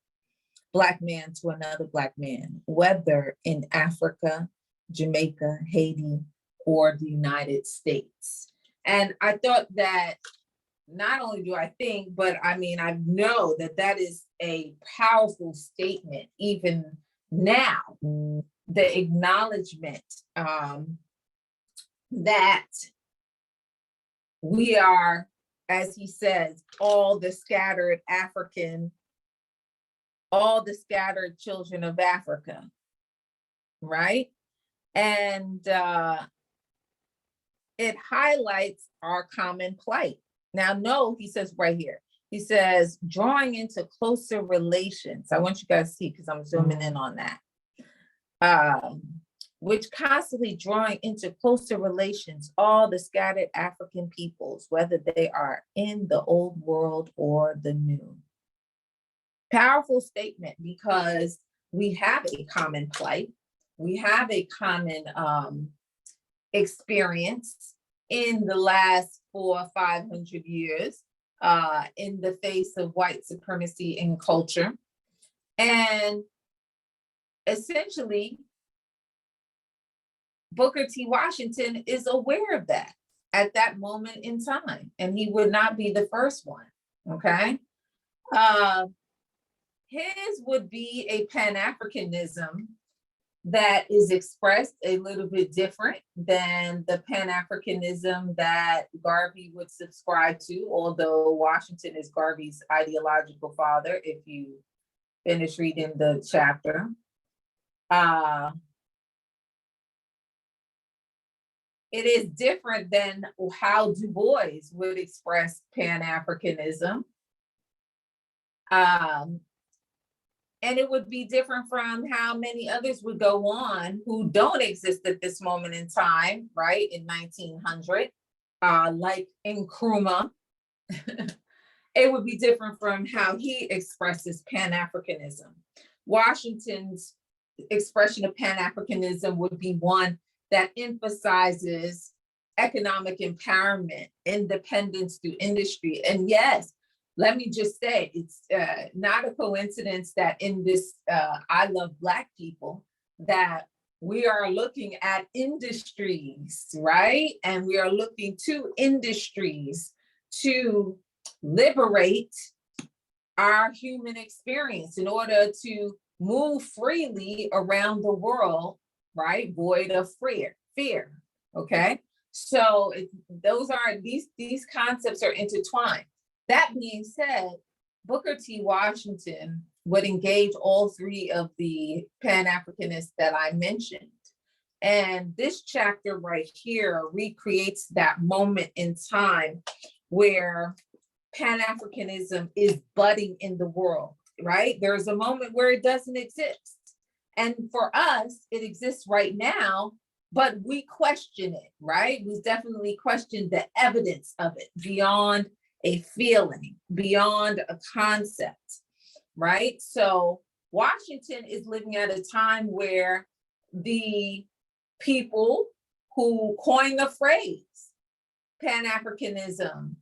Black man to another Black man, whether in Africa, Jamaica, Haiti, or the United States. And I thought that not only do I think, but I mean, I know that that is a powerful statement, even now, the acknowledgement that we are, as he says, all the scattered children of Africa, right? And it highlights our common plight. Now, no, he says right here, he says, drawing into closer relations. I want you guys to see, because I'm zooming in on that. Which constantly drawing into closer relations all the scattered African peoples, whether they are in the old world or the new. Powerful statement, because we have a common plight. We have a common experience in the last 400 or 500 years in the face of white supremacy and culture. And essentially, Booker T. Washington is aware of that at that moment in time, and he would not be the first one, okay? His would be a Pan-Africanism that is expressed a little bit different than the Pan-Africanism that Garvey would subscribe to, although Washington is Garvey's ideological father, if you finish reading the chapter. It is different than how Du Bois would express Pan-Africanism. And it would be different from how many others would go on who don't exist at this moment in time, right, in 1900, like Nkrumah. It would be different from how he expresses Pan-Africanism. Washington's expression of Pan-Africanism would be one that emphasizes economic empowerment, independence through industry. And yes, let me just say, it's not a coincidence that in this I Love Black People, that we are looking at industries, right? And we are looking to industries to liberate our human experience in order to move freely around the world, right? Void of fear, okay? So these concepts are intertwined. That being said, Booker T. Washington would engage all three of the Pan-Africanists that I mentioned. And this chapter right here recreates that moment in time where Pan-Africanism is budding in the world, right? There's a moment where it doesn't exist. And for us, it exists right now, but we question it, right? We definitely question the evidence of it beyond a feeling, beyond a concept, right? So Washington is living at a time where the people who coined the phrase Pan-Africanism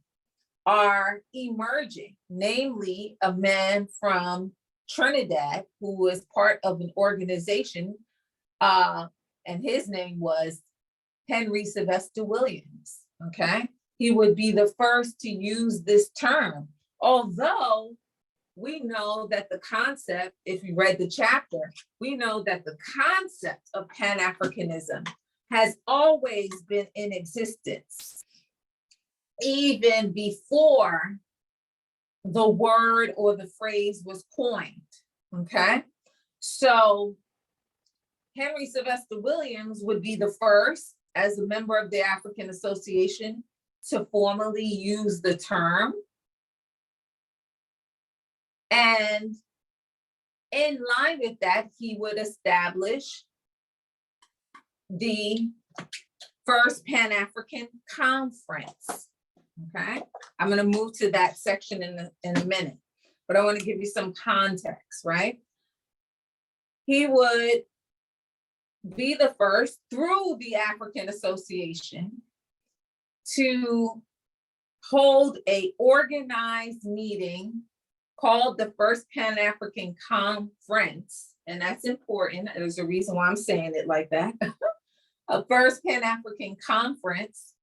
are emerging, namely a man from Trinidad who was part of an organization, and his name was Henry Sylvester Williams, okay? He would be the first to use this term, although we know that the concept, if you read the chapter, we know that the concept of Pan-Africanism has always been in existence, even before the word or the phrase was coined, okay? So Henry Sylvester Williams would be the first, as a member of the African Association, to formally use the term. And in line with that, he would establish the first Pan-African Conference, okay? I'm gonna move to that section in a minute, but I wanna give you some context, right? He would be the first through the African Association to hold a organized meeting called the First Pan-African Conference. And that's important. There's a reason why I'm saying it like that. A First Pan-African Conference.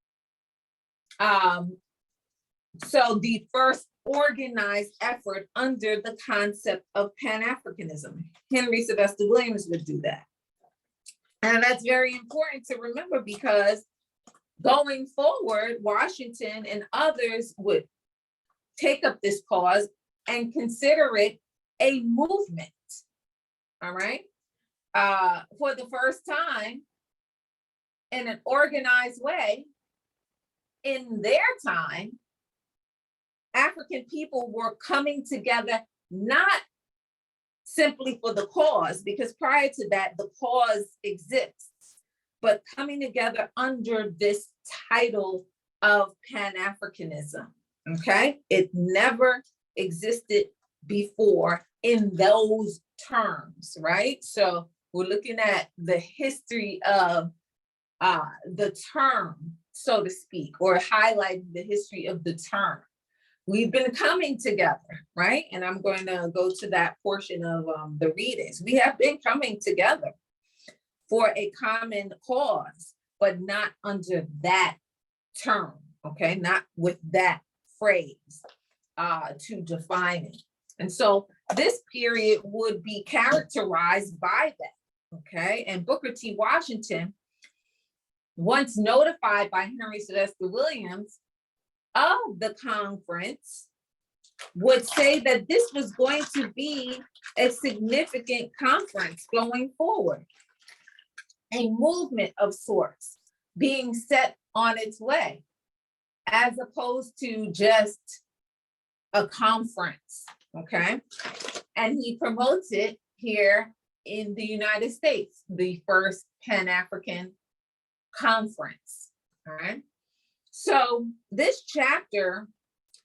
So the first organized effort under the concept of Pan-Africanism. Henry Sylvester Williams would do that. And that's very important to remember, because going forward, Washington and others would take up this cause and consider it a movement, all right? For the first time, in an organized way, in their time, African people were coming together, not simply for the cause, because prior to that, the cause exists, but coming together under this title of Pan-Africanism, okay? It never existed before in those terms, right? So we're looking at the history of the term, so to speak, or highlighting the history of the term. We've been coming together, right? And I'm going to go to that portion of the readings. We have been coming together for a common cause, but not under that term, okay? Not with that phrase to define it. And so this period would be characterized by that, okay? And Booker T. Washington, once notified by Henry Sylvester Williams of the conference, would say that this was going to be a significant conference going forward, a movement of sorts being set on its way, as opposed to just a conference, okay? And he promotes it here in the United States, the first Pan-African Conference, all right? So this chapter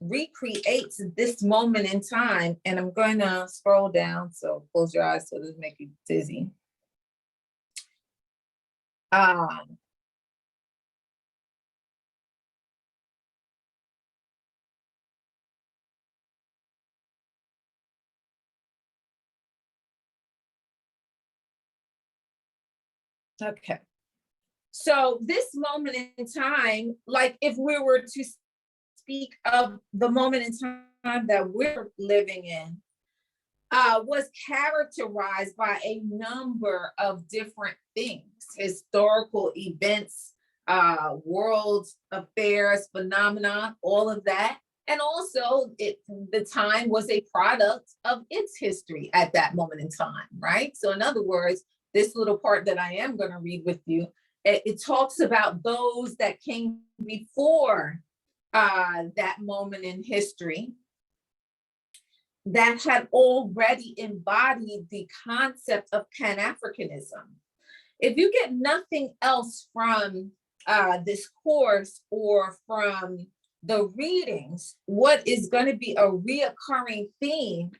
recreates this moment in time, and I'm going to scroll down, so close your eyes so it doesn't make you dizzy. Okay. So this moment in time, like if we were to speak of the moment in time that we're living in, was characterized by a number of different things, historical events, world affairs, phenomena, all of that. And also the time was a product of its history at that moment in time, right? So in other words, this little part that I am going to read with you, it talks about those that came before that moment in history that had already embodied the concept of Pan-Africanism. If you get nothing else from this course or from the readings, what is going to be a reoccurring theme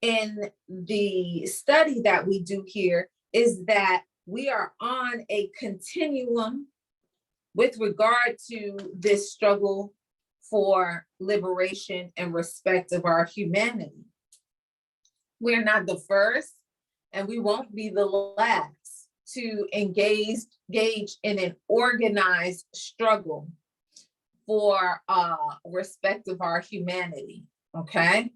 in the study that we do here is that we are on a continuum with regard to this struggle for liberation and respect of our humanity. We're not the first, and we won't be the last to engage engage in an organized struggle for respect of our humanity. Okay,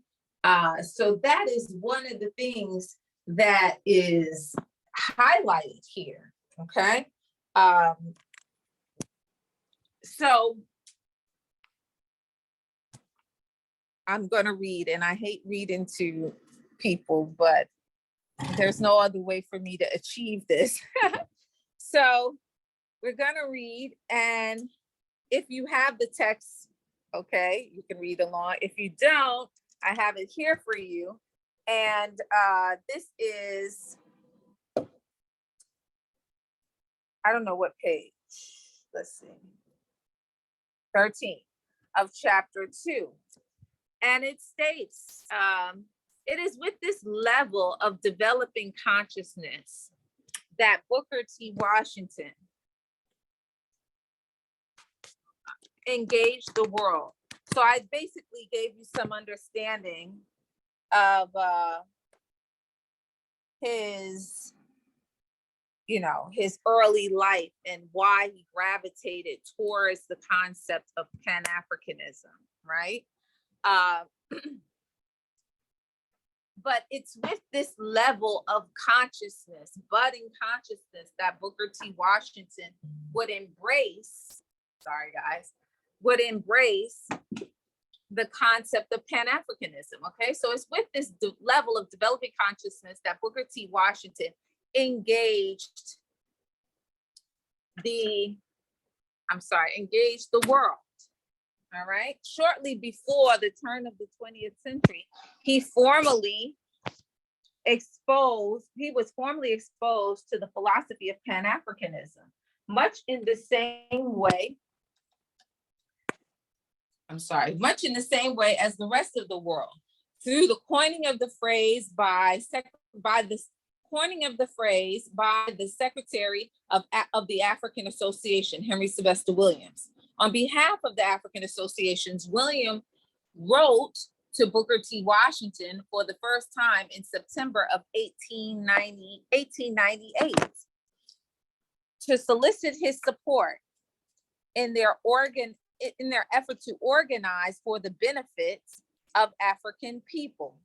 so that is one of the things that is highlighted here. Okay, so I'm going to read, and I hate reading to people, but there's no other way for me to achieve this. So we're going to read, and if you have the text, okay, you can read along. If you don't, I have it here for you. And this is, I don't know what page. Let's see. 13 of chapter 2. And it states, it is with this level of developing consciousness that Booker T. Washington engaged the world. So I basically gave you some understanding of his, his early life and why he gravitated towards the concept of Pan-Africanism, right? But it's with this level of consciousness, budding consciousness, that Booker T. Washington would embrace, would embrace the concept of Pan-Africanism, okay? So it's with this level of developing consciousness that Booker T. Washington engaged the world, all right? Shortly before the turn of the 20th century, he was formally exposed to the philosophy of Pan-Africanism, much in the same way as the rest of the world, through the coining of the phrase by the Secretary of the African Association, Henry Sylvester Williams. On behalf of the African Associations, William wrote to Booker T. Washington for the first time in September of 1898 to solicit his support in their effort to organize for the benefits of African people.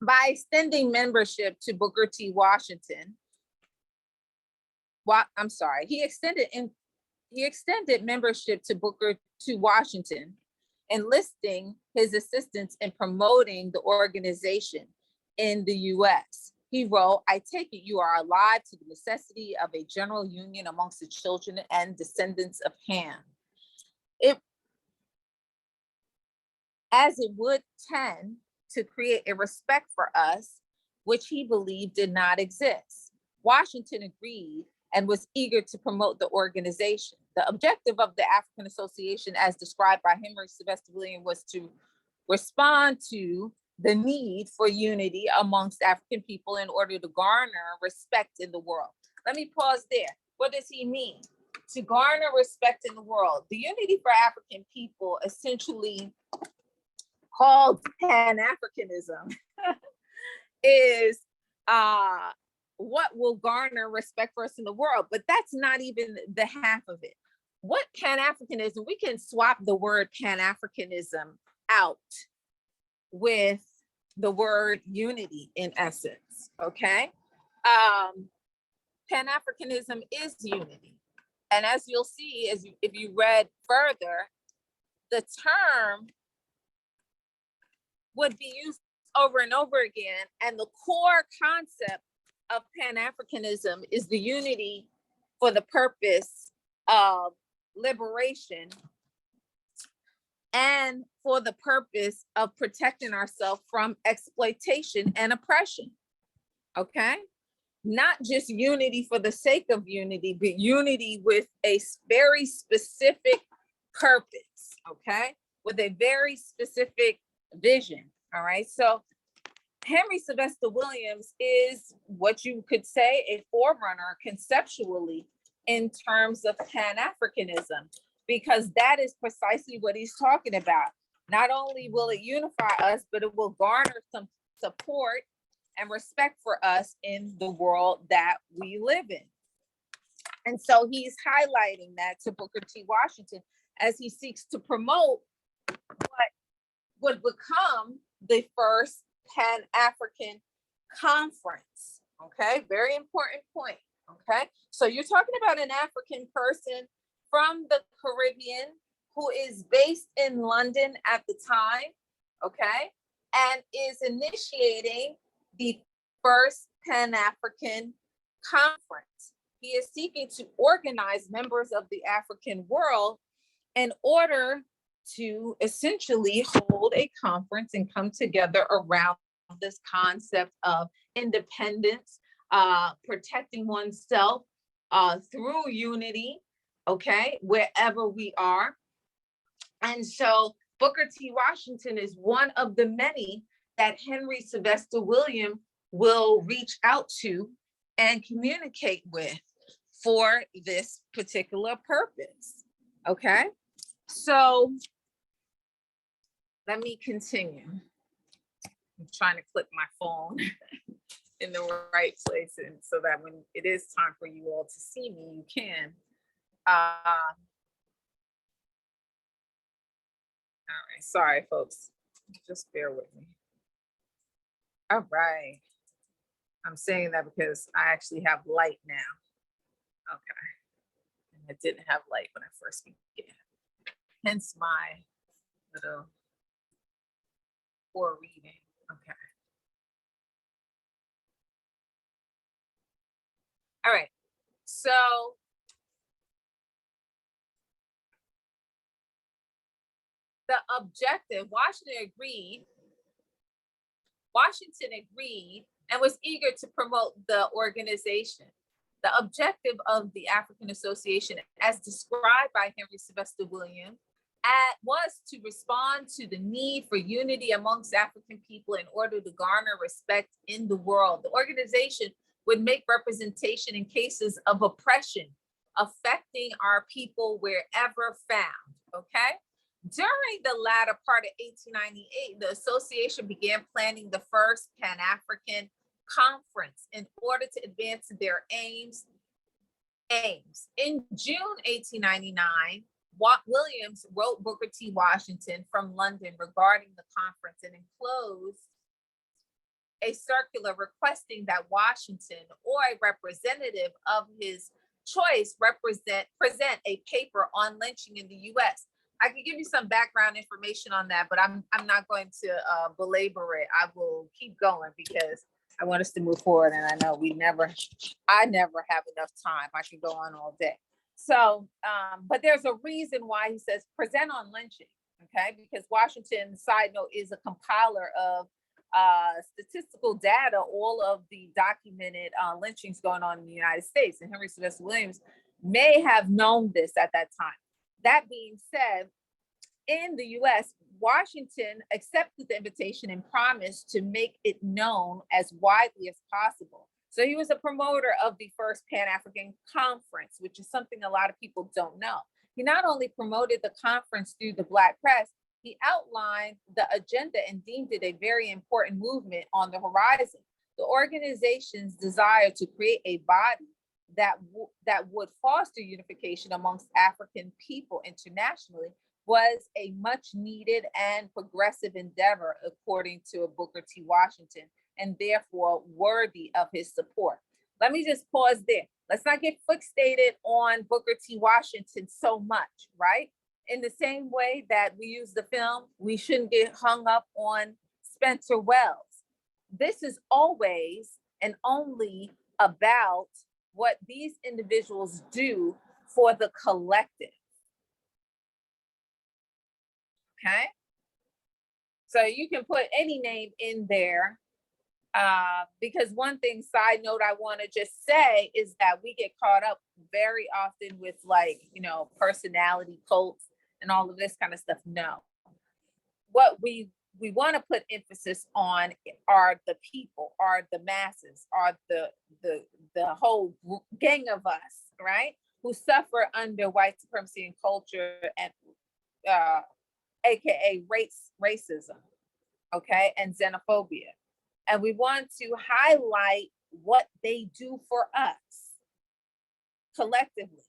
By extending membership to Booker T. Washington, he extended membership to Booker T. Washington, enlisting his assistance in promoting the organization in the U.S. He wrote, "I take it you are alive to the necessity of a general union amongst the children and descendants of Ham. As it would tend to create a respect for us, which he believed did not exist." Washington agreed and was eager to promote the organization. The objective of the African Association, as described by Henry Sylvester Williams, was to respond to the need for unity amongst African people in order to garner respect in the world. Let me pause there. What does he mean? To garner respect in the world. The Unity for African People, essentially called Pan-Africanism, is what will garner respect for us in the world, but that's not even the half of it. What Pan-Africanism, we can swap the word Pan-Africanism out with the word unity in essence, okay? Pan-Africanism is unity. And as you'll see, if you read further, the term would be used over and over again. And the core concept of Pan-Africanism is the unity for the purpose of liberation and for the purpose of protecting ourselves from exploitation and oppression, okay? Not just unity for the sake of unity, but unity with a very specific purpose, okay? With a very specific vision, all right? So Henry Sylvester Williams is what you could say a forerunner conceptually in terms of Pan-Africanism, because that is precisely what he's talking about. Not only will it unify us, but it will garner some support and respect for us in the world that we live in. And so he's highlighting that to Booker T. Washington as he seeks to promote what would become the first Pan-African conference. Okay, very important point. Okay, so you're talking about an African person from the Caribbean who is based in London at the time, okay, and is initiating the first Pan-African conference. He is seeking to organize members of the African world in order to essentially hold a conference and come together around this concept of independence, protecting oneself through unity, okay, wherever we are. And so Booker T. Washington is one of the many that Henry Sylvester Williams will reach out to and communicate with for this particular purpose, okay? So let me continue. I'm trying to click my phone in the right place, and so that when it is time for you all to see me, you can. All right, sorry, folks. Just bear with me. All right. I'm saying that because I actually have light now. Okay. And I didn't have light when I first began. Hence my little poor reading. Okay. All right. So the objective, Washington agreed and was eager to promote the organization. The objective of the African Association, as described by Henry Sylvester Williams, was to respond to the need for unity amongst African people in order to garner respect in the world. The organization would make representation in cases of oppression affecting our people wherever found, okay? During the latter part of 1898, the association began planning the first Pan-African conference in order to advance their aims. In June 1899, Williams wrote Booker T. Washington from London regarding the conference and enclosed a circular requesting that Washington or a representative of his choice present a paper on lynching in the U.S. I can give you some background information on that, but I'm not going to belabor it. I will keep going because I want us to move forward, and I know I never have enough time. I can go on all day. So, but there's a reason why he says present on lynching, okay? Because Washington, side note, is a compiler of statistical data, all of the documented lynchings going on in the United States, and Henry Sylvester Williams may have known this at that time. That being said, in the US, Washington accepted the invitation and promised to make it known as widely as possible. So he was a promoter of the first Pan-African conference, which is something a lot of people don't know. He not only promoted the conference through the Black press, he outlined the agenda and deemed it a very important movement on the horizon. The organization's desire to create a body that would foster unification amongst African people internationally was a much needed and progressive endeavor, according to Booker T. Washington, and therefore worthy of his support. Let me just pause there. Let's not get fixated on Booker T. Washington so much, right? In the same way that we use the film, we shouldn't get hung up on Spencer Wells. This is always and only about what these individuals do for the collective. Okay? So you can put any name in there, because one thing, side note, I want to just say is that we get caught up very often with, like, personality cults and all of this kind of stuff. No. What we want to put emphasis on are the people, are the masses, are the whole gang of us, right? Who suffer under white supremacy and culture and AKA racism, okay, and xenophobia. And we want to highlight what they do for us collectively,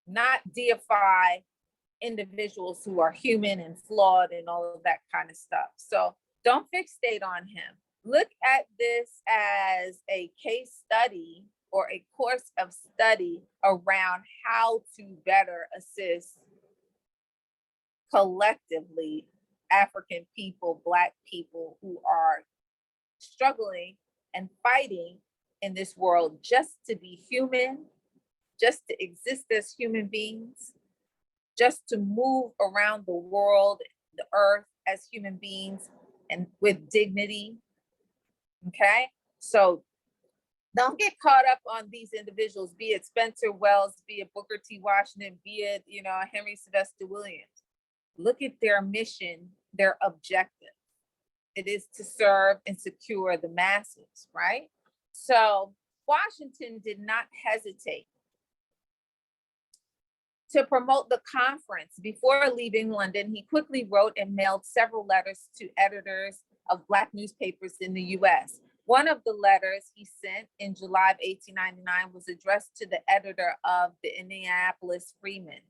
not deify individuals who are human and flawed and all of that kind of stuff. So don't fixate on him. Look at this as a case study or a course of study around how to better assist collectively African people, Black people who are struggling and fighting in this world just to be human, just to exist as human beings, just to move around the world, the earth as human beings and with dignity. Okay, so don't get caught up on these individuals, be it Spencer Wells, be it Booker T. Washington, be it, Henry Sylvester Williams. Look at their mission, their objective. It is to serve and secure the masses, right? So Washington did not hesitate to promote the conference. Before leaving London, he quickly wrote and mailed several letters to editors of Black newspapers in the US. One of the letters he sent in July of 1899 was addressed to the editor of the Indianapolis Freeman.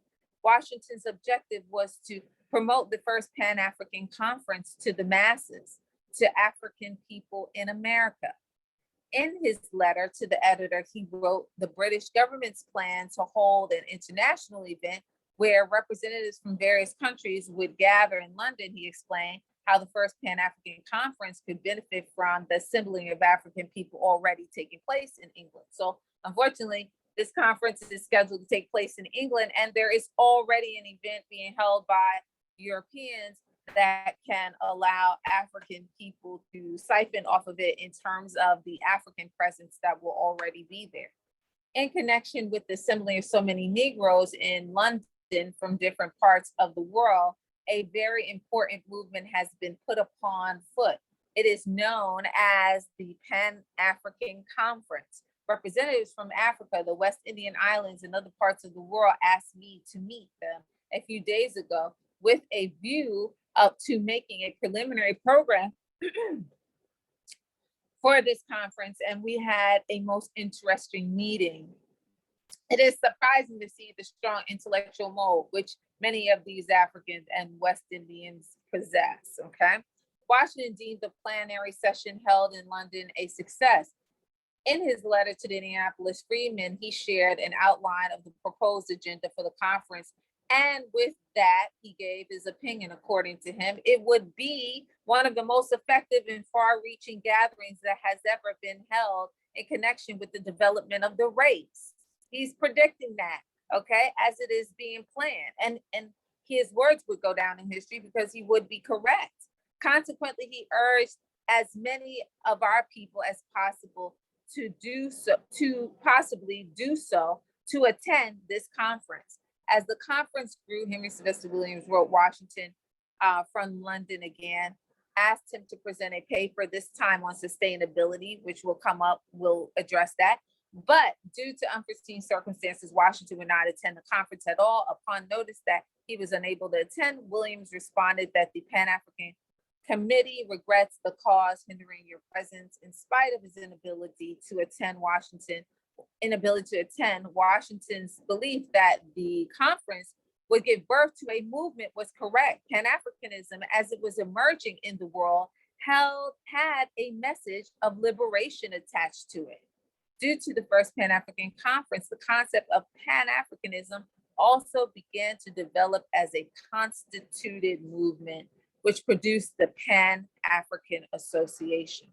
Washington's objective was to promote the first Pan-African conference to the masses, to African people in America. In his letter to the editor, he wrote the British government's plan to hold an international event where representatives from various countries would gather in London. He explained how the first Pan-African conference could benefit from the assembling of African people already taking place in England. So unfortunately, this conference is scheduled to take place in England, and there is already an event being held by Europeans that can allow African people to siphon off of it in terms of the African presence that will already be there. In connection with the assembling of so many Negroes in London from different parts of the world, a very important movement has been put upon foot. It is known as the Pan-African Conference. Representatives from Africa, the West Indian Islands, and other parts of the world asked me to meet them a few days ago with a view to making a preliminary program for this conference, and we had a most interesting meeting. It is surprising to see the strong intellectual mold which many of these Africans and West Indians possess, okay? Washington deemed the plenary session held in London a success. In his letter to the Indianapolis Freeman, he shared an outline of the proposed agenda for the conference. And with that, he gave his opinion. According to him, it would be one of the most effective and far-reaching gatherings that has ever been held in connection with the development of the race. He's predicting that, okay, as it is being planned. And his words would go down in history because he would be correct. Consequently, he urged as many of our people as possible to do so, to possibly do so, to attend this conference. As the conference grew, Henry Sylvester Williams wrote Washington from London again, asked him to present a paper, this time on sustainability, which will come up, we'll address that. But due to unforeseen circumstances, Washington would not attend the conference at all. Upon notice that he was unable to attend, Williams responded that the Pan-African Committee regrets the cause hindering your presence. In spite of his inability to attend, Washington's belief that the conference would give birth to a movement was correct. Pan-Africanism, as it was emerging in the world, had a message of liberation attached to it. Due to the first Pan-African Conference, the concept of Pan-Africanism also began to develop as a constituted movement, which produced the Pan-African Association.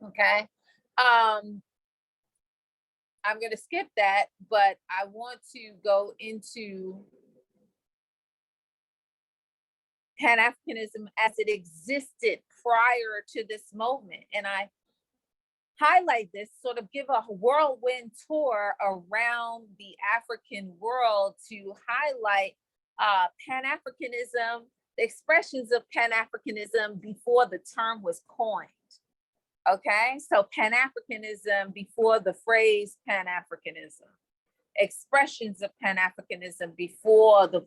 Okay. I'm going to skip that, but I want to go into Pan-Africanism as it existed prior to this moment. And I highlight this, sort of give a whirlwind tour around the African world to highlight Pan-Africanism, the expressions of Pan-Africanism before the term was coined. Okay, so Pan-Africanism before the phrase Pan-Africanism, expressions of Pan-Africanism before the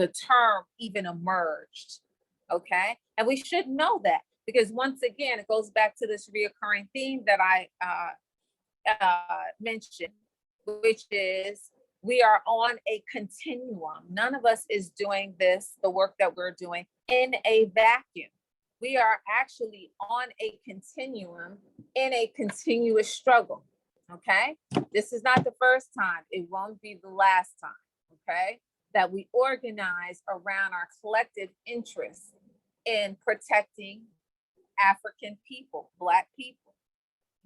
term even emerged. Okay, and we should know that because once again, it goes back to this reoccurring theme that I mentioned, which is we are on a continuum. None of us is doing this, the work that we're doing, in a vacuum. We are actually on a continuum in a continuous struggle, okay? This is not the first time. It won't be the last time, okay? That we organize around our collective interests in protecting African people, Black people,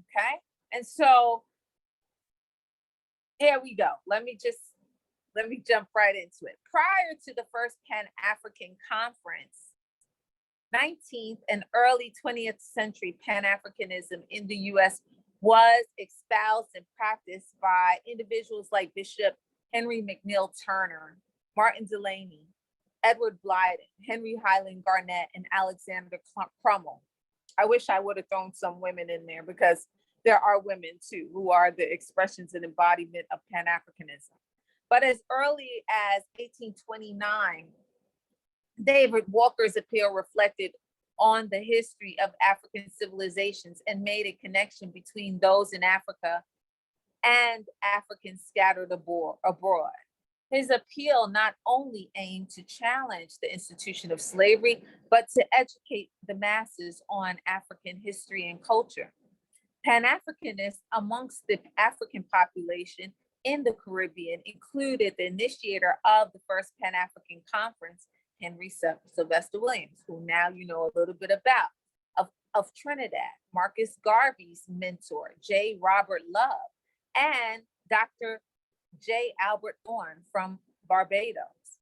okay? And so here we go. Let me jump right into it. Prior to the first Pan-African Conference, 19th and early 20th century Pan-Africanism in the US was espoused and practiced by individuals like Bishop Henry McNeill Turner, Martin Delany, Edward Blyden, Henry Highland Garnett, and Alexander Crummell. I wish I would have thrown some women in there because there are women too who are the expressions and embodiment of Pan-Africanism. But as early as 1829, David Walker's appeal reflected on the history of African civilizations and made a connection between those in Africa and Africans scattered abroad. His appeal not only aimed to challenge the institution of slavery, but to educate the masses on African history and culture. Pan-Africanists amongst the African population in the Caribbean included the initiator of the first Pan-African Conference, Henry Sylvester Williams, who now you know a little bit about, of Trinidad, Marcus Garvey's mentor, J. Robert Love, and Dr. J. Albert Thorne from Barbados.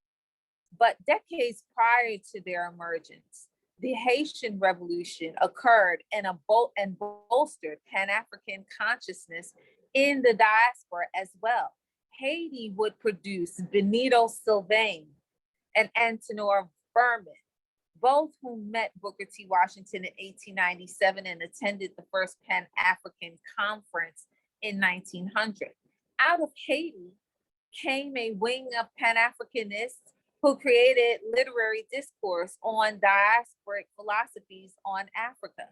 But decades prior to their emergence, the Haitian Revolution occurred and bolstered Pan-African consciousness in the diaspora as well. Haiti would produce Benito Sylvain and Antenor Berman, both whom met Booker T. Washington in 1897 and attended the first Pan-African Conference in 1900. Out of Haiti came a wing of Pan-Africanists who created literary discourse on diasporic philosophies on Africa.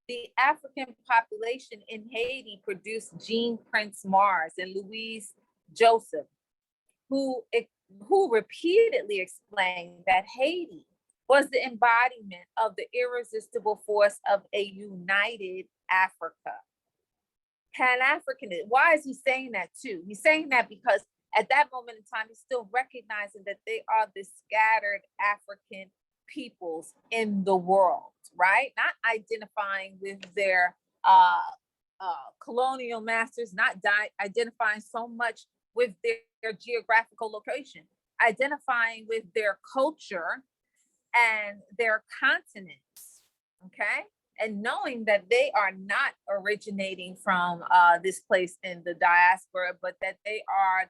The African population in Haiti produced Jean Prince Mars and Louise Joseph, who repeatedly explained that Haiti was the embodiment of the irresistible force of a united Africa. Pan-Africanism, why is he saying that too? He's saying that because at that moment in time, he's still recognizing that they are the scattered African peoples in the world, right? Not identifying with their colonial masters, not identifying so much with their geographical location, identifying with their culture and their continents, okay? And knowing that they are not originating from this place in the diaspora, but that they are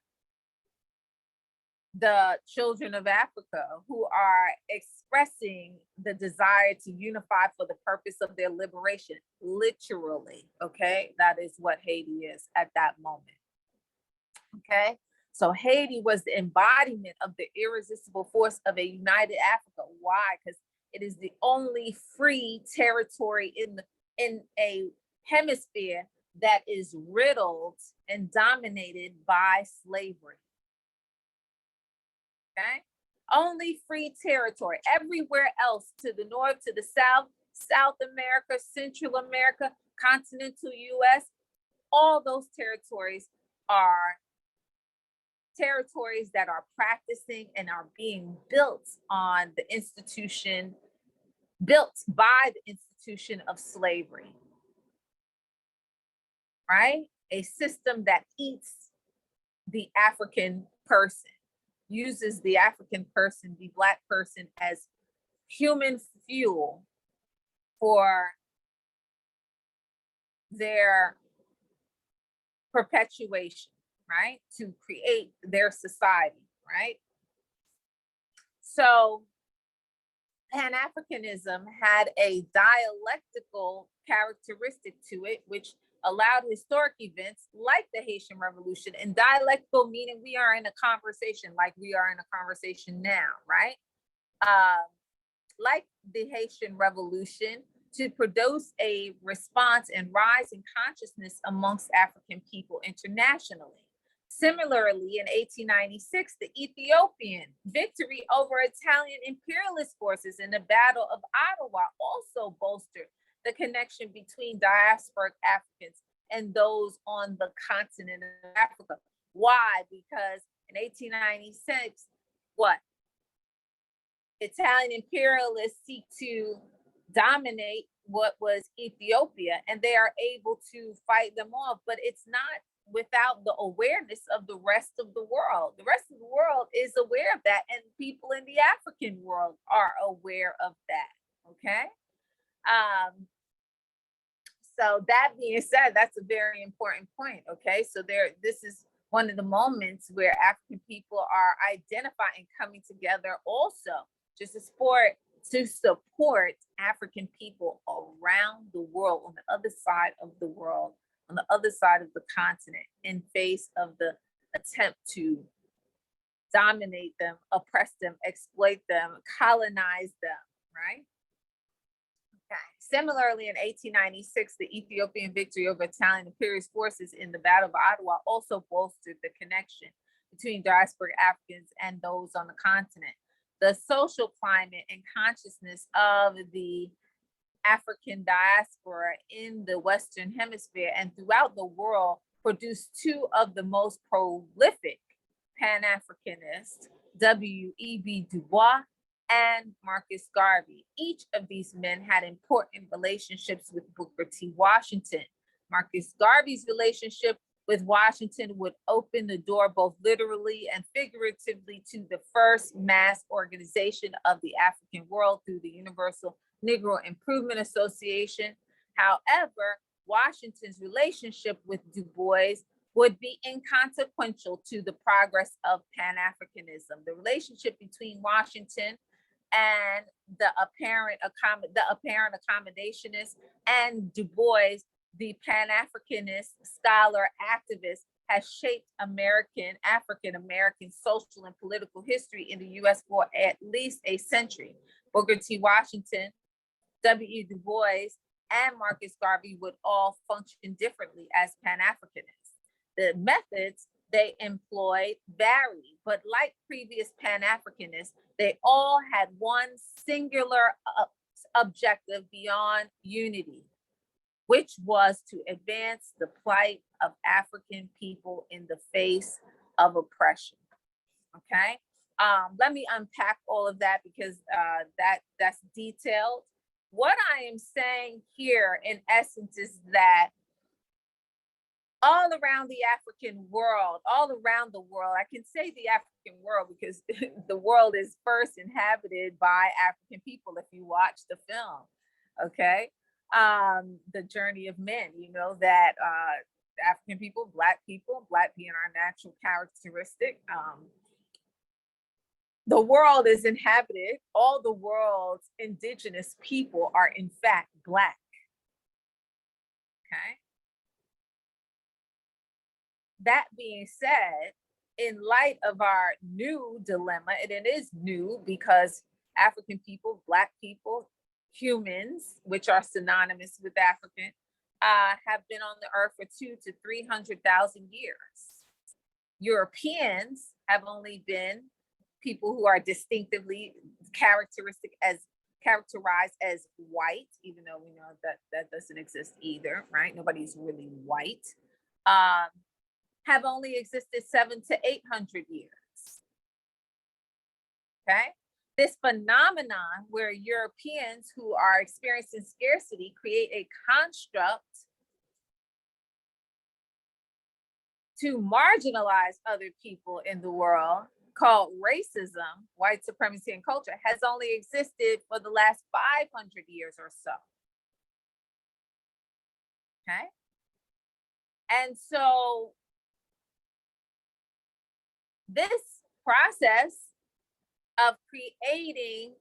the children of Africa who are expressing the desire to unify for the purpose of their liberation, literally, okay? That is what Haiti is at that moment, okay? So Haiti was the embodiment of the irresistible force of a united Africa. Why? Because it is the only free territory in a hemisphere that is riddled and dominated by slavery. Okay, only free territory. Everywhere else, to the north, to the south, South America, Central America, continental US, all those territories are territories that are practicing and are being built on the institution, built by the institution of slavery, right? A system that eats the African person, uses the African person, the Black person, as human fuel for their perpetuation, right? To create their society, right? So Pan-Africanism had a dialectical characteristic to it, which allowed historic events like the Haitian Revolution, and dialectical meaning we are in a conversation like we are in a conversation now, right? Like the Haitian Revolution, to produce a response and rise in consciousness amongst African people internationally. Similarly, in 1896, the Ethiopian victory over Italian imperialist forces in the Battle of Ottawa also bolstered the connection between diasporic Africans and those on the continent of Africa. Why? Because in 1896, what? Italian imperialists seek to dominate what was Ethiopia, and they are able to fight them off, but it's not without the awareness of the rest of the world. The rest of the world is aware of that, and people in the African world are aware of that, okay? So that being said, that's a very important point, okay? So this is one of the moments where African people are identifying, coming together also to support African people around the world, on the other side of the world, on the other side of the continent, in face of the attempt to dominate them, oppress them, exploit them, colonize them, right? Okay. Similarly, in 1896, the Ethiopian victory over Italian imperialist forces in the Battle of Ottawa also bolstered the connection between diasporic Africans and those on the continent. The social climate and consciousness of the African diaspora in the Western Hemisphere and throughout the world produced two of the most prolific Pan-Africanists, W.E.B. Du Bois and Marcus Garvey. Each of these men had important relationships with Booker T. Washington. Marcus Garvey's relationship with Washington would open the door both literally and figuratively to the first mass organization of the African world through the Universal Negro Improvement Association. However, Washington's relationship with Du Bois would be inconsequential to the progress of Pan-Africanism. The relationship between Washington and the apparent accommodationist and Du Bois, the Pan-Africanist scholar activist, has shaped African-American social and political history in the US for at least a century. Booker T. Washington, W. Du Bois, and Marcus Garvey would all function differently as Pan-Africanists. The methods they employed varied, but like previous Pan-Africanists, they all had one singular objective beyond unity, which was to advance the plight of African people in the face of oppression. Okay, let me unpack all of that because that's detailed. What I am saying here, in essence, is that all around the African world, all around the world, I can say the African world because the world is first inhabited by African people if you watch the film, okay? The Journey of Men, you know that African people, Black being our natural characteristic, the world is inhabited, all the world's indigenous people are in fact Black, okay? That being said, in light of our new dilemma, and it is new because African people, Black people, humans, which are synonymous with African, have been on the earth for 200,000 to 300,000 years. Europeans have only been people who are distinctively characterized as white, even though we know that doesn't exist either, right? Nobody's really white. Have only existed 700 to 800 years. Okay? This phenomenon where Europeans who are experiencing scarcity create a construct to marginalize other people in the world called racism, white supremacy and culture, has only existed for the last 500 years or so. Okay? And so this process of creating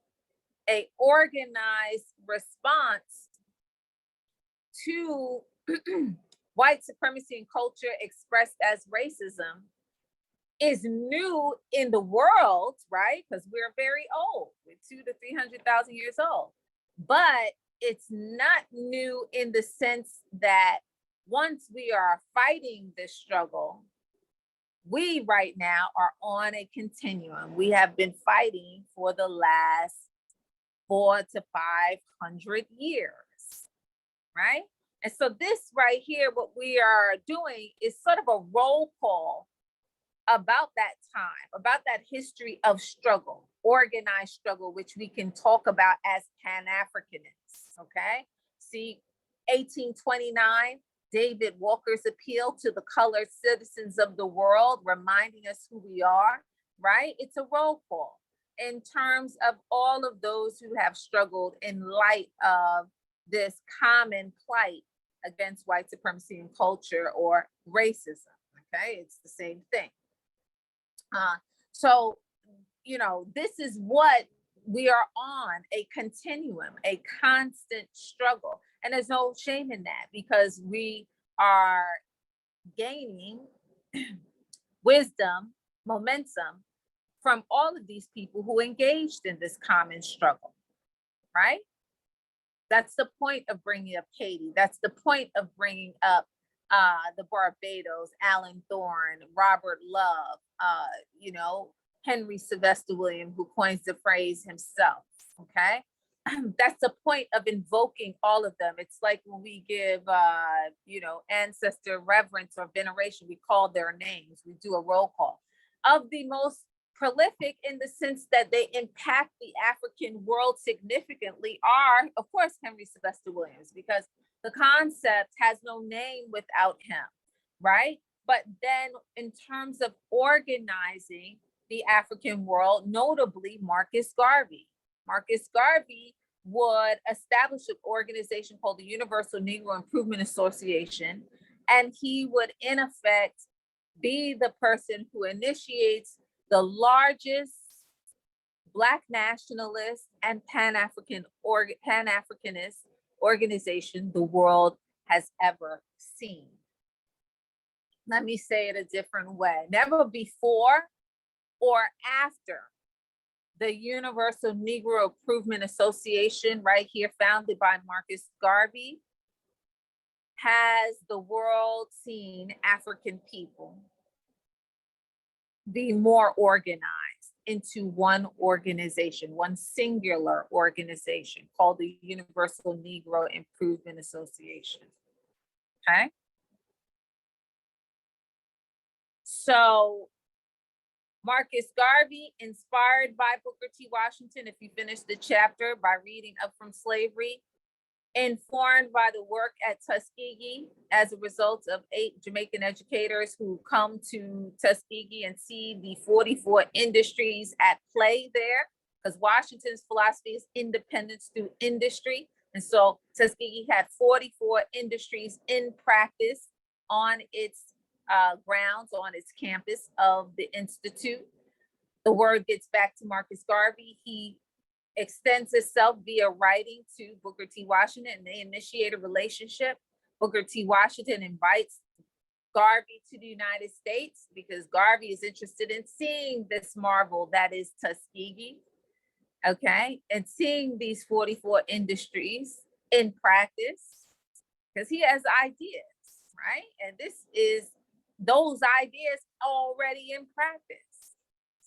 an organized response to white supremacy and culture expressed as racism is new in the world, right? Because we're very old, we're 200,000 to 300,000 years old. But it's not new in the sense that once we are fighting this struggle, we right now are on a continuum. We have been fighting for the last 400 to 500 years, right? And so this right here, what we are doing is sort of a roll call about that time, about that history of struggle, organized struggle, which we can talk about as Pan-Africanists, okay? See, 1829, David Walker's appeal to the colored citizens of the world, reminding us who we are, right? It's a roll call in terms of all of those who have struggled in light of this common plight against white supremacy and culture or racism, okay? It's the same thing. So, you know, this is what we are on, a continuum, a constant struggle. And there's no shame in that because we are gaining wisdom, momentum from all of these people who engaged in this common struggle, right? That's the point of bringing up Haiti. That's the point of bringing up the Barbados, Alan Thorne, Robert Love, you know, Henry Sylvester Williams, who coins the phrase himself, okay? That's the point of invoking all of them. It's like when we give, you know, ancestor reverence or veneration, we call their names, we do a roll call. Of the most prolific in the sense that they impact the African world significantly are, of course, Henry Sylvester Williams, because the concept has no name without him, right? But then in terms of organizing the African world, notably Marcus Garvey. Marcus Garvey would establish an organization called the Universal Negro Improvement Association, and he would in effect be the person who initiates the largest Black nationalist and Pan-Africanist organization the world has ever seen. Let me say it a different way. Never before or after the Universal Negro Improvement Association, right here, founded by Marcus Garvey, has the world seen African people be more organized into one organization, one singular organization called the Universal Negro Improvement Association, okay? So Marcus Garvey, inspired by Booker T. Washington, if you finish the chapter by reading Up From Slavery, informed by the work at Tuskegee as a result of 8 Jamaican educators who come to Tuskegee and see the 44 industries at play there, because Washington's philosophy is independence through industry. And so Tuskegee had 44 industries in practice on its grounds, on its campus of the Institute. The word gets back to Marcus Garvey. He extends itself via writing to Booker T. Washington, and they initiate a relationship. Booker T. Washington invites Garvey to the United States because Garvey is interested in seeing this marvel that is Tuskegee, okay? And seeing these 44 industries in practice, because he has ideas, right? And this is those ideas already in practice.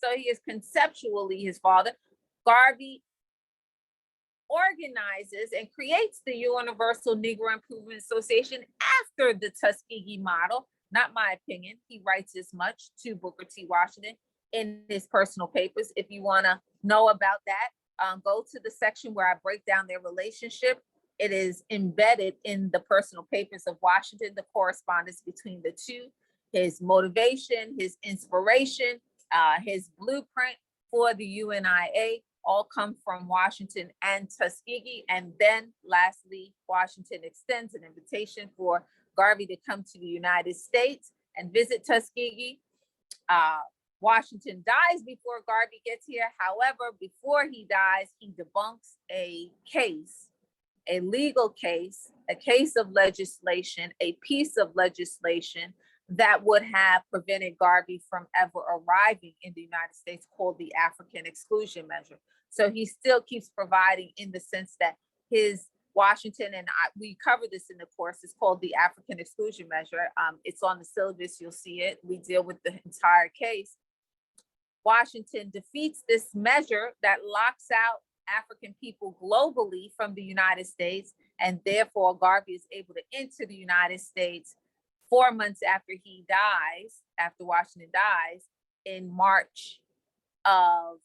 So he is conceptually his father. Garvey organizes and creates the Universal Negro Improvement Association after the Tuskegee model. Not my opinion. He writes as much to Booker T. Washington in his personal papers. If you want to know about that, go to the section where I break down their relationship. It is embedded in the personal papers of Washington, the correspondence between the two, his motivation, his inspiration, his blueprint for the UNIA, all come from Washington and Tuskegee. And then lastly, Washington extends an invitation for Garvey to come to the United States and visit Tuskegee. Washington dies before Garvey gets here. However, before he dies, he debunks a case, a legal case, a case of legislation, a piece of legislation that would have prevented Garvey from ever arriving in the United States, called the African Exclusion Measure. So he still keeps providing in the sense that his Washington, and we covered this in the course. It's called the African Exclusion Measure. It's on the syllabus. You'll see it. We deal with the entire case. Washington defeats this measure that locks out African people globally from the United States, and therefore Garvey is able to enter the United States 4 months after he dies, after Washington dies, in March of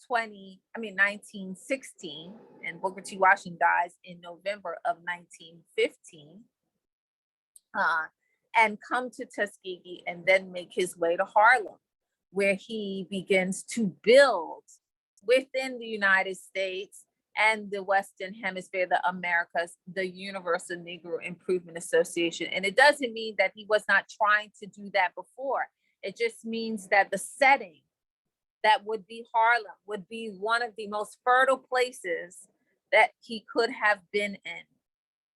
1916, and Booker T. Washington dies in November of 1915, and come to Tuskegee and then make his way to Harlem, where he begins to build within the United States and the Western Hemisphere, the Americas, the Universal Negro Improvement Association. And it doesn't mean that he was not trying to do that before. It just means that the setting that would be Harlem would be one of the most fertile places that he could have been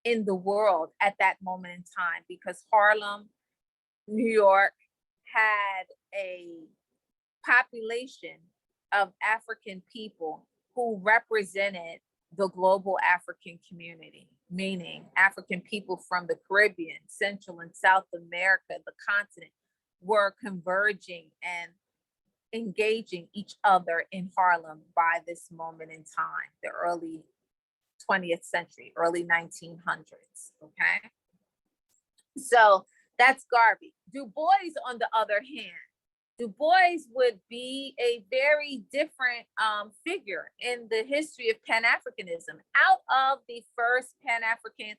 in the world at that moment in time, because Harlem, New York, had a population of African people who represented the global African community, meaning African people from the Caribbean, Central and South America, the continent, were converging and engaging each other in Harlem by this moment in time, the early 20th century, early 1900s, okay? So that's Garvey. Du Bois, on the other hand, Du Bois would be a very different figure in the history of Pan-Africanism. Out of the first Pan-African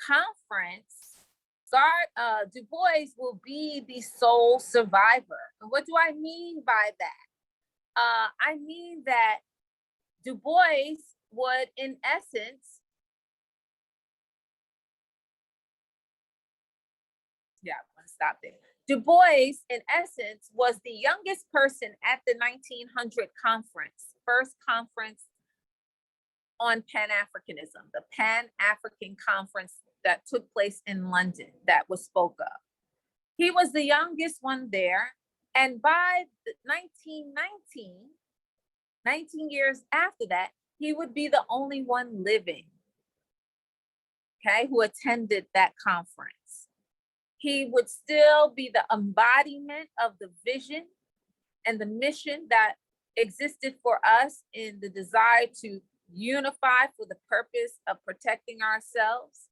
conference, Du Bois will be the sole survivor. And what do I mean by that? I mean that Du Bois would, in essence, I'm gonna stop there. Du Bois, in essence, was the youngest person at the 1900 conference, first conference on Pan-Africanism, the Pan-African Conference that took place in London that was spoke of. He was the youngest one there. And by 1919, 19 years after that, he would be the only one living, okay, who attended that conference. He would still be the embodiment of the vision and the mission that existed for us in the desire to unify for the purpose of protecting ourselves.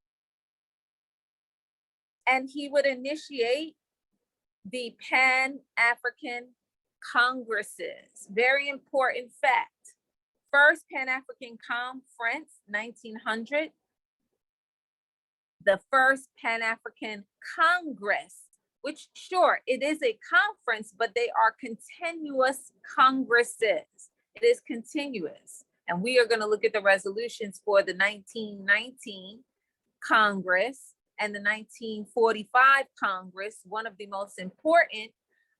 And he would initiate the Pan-African Congresses. Very important fact. First Pan-African Conference, 1900. The first Pan-African Congress, which, sure, it is a conference, but they are continuous congresses. It is continuous. And we are going to look at the resolutions for the 1919 Congress and the 1945 Congress, one of the most important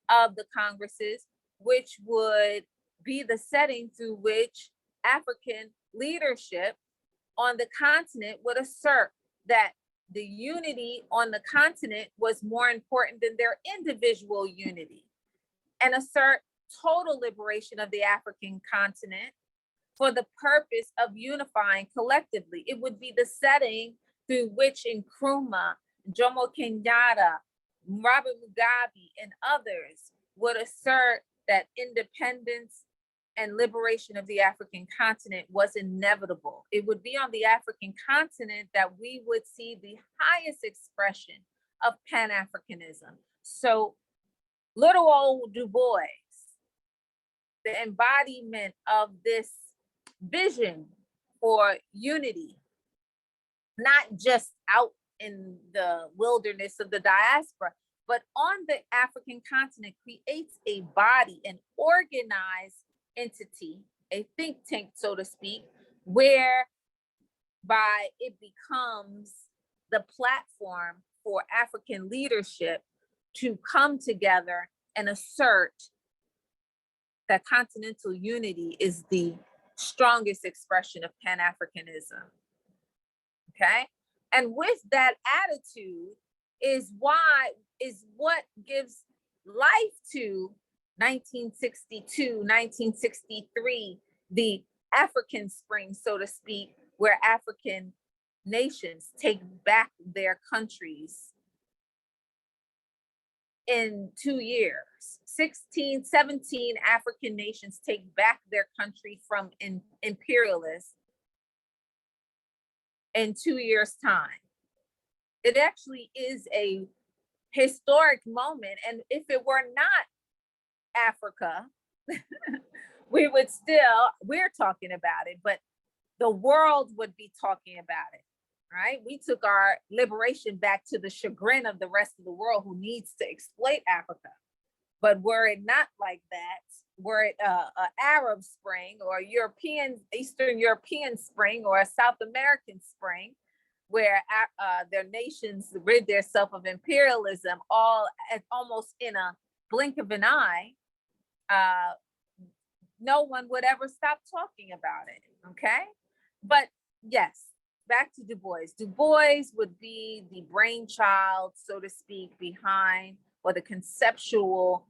of the Congresses, which would be the setting through which African leadership on the continent would assert that the unity on the continent was more important than their individual unity, and assert total liberation of the African continent for the purpose of unifying collectively. It would be the setting through which Nkrumah, Jomo Kenyatta, Robert Mugabe, and others would assert that independence and liberation of the African continent was inevitable. It would be on the African continent that we would see the highest expression of Pan-Africanism. So little old Du Bois, the embodiment of this vision for unity, not just out in the wilderness of the diaspora, but on the African continent, creates a body, an organized entity, a think tank, so to speak, whereby it becomes the platform for African leadership to come together and assert that continental unity is the strongest expression of Pan-Africanism. Okay? And with that attitude is what gives life to 1962, 1963, the African Spring, so to speak, where African nations take back their countries in 2 years. 17 African nations take back their country from imperialists in 2 years' time. It actually is a historic moment. And if it were not Africa, we're talking about it, but the world would be talking about it, right? We took our liberation back to the chagrin of the rest of the world who needs to exploit Africa. But were it not like that, were it an Arab Spring or Eastern European Spring or a South American Spring, where their nations rid themselves of imperialism almost in a blink of an eye, no one would ever stop talking about it, okay? But yes, back to Du Bois. Du Bois would be the brainchild, so to speak, behind, or the conceptual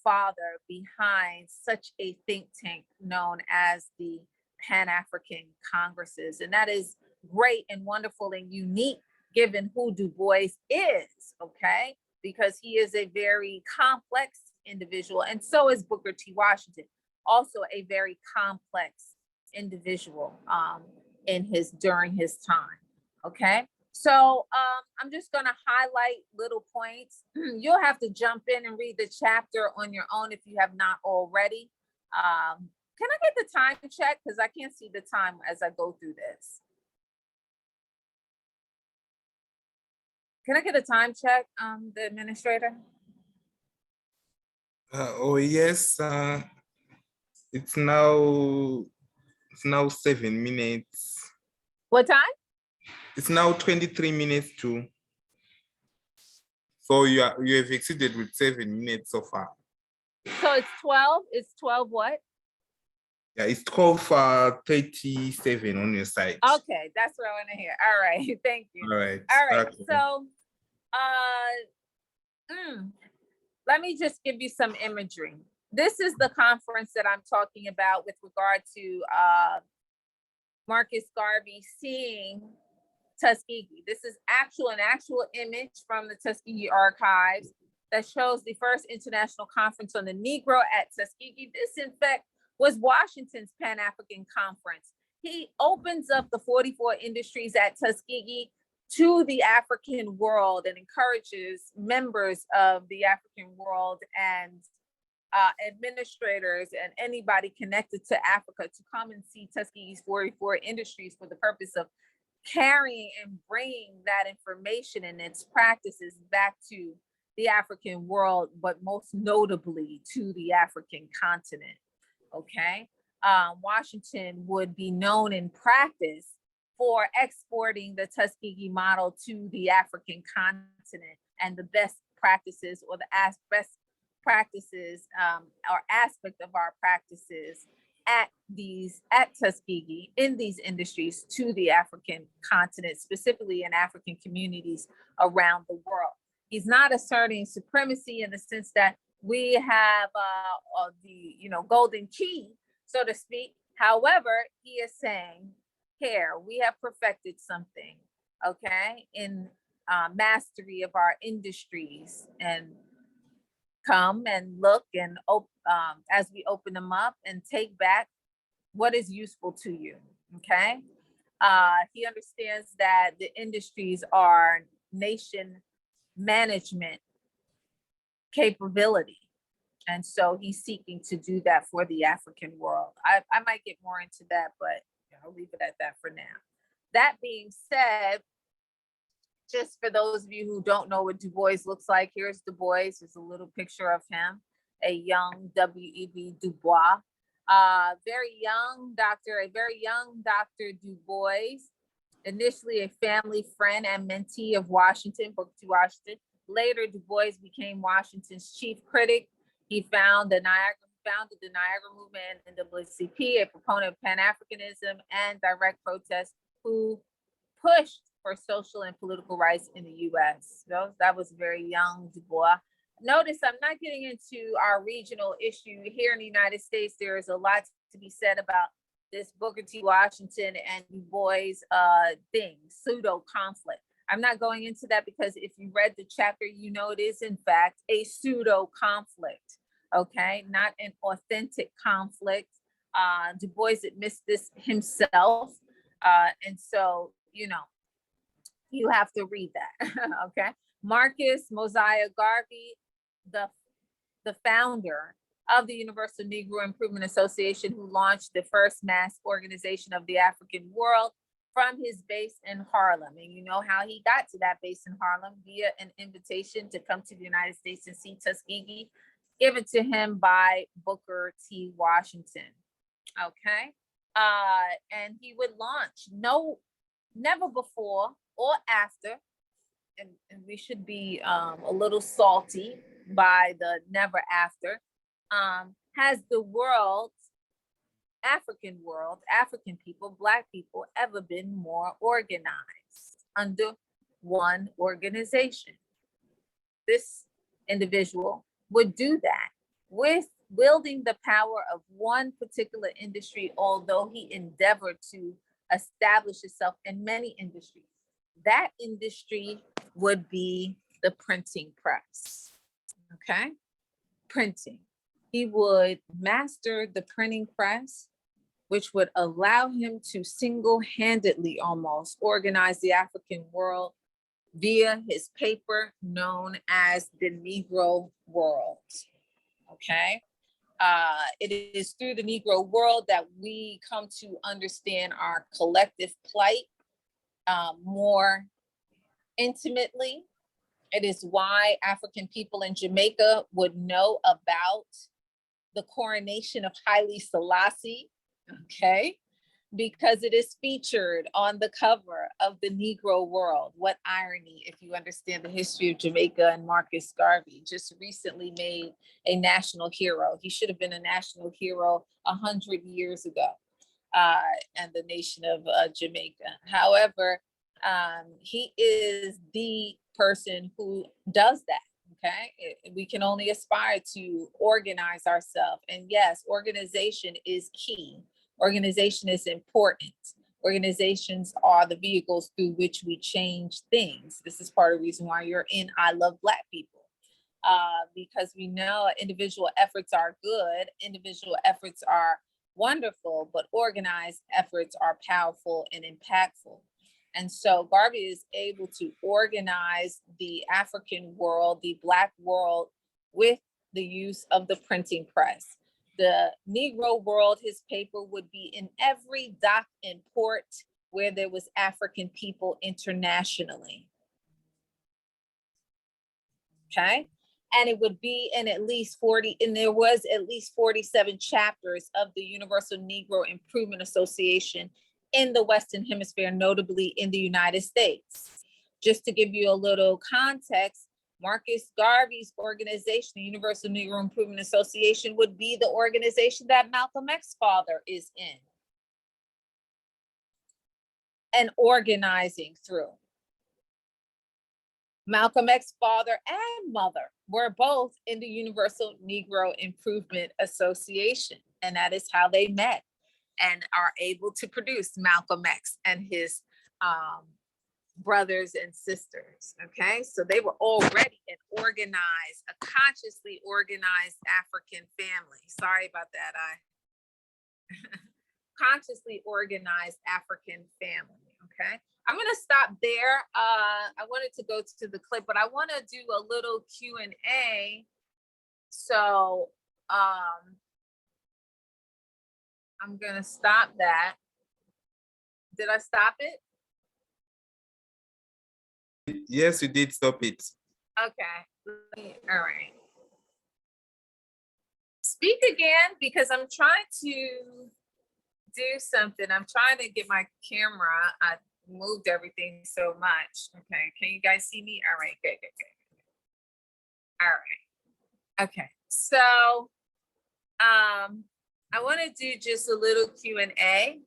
father behind such a think tank known as the Pan-African Congresses. And that is great and wonderful and unique given who Du Bois is, okay? Because he is a very complex individual, and so is Booker T. Washington, also a very complex individual during his time, okay? So I'm just gonna highlight little points. You'll have to jump in and read the chapter on your own if you have not already. Can I get the time check? Because I can't see the time as I go through this. Can I get a time check, the administrator? Oh yes, it's now 7 minutes. What time? It's now 23 minutes to. So you have exceeded with 7 minutes so far. So it's 12. It's 12 what? Yeah, it's 12:37 on your side. Okay, that's what I want to hear. All right, thank you. All right. All right. Okay. So, let me just give you some imagery. This is the conference that I'm talking about with regard to Marcus Garvey seeing Tuskegee. This is an actual image from the Tuskegee archives that shows the first international conference on the Negro at Tuskegee. This, in fact, was Washington's Pan-African Conference. He opens up the 44 industries at Tuskegee to the African world and encourages members of the African world and administrators and anybody connected to Africa to come and see Tuskegee's 44 industries for the purpose of carrying and bringing that information and its practices back to the African world, but most notably to the African continent, okay? Washington would be known in practice for exporting the Tuskegee model to the African continent and the best practices or the best practices or aspect of our practices at Tuskegee in these industries to the African continent, specifically in African communities around the world. He's not asserting supremacy in the sense that we have the golden key, so to speak. However, he is saying, here, we have perfected something, okay, in mastery of our industries, and come and look and as we open them up and take back what is useful to you, okay? He understands that the industries are nation management capability. And so he's seeking to do that for the African world. I might get more into that, but I'll leave it at that for now. That being said, just for those of you who don't know what Du Bois looks like, here's Du Bois. There's a little picture of him, a young W.E.B. Du Bois. A very young Dr. Du Bois, initially a family friend and mentee of Washington, Booker T. Washington. Later, Du Bois became Washington's chief critic. He founded the Niagara Movement and NAACP, a proponent of Pan-Africanism and direct protest, who pushed for social and political rights in the U.S. So that was very young Du Bois. Notice I'm not getting into our regional issue here in the United States. There is a lot to be said about this Booker T. Washington and Du Bois thing, pseudo conflict. I'm not going into that because if you read the chapter, you know it is in fact a pseudo conflict, okay? Not an authentic conflict. Du Bois admits this himself. And so, you know, you have to read that, okay? Marcus Mosiah Garvey, the founder of the Universal Negro Improvement Association, who launched the first mass organization of the African world from his base in Harlem. And you know how he got to that base in Harlem via an invitation to come to the United States and see Tuskegee, given to him by Booker T. Washington, okay? And he would launch, never before or after, and we should be a little salty by the never after, has the world, African people, Black people, ever been more organized under one organization? This individual would do that with wielding the power of one particular industry, although he endeavored to establish itself in many industries. That industry would be the printing press, okay? Printing. He would master the printing press, which would allow him to single-handedly almost organize the African world via his paper known as the Negro World, okay? It is through the Negro World that we come to understand our collective plight more intimately. It is why African people in Jamaica would know about the coronation of Haile Selassie, okay? Because it is featured on the cover of the Negro World. What irony, if you understand the history of Jamaica. And Marcus Garvey just recently made a national hero. He should have been a national hero 100 years ago, and the nation of Jamaica. However, he is the person who does that. Okay, we can only aspire to organize ourselves. And yes, organization is key. Organization is important. Organizations are the vehicles through which we change things. This is part of the reason why you're in I Love Black People, because we know individual efforts are good, individual efforts are wonderful, but organized efforts are powerful and impactful. And so Garvey is able to organize the African world, the Black world, with the use of the printing press. The Negro World, his paper would be in every dock and port where there was African people internationally. Okay. And it would be in at least 40, and there was at least 47 chapters of the Universal Negro Improvement Association in the Western Hemisphere, notably in the United States. Just to give you a little context, Marcus Garvey's organization, the Universal Negro Improvement Association, would be the organization that Malcolm X's father is in and organizing through. Malcolm X's father and mother were both in the Universal Negro Improvement Association, and that is how they met and are able to produce Malcolm X and his brothers and sisters, okay? So they were already an organized, a consciously organized African family. Sorry about that, consciously organized African family, okay? I'm gonna stop there. I wanted to go to the clip, but I wanna do a little Q&A. So I'm gonna stop that. Did I stop it? Yes, you did stop it. Okay, all right. Speak again, because I'm trying to do something. I'm trying to get my camera. I moved everything so much. Okay, can you guys see me? All right, good. All right, okay. So I want to do just a little Q&A.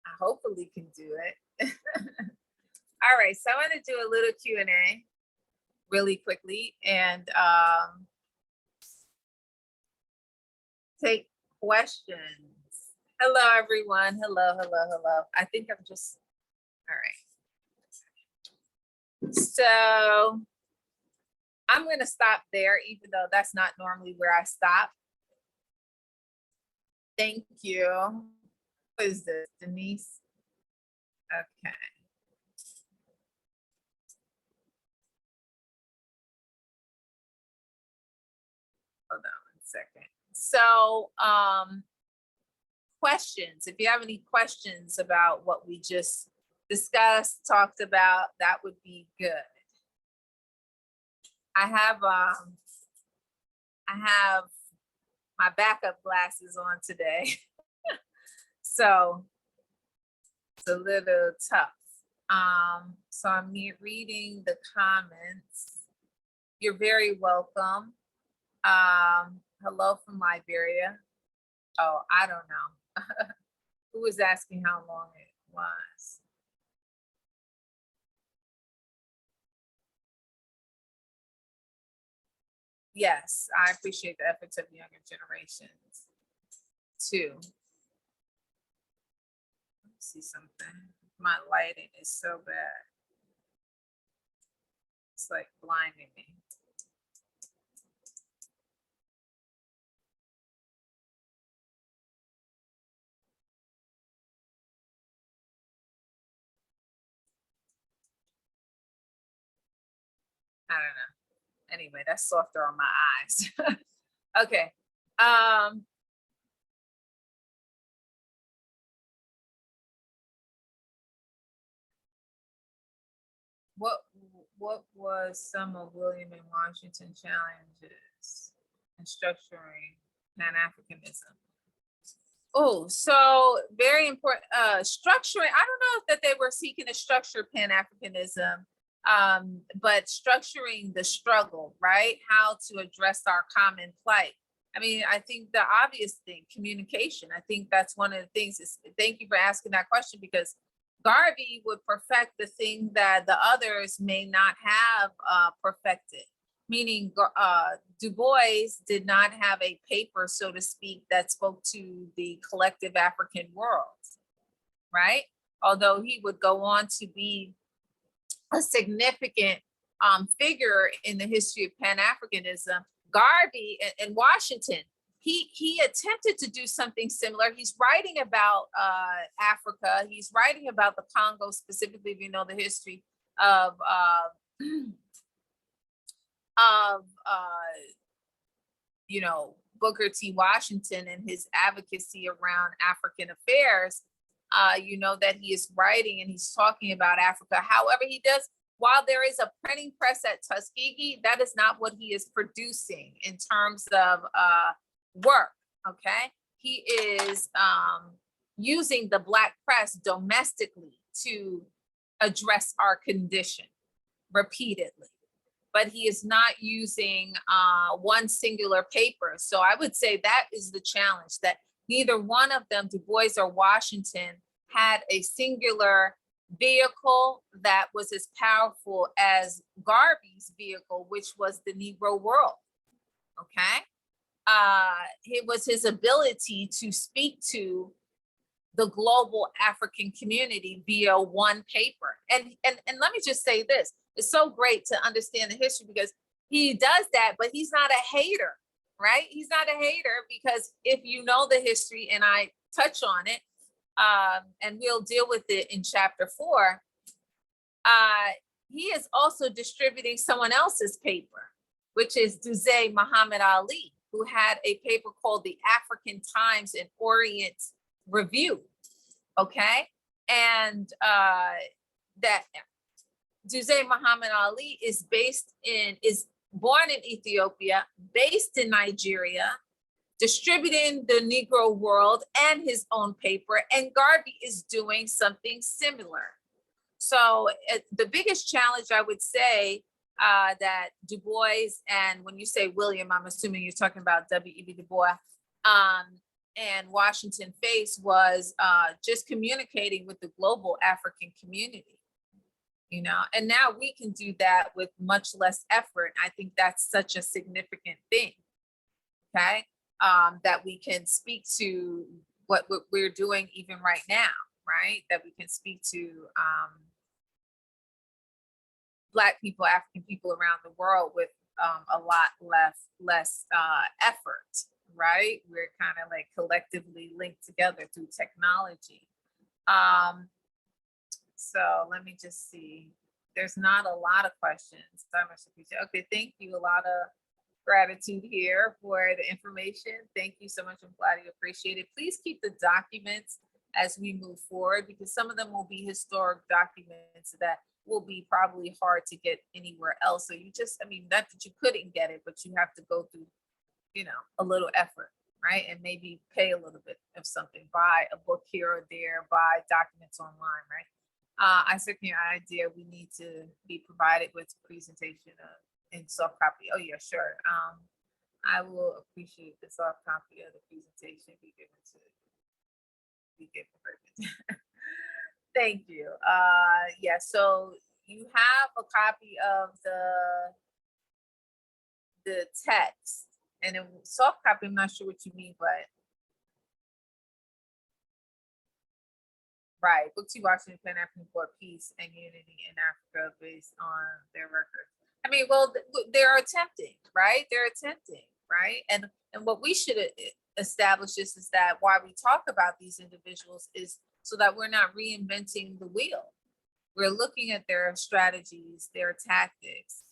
I hopefully can do it. All right, so I want to do a little Q&A really quickly, and take questions. Hello, everyone. Hello, hello, hello. I think I'm just, all right. So I'm going to stop there, even though that's not normally where I stop. Thank you. What is this, Denise? Okay. Hold on one second. So, questions. If you have any questions about what we just discussed, talked about, that would be good. I have my backup glasses on today, so it's a little tough. So I'm reading the comments. You're very welcome. Hello from Liberia. Oh, I don't know. Who was asking how long it was? Yes, I appreciate the efforts of younger generations too. Let's see something. My lighting is so bad. It's like blinding me. I don't know. Anyway, that's softer on my eyes. Okay. What was some of William and Washington challenges in structuring Pan-Africanism? Oh, so very important. Structuring, I don't know if that they were seeking to structure Pan-Africanism, but structuring the struggle, right? How to address our common plight. I mean, I think the obvious thing, communication. I think that's one of the things. Thank you for asking that question, because Garvey would perfect the thing that the others may not have perfected. Meaning Du Bois did not have a paper, so to speak, that spoke to the collective African world, right? Although he would go on to be a significant figure in the history of Pan-Africanism, Garvey and Washington, he attempted to do something similar. He's writing about Africa. He's writing about the Congo specifically, if you know the history of you know, Booker T. Washington and his advocacy around African affairs. You know that he is writing and he's talking about Africa. However, he does, while there is a printing press at Tuskegee, that is not what he is producing in terms of work, okay? He is using the Black press domestically to address our condition repeatedly, but he is not using one singular paper. So I would say that is the challenge, that neither one of them, Du Bois or Washington, had a singular vehicle that was as powerful as Garvey's vehicle, which was the Negro world, okay? It was his ability to speak to the global African community via one paper. And let me just say this, it's so great to understand the history because he does that, but he's not a hater, right? He's not a hater, because if you know the history, and I touch on it, and we'll deal with it in chapter 4, he is also distributing someone else's paper, which is Duzé Muhammad Ali, who had a paper called the African Times and Orient Review, okay? And that Duzé Muhammad Ali is born in Ethiopia, based in Nigeria, distributing the Negro world and his own paper, and Garvey is doing something similar. So the biggest challenge, I would say, that Du Bois, and when you say William, I'm assuming you're talking about W.E.B. Du Bois, and Washington faced was just communicating with the global African community, you know, and now we can do that with much less effort. I think that's such a significant thing, okay? that we can speak to what we're doing even right now, right? That we can speak to Black people, African people around the world with a lot less effort, right? We're kind of like collectively linked together through technology. So let me just see. There's not a lot of questions. I much appreciate. Okay, thank you. A lot of gratitude here for the information. Thank you so much. I'm glad you appreciate it. Please keep the documents as we move forward, because some of them will be historic documents that will be probably hard to get anywhere else. So you just, I mean, not that you couldn't get it, but you have to go through, you know, a little effort, right? And maybe pay a little bit of something, buy a book here or there, buy documents online, right? I certainly have an idea we need to be provided with a presentation in soft copy. Oh yeah, sure. I will appreciate the soft copy of the presentation be given to. Thank you. Yeah, so you have a copy of the text, and in soft copy, I'm not sure what you mean, but right, books you watch in Pan-African for peace and unity in Africa based on their records. I mean, well, they're attempting, right? They're attempting, right? And what we should establish is that why we talk about these individuals is so that we're not reinventing the wheel. We're looking at their strategies, their tactics,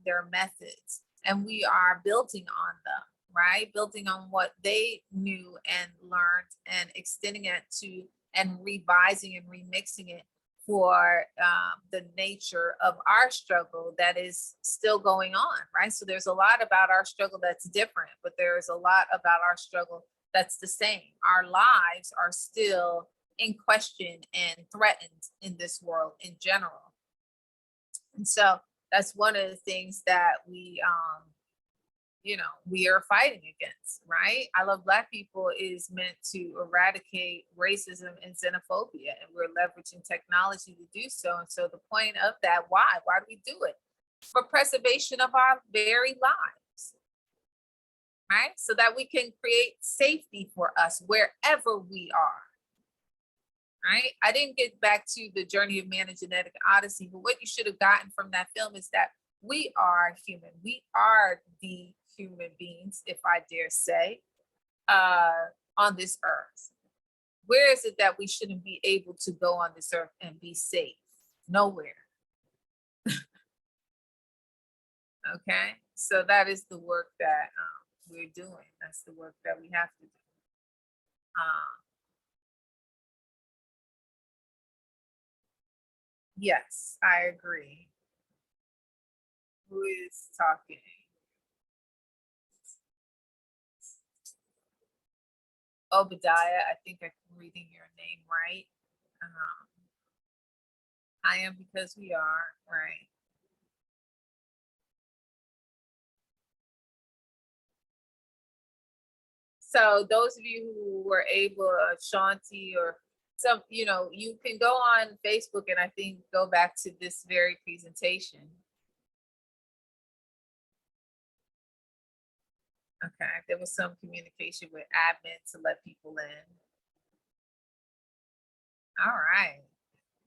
their methods, and we are building on them, right? Building on what they knew and learned and extending it to and revising and remixing it for the nature of our struggle that is still going on, right? So there's a lot about our struggle that's different, but there's a lot about our struggle that's the same. Our lives are still in question and threatened in this world in general. And so that's one of the things that we are fighting against, right? I Love Black People is meant to eradicate racism and xenophobia, and we're leveraging technology to do so. And so the point of that, why do we do it? For preservation of our very lives, right? So that we can create safety for us wherever we are, right? I didn't get back to the Journey of Man and Genetic Odyssey, but what you should have gotten from that film is that we are human. We are the human beings, if I dare say, on this earth. Where is it that we shouldn't be able to go on this earth and be safe? Nowhere. Okay, so that is the work that we're doing. That's the work that we have to do. Yes, I agree. Who is talking? Obadiah, I think I'm reading your name right. I am because we are, right? So those of you who were able, Shanti or some, you can go on Facebook and I think go back to this very presentation. Okay, there was some communication with admin to let people in. All right,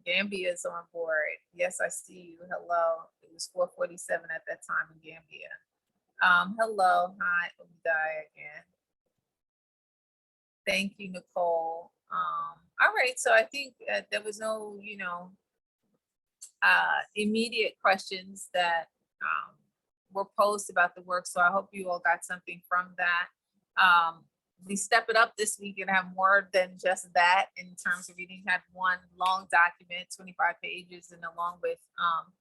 Gambia is on board. Yes, I see you. Hello. It was 4:47 at that time in Gambia. Hello, hi, Obadiah again. Thank you, Nicole. All right, so I think there was no, immediate questions that were posed about the work. So I hope you all got something from that. We step it up this week and have more than just that in terms of reading. Had one long document, 25 pages, and along with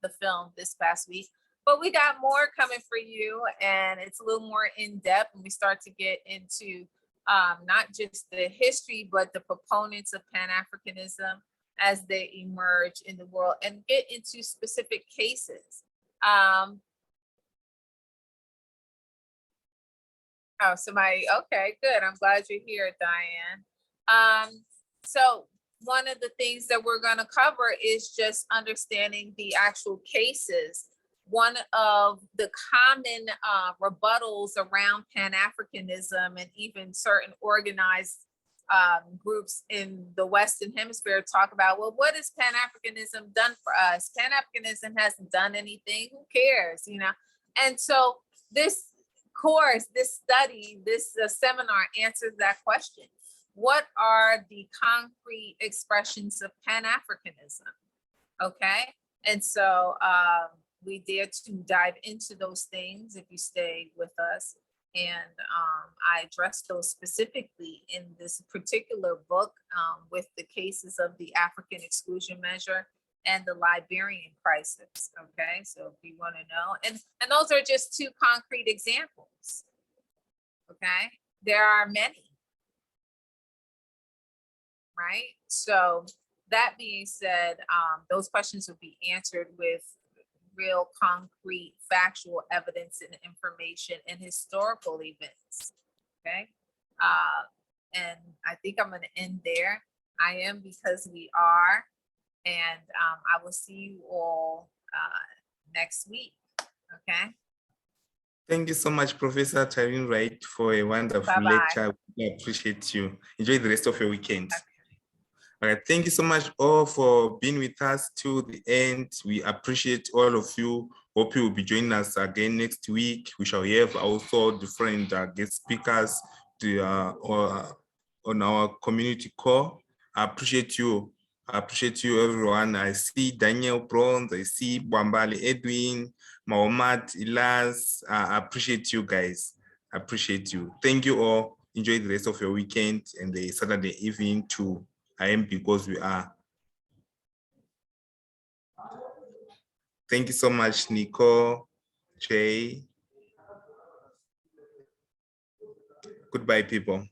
the film this past week. But we got more coming for you, and it's a little more in depth. And we start to get into not just the history, but the proponents of Pan-Africanism as they emerge in the world, and get into specific cases. Oh, somebody, okay, good. I'm glad you're here, Diane. So one of the things that we're going to cover is just understanding the actual cases one of the common rebuttals around Pan-Africanism and even certain organized groups in the Western Hemisphere talk about, well, what has Pan-Africanism done for us? Pan-Africanism hasn't done anything. Who cares? You know? And so this course, this study, this seminar answers that question. What are the concrete expressions of Pan-Africanism? Okay. And so we dare to dive into those things if you stay with us. And I addressed those specifically in this particular book with the cases of the African exclusion measure and the Liberian crisis. Okay, so if you want to know, and those are just two concrete examples. Okay, there are many, right? So that being said, those questions will be answered with real concrete factual evidence and information and historical events. Okay. And I think I'm going to end there. I am because we are. And I will see you all next week. Okay. Thank you so much, Professor Taryn Wright, for a wonderful lecture. We appreciate you. Enjoy the rest of your weekend. Okay. All right, thank you so much all for being with us to the end. We appreciate all of you. Hope you will be joining us again next week. We shall have also different guest speakers on our community call. I appreciate you. I appreciate you, everyone. I see Daniel Bronze. I see Bwambali Edwin, Mohammad Ilas. I appreciate you guys. I appreciate you. Thank you all. Enjoy the rest of your weekend and the Saturday evening too. I am because we are. Thank you so much, Nico, Jay. Goodbye, people.